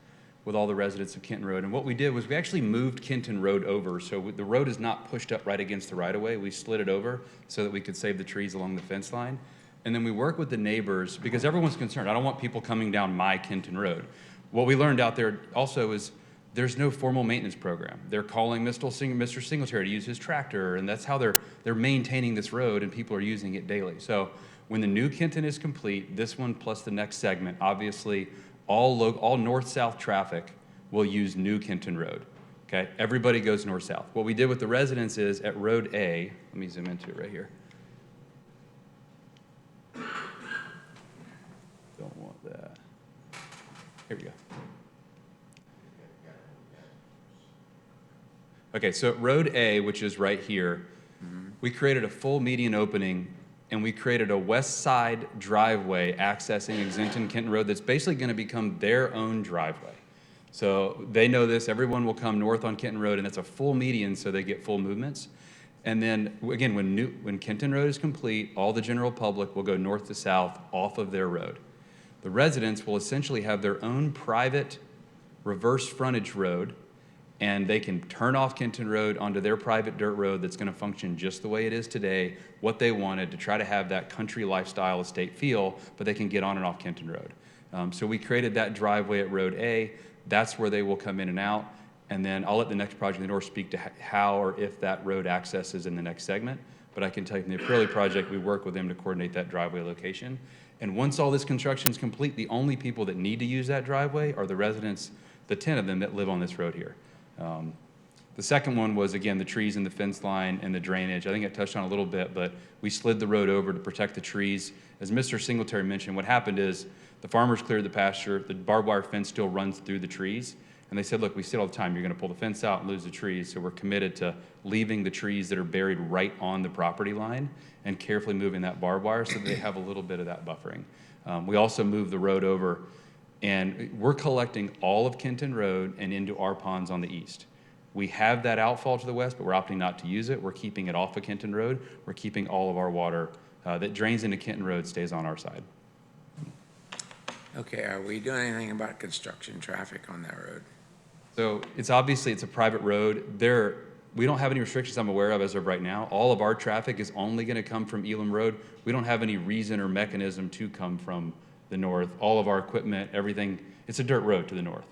with all the residents of Kenton Road. And what we did was we actually moved Kenton Road over. So the road is not pushed up right against the right-of-way. We slid it over so that we could save the trees along the fence line. And then we work with the neighbors because everyone's concerned. I don't want people coming down my Kenton Road. What we learned out there also is there's no formal maintenance program. They're calling Mr. Singletary to use his tractor, and that's how they're maintaining this road, and people are using it daily. So when the new Kenton is complete, this one plus the next segment, obviously all north-south traffic will use new Kenton Road. Okay, everybody goes north-south. What we did with the residents is at Road A, let me zoom into it right here. Don't want that. Here we go. Okay, so at Road A, which is right here, we created a full median opening, and we created a west side driveway accessing Exenton Kenton Road that's basically going to become their own driveway. So they know this. Everyone will come north on Kenton Road, and it's a full median, so they get full movements. And then, again, when Kenton Road is complete, all the general public will go north to south off of their road. The residents will essentially have their own private reverse frontage road, and they can turn off Kenton Road onto their private dirt road that's going to function just the way it is today, what they wanted to try to have that country lifestyle estate feel, but they can get on and off Kenton Road. So we created that driveway at Road A. That's where they will come in and out. And then I'll let the next project in the north speak to how or if that road accesses in the next segment. But I can tell you from the Aprilli project, we work with them to coordinate that driveway location. And once all this construction is complete, the only people that need to use that driveway are the residents, the 10 of them that live on this road here. The second one was, again, the trees and the fence line and the drainage. I think I touched on it a little bit, but we slid the road over to protect the trees. As Mr. Singletary mentioned, what happened is the farmers cleared the pasture, the barbed wire fence still runs through the trees, and they said, look, we see it all the time, you're gonna pull the fence out and lose the trees, so we're committed to leaving the trees that are buried right on the property line and carefully moving that barbed wire so that they have a little bit of that buffering. We also moved the road over, and we're collecting all of Kenton Road and into our ponds on the east. We have that outfall to the west, but we're opting not to use it. We're keeping it off of Kenton Road. We're keeping all of our water that drains into Kenton Road stays on our side. Okay, are we doing anything about construction traffic on that road? So it's obviously, it's a private road. We don't have any restrictions I'm aware of as of right now. All of our traffic is only going to come from Elam Road. We don't have any reason or mechanism to come from the north. All of our equipment, everything, it's a dirt road to the north.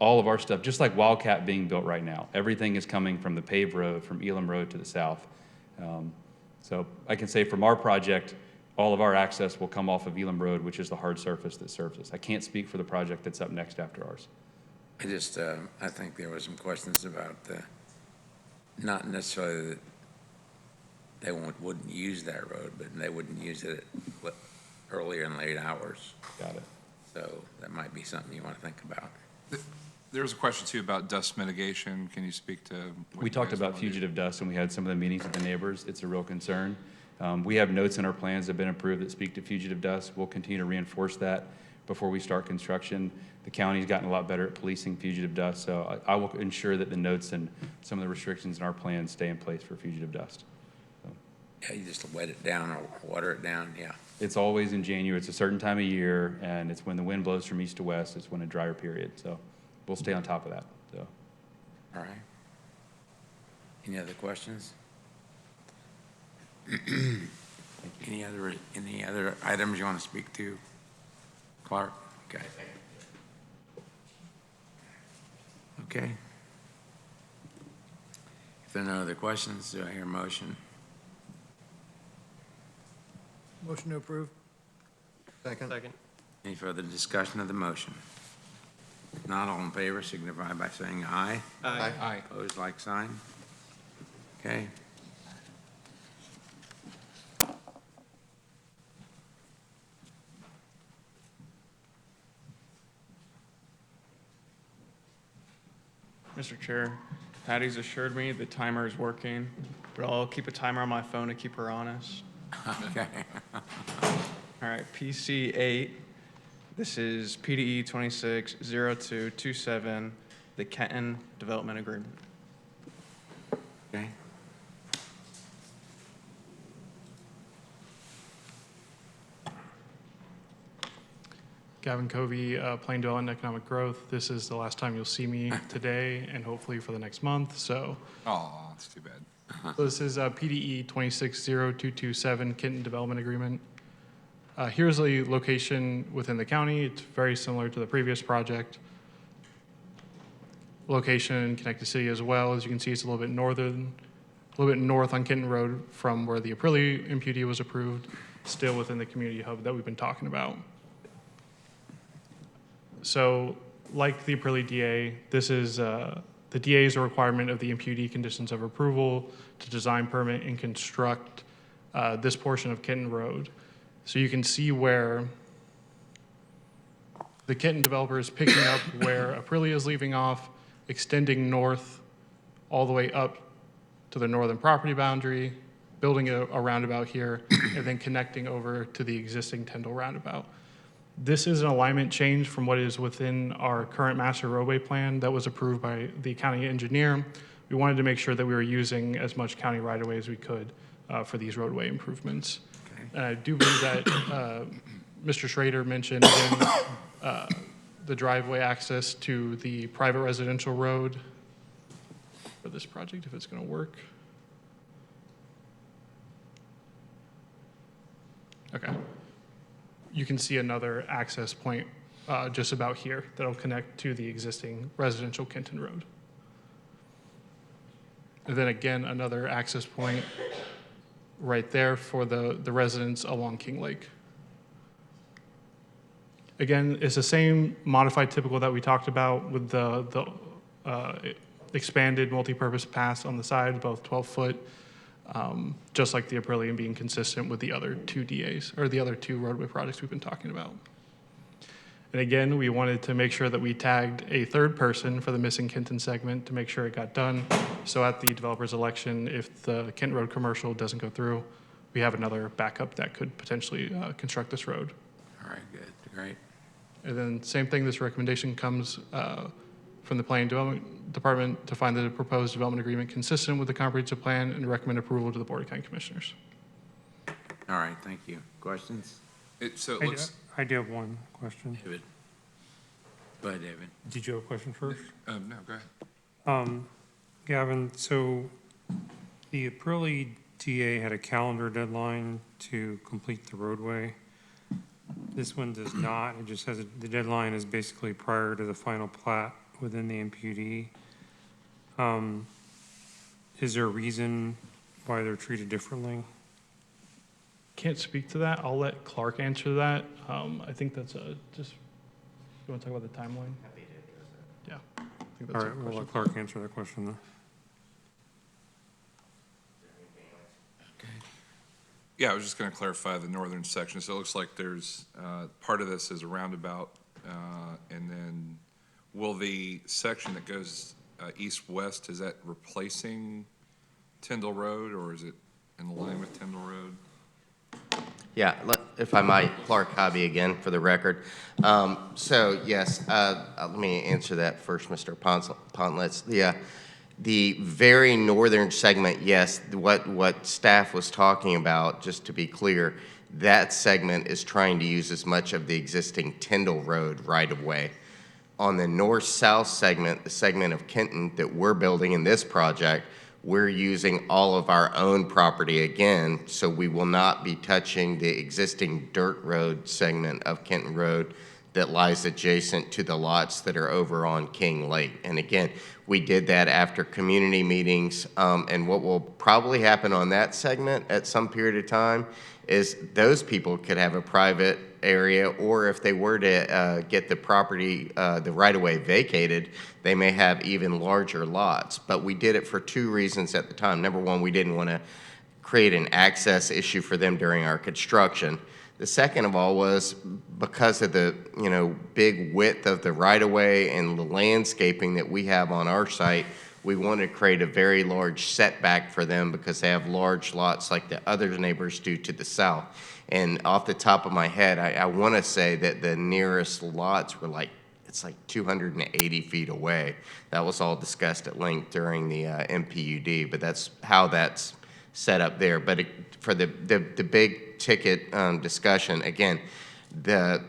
All of our stuff, just like Wildcat being built right now, everything is coming from the paved road, from Elam Road to the south. So I can say from our project, all of our access will come off of Elam Road, which is the hard surface that serves us. I can't speak for the project that's up next after ours. I think there were some questions about not necessarily that they wouldn't use that road, but they wouldn't use it at earlier and late hours. Got it. So that might be something you want to think about. There was a question too about dust mitigation. Can you speak to? We talked about fugitive dust, and we had some of the meetings with the neighbors. It's a real concern. We have notes in our plans that have been approved that speak to fugitive dust. We'll continue to reinforce that before we start construction. The county's gotten a lot better at policing fugitive dust, so I will ensure that the notes and some of the restrictions in our plans stay in place for fugitive dust. So. Yeah, you just wet it down or water it down, yeah. It's always in January. It's a certain time of year, and it's when the wind blows from east to west. It's when a drier period, so we'll stay on top of that. So. All right. Any other questions? Any other items you want to speak to, Clark? Okay. Okay. If there are no other questions, do I hear a motion? Motion to approve. Second. Any further discussion of the motion? If not, all in favor signify by saying aye. Aye. Aye. Opposed, like sign. Okay. Mr. Chair, Patty's assured me the timer is working, but I'll keep a timer on my phone to keep her honest. Okay. All right, PC 8. This is PDE 260227, the Kenton Development Agreement. Okay. Gavin Covey, Plain Development and Economic Growth. This is the last time you'll see me today and hopefully for the next month. So Oh, that's too bad. this is PDE 260227 Kenton Development Agreement. Here's a location within the county. It's very similar to the previous project. Location in Connected City as well. As you can see, it's a little bit north on Kenton Road from where the Aprilli MPUD was approved, still within the community hub that we've been talking about. So like the Aprilli DA, this is the DA is a requirement of the MPUD conditions of approval to design, permit, and construct this portion of Kenton Road. So you can see where the Kenton developer is picking up where Aprilli is leaving off, extending north all the way up to the northern property boundary, building a roundabout here, and then connecting over to the existing Tyndall roundabout. This is an alignment change from what is within our current master roadway plan that was approved by the county engineer. We wanted to make sure that we were using as much county right-of-way as we could for these roadway improvements. And I do believe that Mr. Schrader mentioned again, the driveway access to the private residential road for this project, if it's going to work. Okay. You can see another access point just about here that'll connect to the existing residential Kenton Road. And then again, another access point right there for the residents along King Lake. Again, it's the same modified typical that we talked about with the expanded multi-purpose paths on the side, both 12-foot, just like the Aprilli, and being consistent with the other two DAs, or the other two roadway projects we've been talking about. And again, we wanted to make sure that we tagged a third person for the missing Kenton segment to make sure it got done. So at the developer's election, if the Kenton Road commercial doesn't go through, we have another backup that could potentially construct this road. All right, good, great. And then same thing, this recommendation comes from the Planning Development Department to find the proposed development agreement consistent with the comprehensive plan and recommend approval to the Board of County Commissioners. All right, thank you. Questions? So it looks, I do have one question. David? Go ahead, David. Did you have a question first? no, go ahead. Gavin, so the Aprilli DA had a calendar deadline to complete the roadway. This one does not. It just has, the deadline is basically prior to the final plat within the MPUD. Is there a reason why they're treated differently? Can't speak to that. I'll let Clark answer that. I think that's just, you want to talk about the timeline? Happy to address that. Yeah. I think that's All right, we'll let Clark answer that question then. Yeah, I was just going to clarify the northern section. So it looks like there's, part of this is a roundabout, and then will the section that goes east-west, is that replacing Tyndall Road, or is it in line with Tyndall Road? Yeah, if I might, Clark Hobby again for the record. So yes, let me answer that first, Mr. Pontlitz. The very northern segment, yes, what staff was talking about, just to be clear, that segment is trying to use as much of the existing Tyndall Road right-of-way. On the north-south segment, the segment of Kenton that we're building in this project, we're using all of our own property again, so we will not be touching the existing dirt road segment of Kenton Road that lies adjacent to the lots that are over on King Lake. And again, we did that after community meetings, and what will probably happen on that segment at some period of time is those people could have a private area, or if they were to get the property, the right-of-way vacated, they may have even larger lots. But we did it for two reasons at the time. Number one, we didn't want to create an access issue for them during our construction. The second of all was because of the big width of the right-of-way and the landscaping that we have on our site, we wanted to create a very large setback for them because they have large lots like the other neighbors do to the south. And off the top of my head, I want to say that the nearest lots were it's like 280 feet away. That was all discussed at length during the MPUD, but that's how that's set up there. But for the big ticket discussion, again, the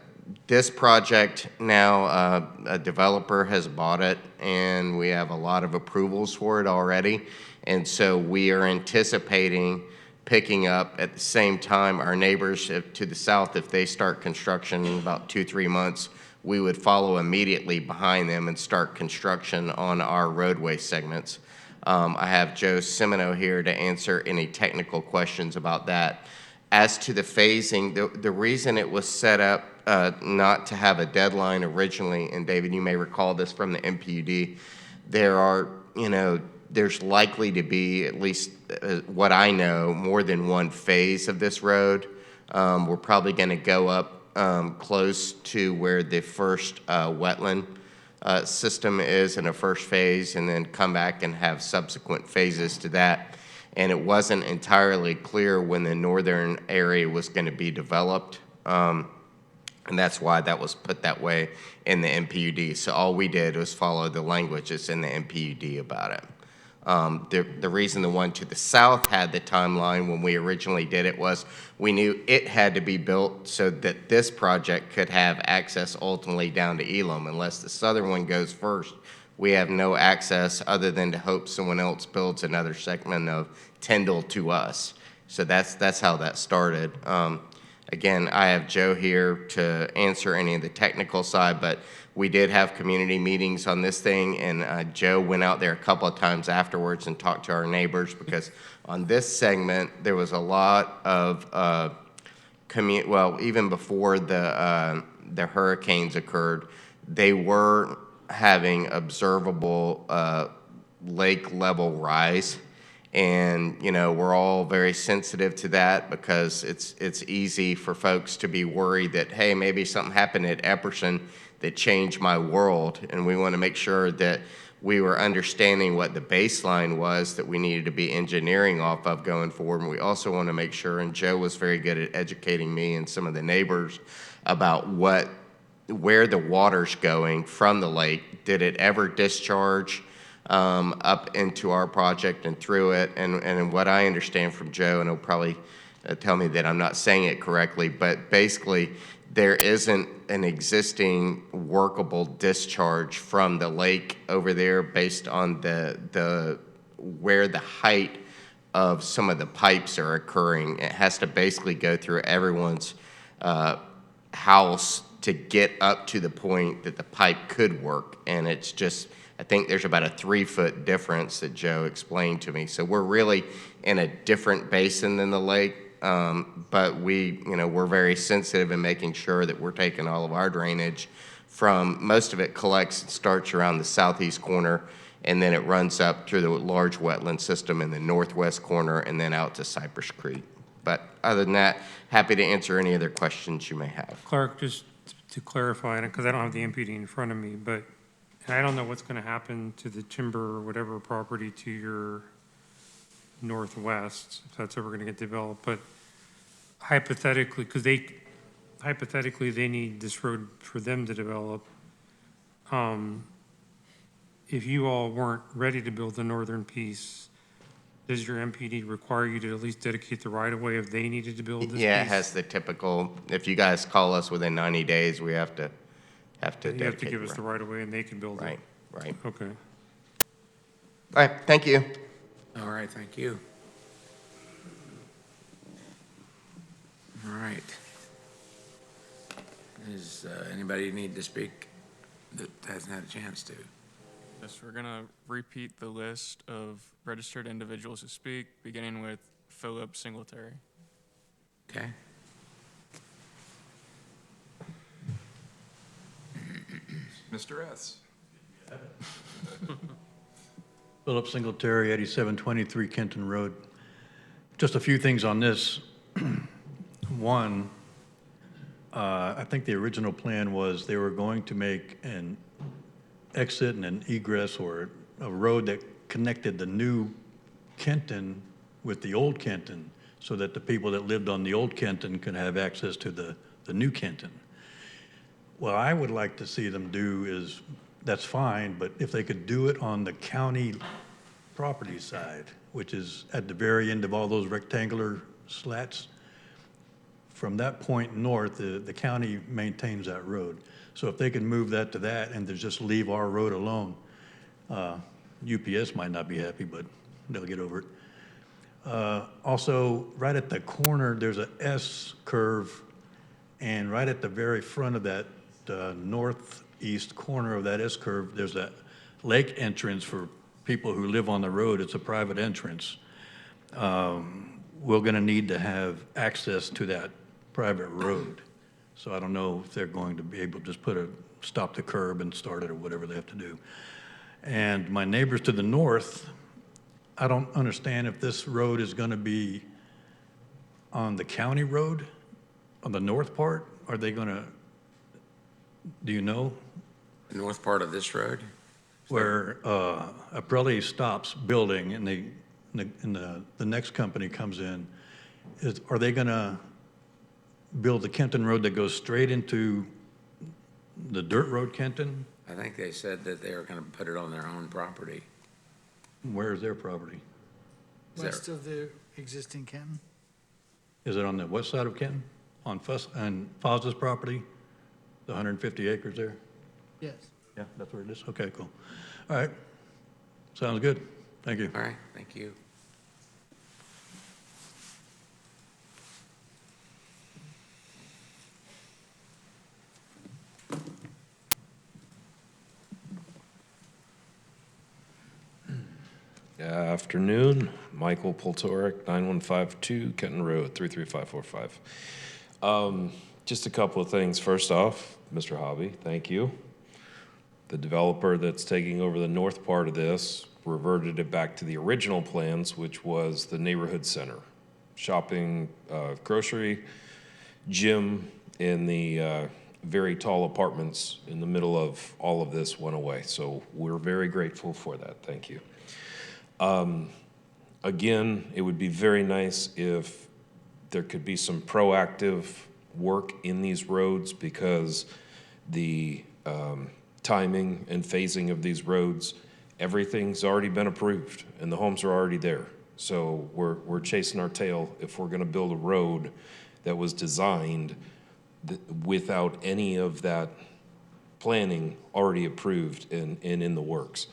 this project now, a developer has bought it, and we have a lot of approvals for it already. And so we are anticipating picking up at the same time our neighbors to the south. If they start construction in about 2-3 months, we would follow immediately behind them and start construction on our roadway segments. I have Joe Semino here to answer any technical questions about that. As to the phasing, the reason it was set up not to have a deadline originally, and David, you may recall this from the MPUD, there's likely to be, at least what I know, more than one phase of this road. We're probably going to go up close to where the first wetland system is in a first phase, and then come back and have subsequent phases to that. And it wasn't entirely clear when the northern area was going to be developed. And that's why that was put that way in the MPUD. So all we did was follow the language that's in the MPUD about it. The reason the one to the south had the timeline when we originally did it was we knew it had to be built so that this project could have access ultimately down to Elam. Unless the southern one goes first, we have no access other than to hope someone else builds another segment of Tyndall to us. So that's how that started. Again, I have Joe here to answer any of the technical side, but we did have community meetings on this thing, and Joe went out there a couple of times afterwards and talked to our neighbors, because on this segment, there was a lot of, even before the hurricanes occurred, they were having observable lake level rise. And, we're all very sensitive to that, because it's easy for folks to be worried that, hey, maybe something happened at Epperson that changed my world. And we want to make sure that we were understanding what the baseline was that we needed to be engineering off of going forward. And we also want to make sure, and Joe was very good at educating me and some of the neighbors about where the water's going from the lake. Did it ever discharge up into our project and through it? And what I understand from Joe, and he'll probably tell me that I'm not saying it correctly, but basically there isn't an existing workable discharge from the lake over there based on where the height of some of the pipes are occurring. It has to basically go through everyone's house to get up to the point that the pipe could work. And it's just, I think there's about a 3-foot difference that Joe explained to me. So we're really in a different basin than the lake, but we're very sensitive in making sure that we're taking all of our drainage from, most of it collects and starts around the southeast corner, and then it runs up through the large wetland system in the northwest corner and then out to Cypress Creek. But other than that, happy to answer any other questions you may have. Clark, just to clarify, because I don't have the MPD in front of me, but I don't know what's going to happen to the timber or whatever property to your northwest, if that's ever going to get developed, but hypothetically, because they need this road for them to develop. If you all weren't ready to build the northern piece, does your MPD require you to at least dedicate the right-of-way if they needed to build this piece? Yeah, it has the typical, if you guys call us within 90 days, we have to You have to dedicate give us the right-of-way and they can build it. Right. Okay. All right, thank you. All right, thank you. All right. Does anybody need to speak that hasn't had a chance to? Yes, we're going to repeat the list of registered individuals who speak, beginning with Philip Singletary. Okay. Mr. S. Philip Singletary, 8723 Kenton Road. Just a few things on this. One, I think the original plan was they were going to make an exit and an egress, or a road that connected the new Kenton with the old Kenton, so that the people that lived on the old Kenton could have access to the new Kenton. What I would like to see them do is, that's fine, but if they could do it on the county property side, which is at the very end of all those rectangular slats, from that point north, the county maintains that road. So if they can move that to that and just leave our road alone, UPS might not be happy, but they'll get over it. Also, right at the corner, there's a S curve, and right at the very front of that northeast corner of that S curve, there's a lake entrance for people who live on the road. It's a private entrance. We're going to need to have access to that private road. So I don't know if they're going to be able to just stop the curb and start it or whatever they have to do. And my neighbors to the north, I don't understand if this road is going to be on the county road, on the north part. Are they going to, do you know? The north part of this road? Where Aprelli stops building and the next company comes in. Are they going to build the Kenton Road that goes straight into the dirt road Kenton? I think they said that they were going to put it on their own property. Where is their property? West of the existing Kenton? Is it on the west side of Kenton? On Fos's property? The 150 acres there? Yes. Yeah, that's where it is? Okay, cool. All right. Sounds good. Thank you. All right, thank you. Afternoon, Michael Poltorek, 9152 Kenton Road, 33545. Just a couple of things. First off, Mr. Hobby, thank you. The developer that's taking over the north part of this reverted it back to the original plans, which was the neighborhood center. Shopping, grocery, gym, and the very tall apartments in the middle of all of this went away. So we're very grateful for that. Thank you. Again, it would be very nice if there could be some proactive work in these roads, because the timing and phasing of these roads, everything's already been approved and the homes are already there. So we're chasing our tail if we're going to build a road that was designed without any of that planning already approved and in the works.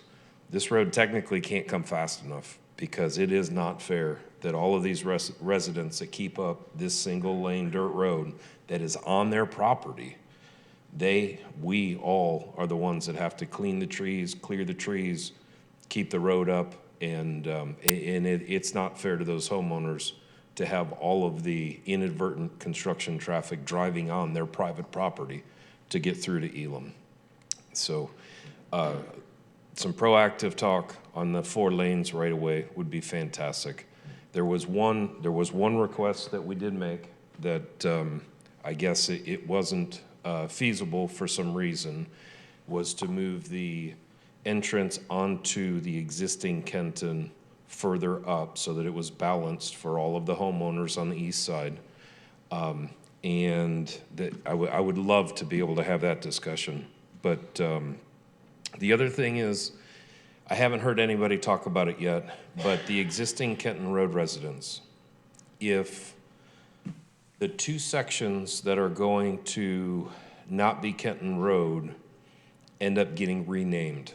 This road technically can't come fast enough, because it is not fair that all of these residents that keep up this single lane dirt road that is on their property, we all are the ones that have to clean the trees, clear the trees, keep the road up, and it's not fair to those homeowners to have all of the inadvertent construction traffic driving on their private property to get through to Elam. So, some proactive talk on the 4 lanes right away would be fantastic. There was one request that we did make that I guess it wasn't feasible for some reason, was to move the entrance onto the existing Kenton further up so that it was balanced for all of the homeowners on the east side. And that I would love to be able to have that discussion. But the other thing is, I haven't heard anybody talk about it yet, but the existing Kenton Road residents, if the 2 sections that are going to not be Kenton Road end up getting renamed,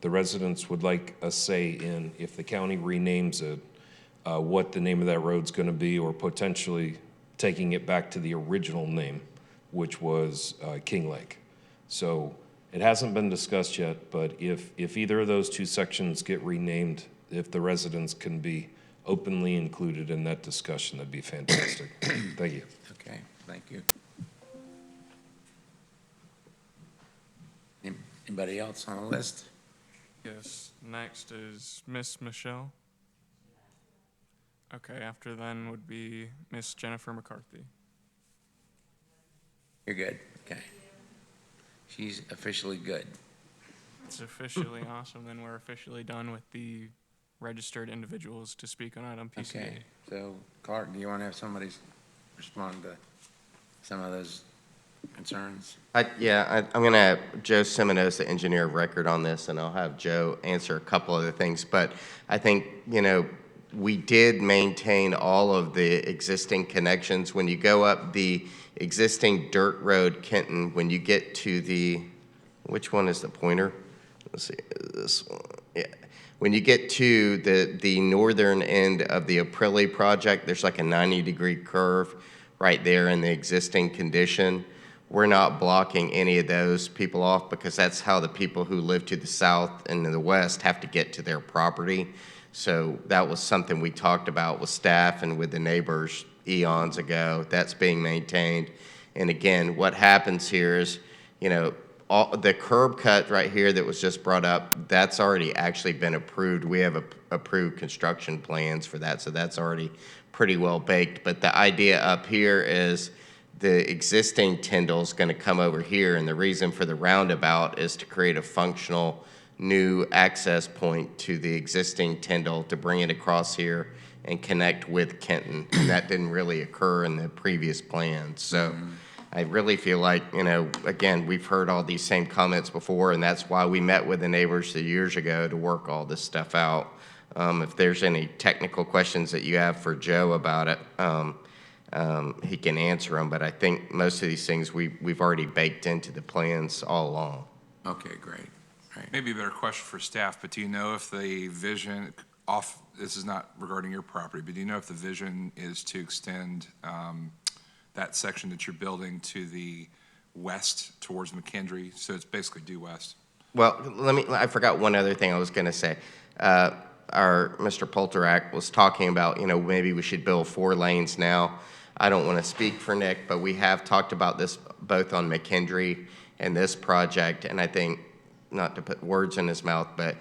the residents would like a say in, if the county renames it, what the name of that road's going to be, or potentially taking it back to the original name, which was King Lake. So it hasn't been discussed yet, but if either of those 2 sections get renamed, if the residents can be openly included in that discussion, that'd be fantastic. Thank you. Okay, thank you. Anybody else on the list? Yes, next is Miss Michelle. Okay, after then would be Miss Jennifer McCarthy. You're good, okay. She's officially good. It's officially awesome. Then we're officially done with the registered individuals to speak on item PCA. Okay, so Clark, do you want to have somebody respond to some of those concerns? I'm going to have Joe Simonos, the engineer of record on this, and I'll have Joe answer a couple other things. But I think, we did maintain all of the existing connections. When you go up the existing dirt road, Kenton, when you get to the, which one is the pointer? Let's see, this one, yeah. When you get to the northern end of the Aprilli project, there's like a 90-degree curve right there in the existing condition. We're not blocking any of those people off because that's how the people who live to the south and to the west have to get to their property. So that was something we talked about with staff and with the neighbors eons ago. That's being maintained. And again, what happens here is, you know, the curb cut right here that was just brought up, that's already actually been approved. We have approved construction plans for that, so that's already pretty well baked. But the idea up here is the existing Tyndall's going to come over here, and the reason for the roundabout is to create a functional new access point to the existing Tyndall to bring it across here and connect with Kenton. And that didn't really occur in the previous plans. So I really feel like, you know, again, we've heard all these same comments before, and that's why we met with the neighbors years ago to work all this stuff out. If there's any technical questions that you have for Joe about it, he can answer them, but I think most of these things we've already baked into the plans all along. Okay, great. Right. Maybe a better question for staff, but do you know if the vision this is not regarding your property, but do you know if the vision is to extend that section that you're building to the west towards McKendree? So it's basically due west. Well, I forgot one other thing I was going to say. Our Mr. Polterak was talking about, you know, maybe we should build 4 lanes now. I don't want to speak for Nick, but we have talked about this both on McKendree and this project, and I think, not to put words in his mouth, but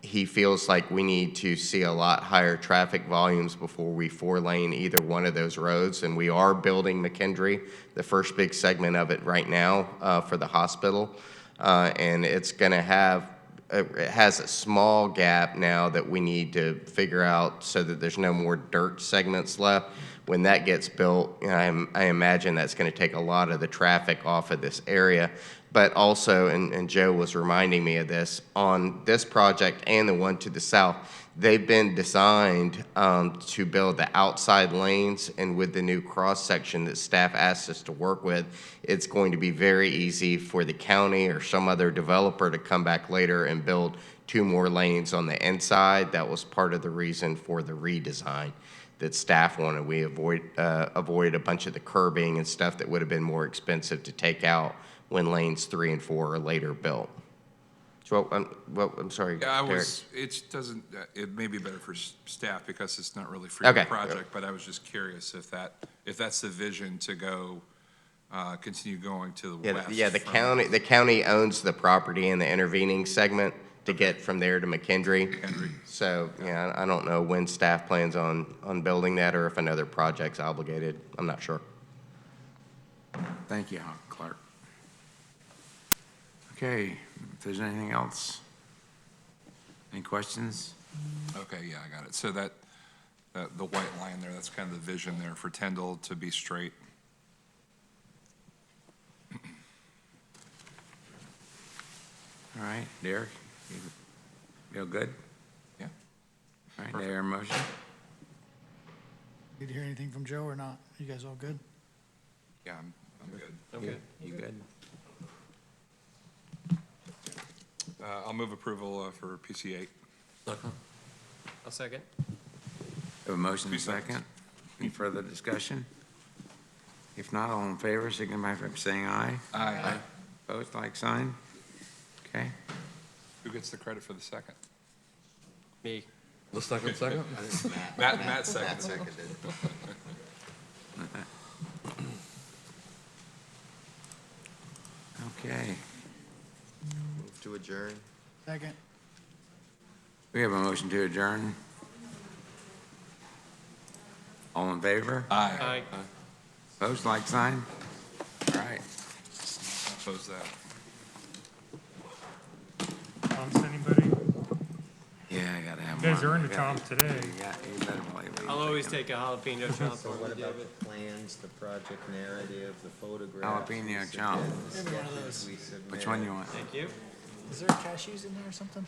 he feels like we need to see a lot higher traffic volumes before we 4-lane either one of those roads, and we are building McKendree, the first big segment of it right now for the hospital, and it's going to have it has a small gap now that we need to figure out so that there's no more dirt segments left. When that gets built, you know, I imagine that's going to take a lot of the traffic off of this area. But also, and Joe was reminding me of this, on this project and the one to the south, they've been designed to build the outside lanes, and with the new cross-section that staff asked us to work with, it's going to be very easy for the county or some other developer to come back later and build 2 more lanes on the inside. That was part of the reason for the redesign that staff wanted. We avoid a bunch of the curbing and stuff that would have been more expensive to take out when lanes 3 and 4 are later built. So, I'm sorry. Yeah, it may be better for staff because it's not really for your project, but I was just curious if that's the vision to go, continue going to the west. Yeah, the county owns the property in the intervening segment to get from there to McKendree. So, yeah, I don't know when staff plans on building that or if another project's obligated. I'm not sure. Thank you, Clark. Okay, if there's anything else, any questions? Okay, yeah, I got it. So the white line there, that's kind of the vision there for Tyndall to be straight. All right, Derek, you feel good? Yeah. All right, there, motion. Did you hear anything from Joe or not? You guys all good? Yeah, I'm good. Okay. You good? I'll move approval for PC 8. I'll second. Have a motion and a second. Any further discussion? If not, all in favor, signify by saying aye. Aye. Opposed, like sign. Okay. Who gets the credit for the second? Me. The second? Matt seconded. Okay. Move to adjourn. Second. We have a motion to adjourn. All in favor? Aye. Opposed, like sign. All right. Oppose that. Comps, anybody? Yeah, I gotta have You guys one. earned a comp today. You better believe it. I'll always take a jalapeno chomp. So what about the plans, the project narrative, the photographs? Jalapeno chomp. Maybe one of those. Which one you want? Thank you. Is there cashews in there or something?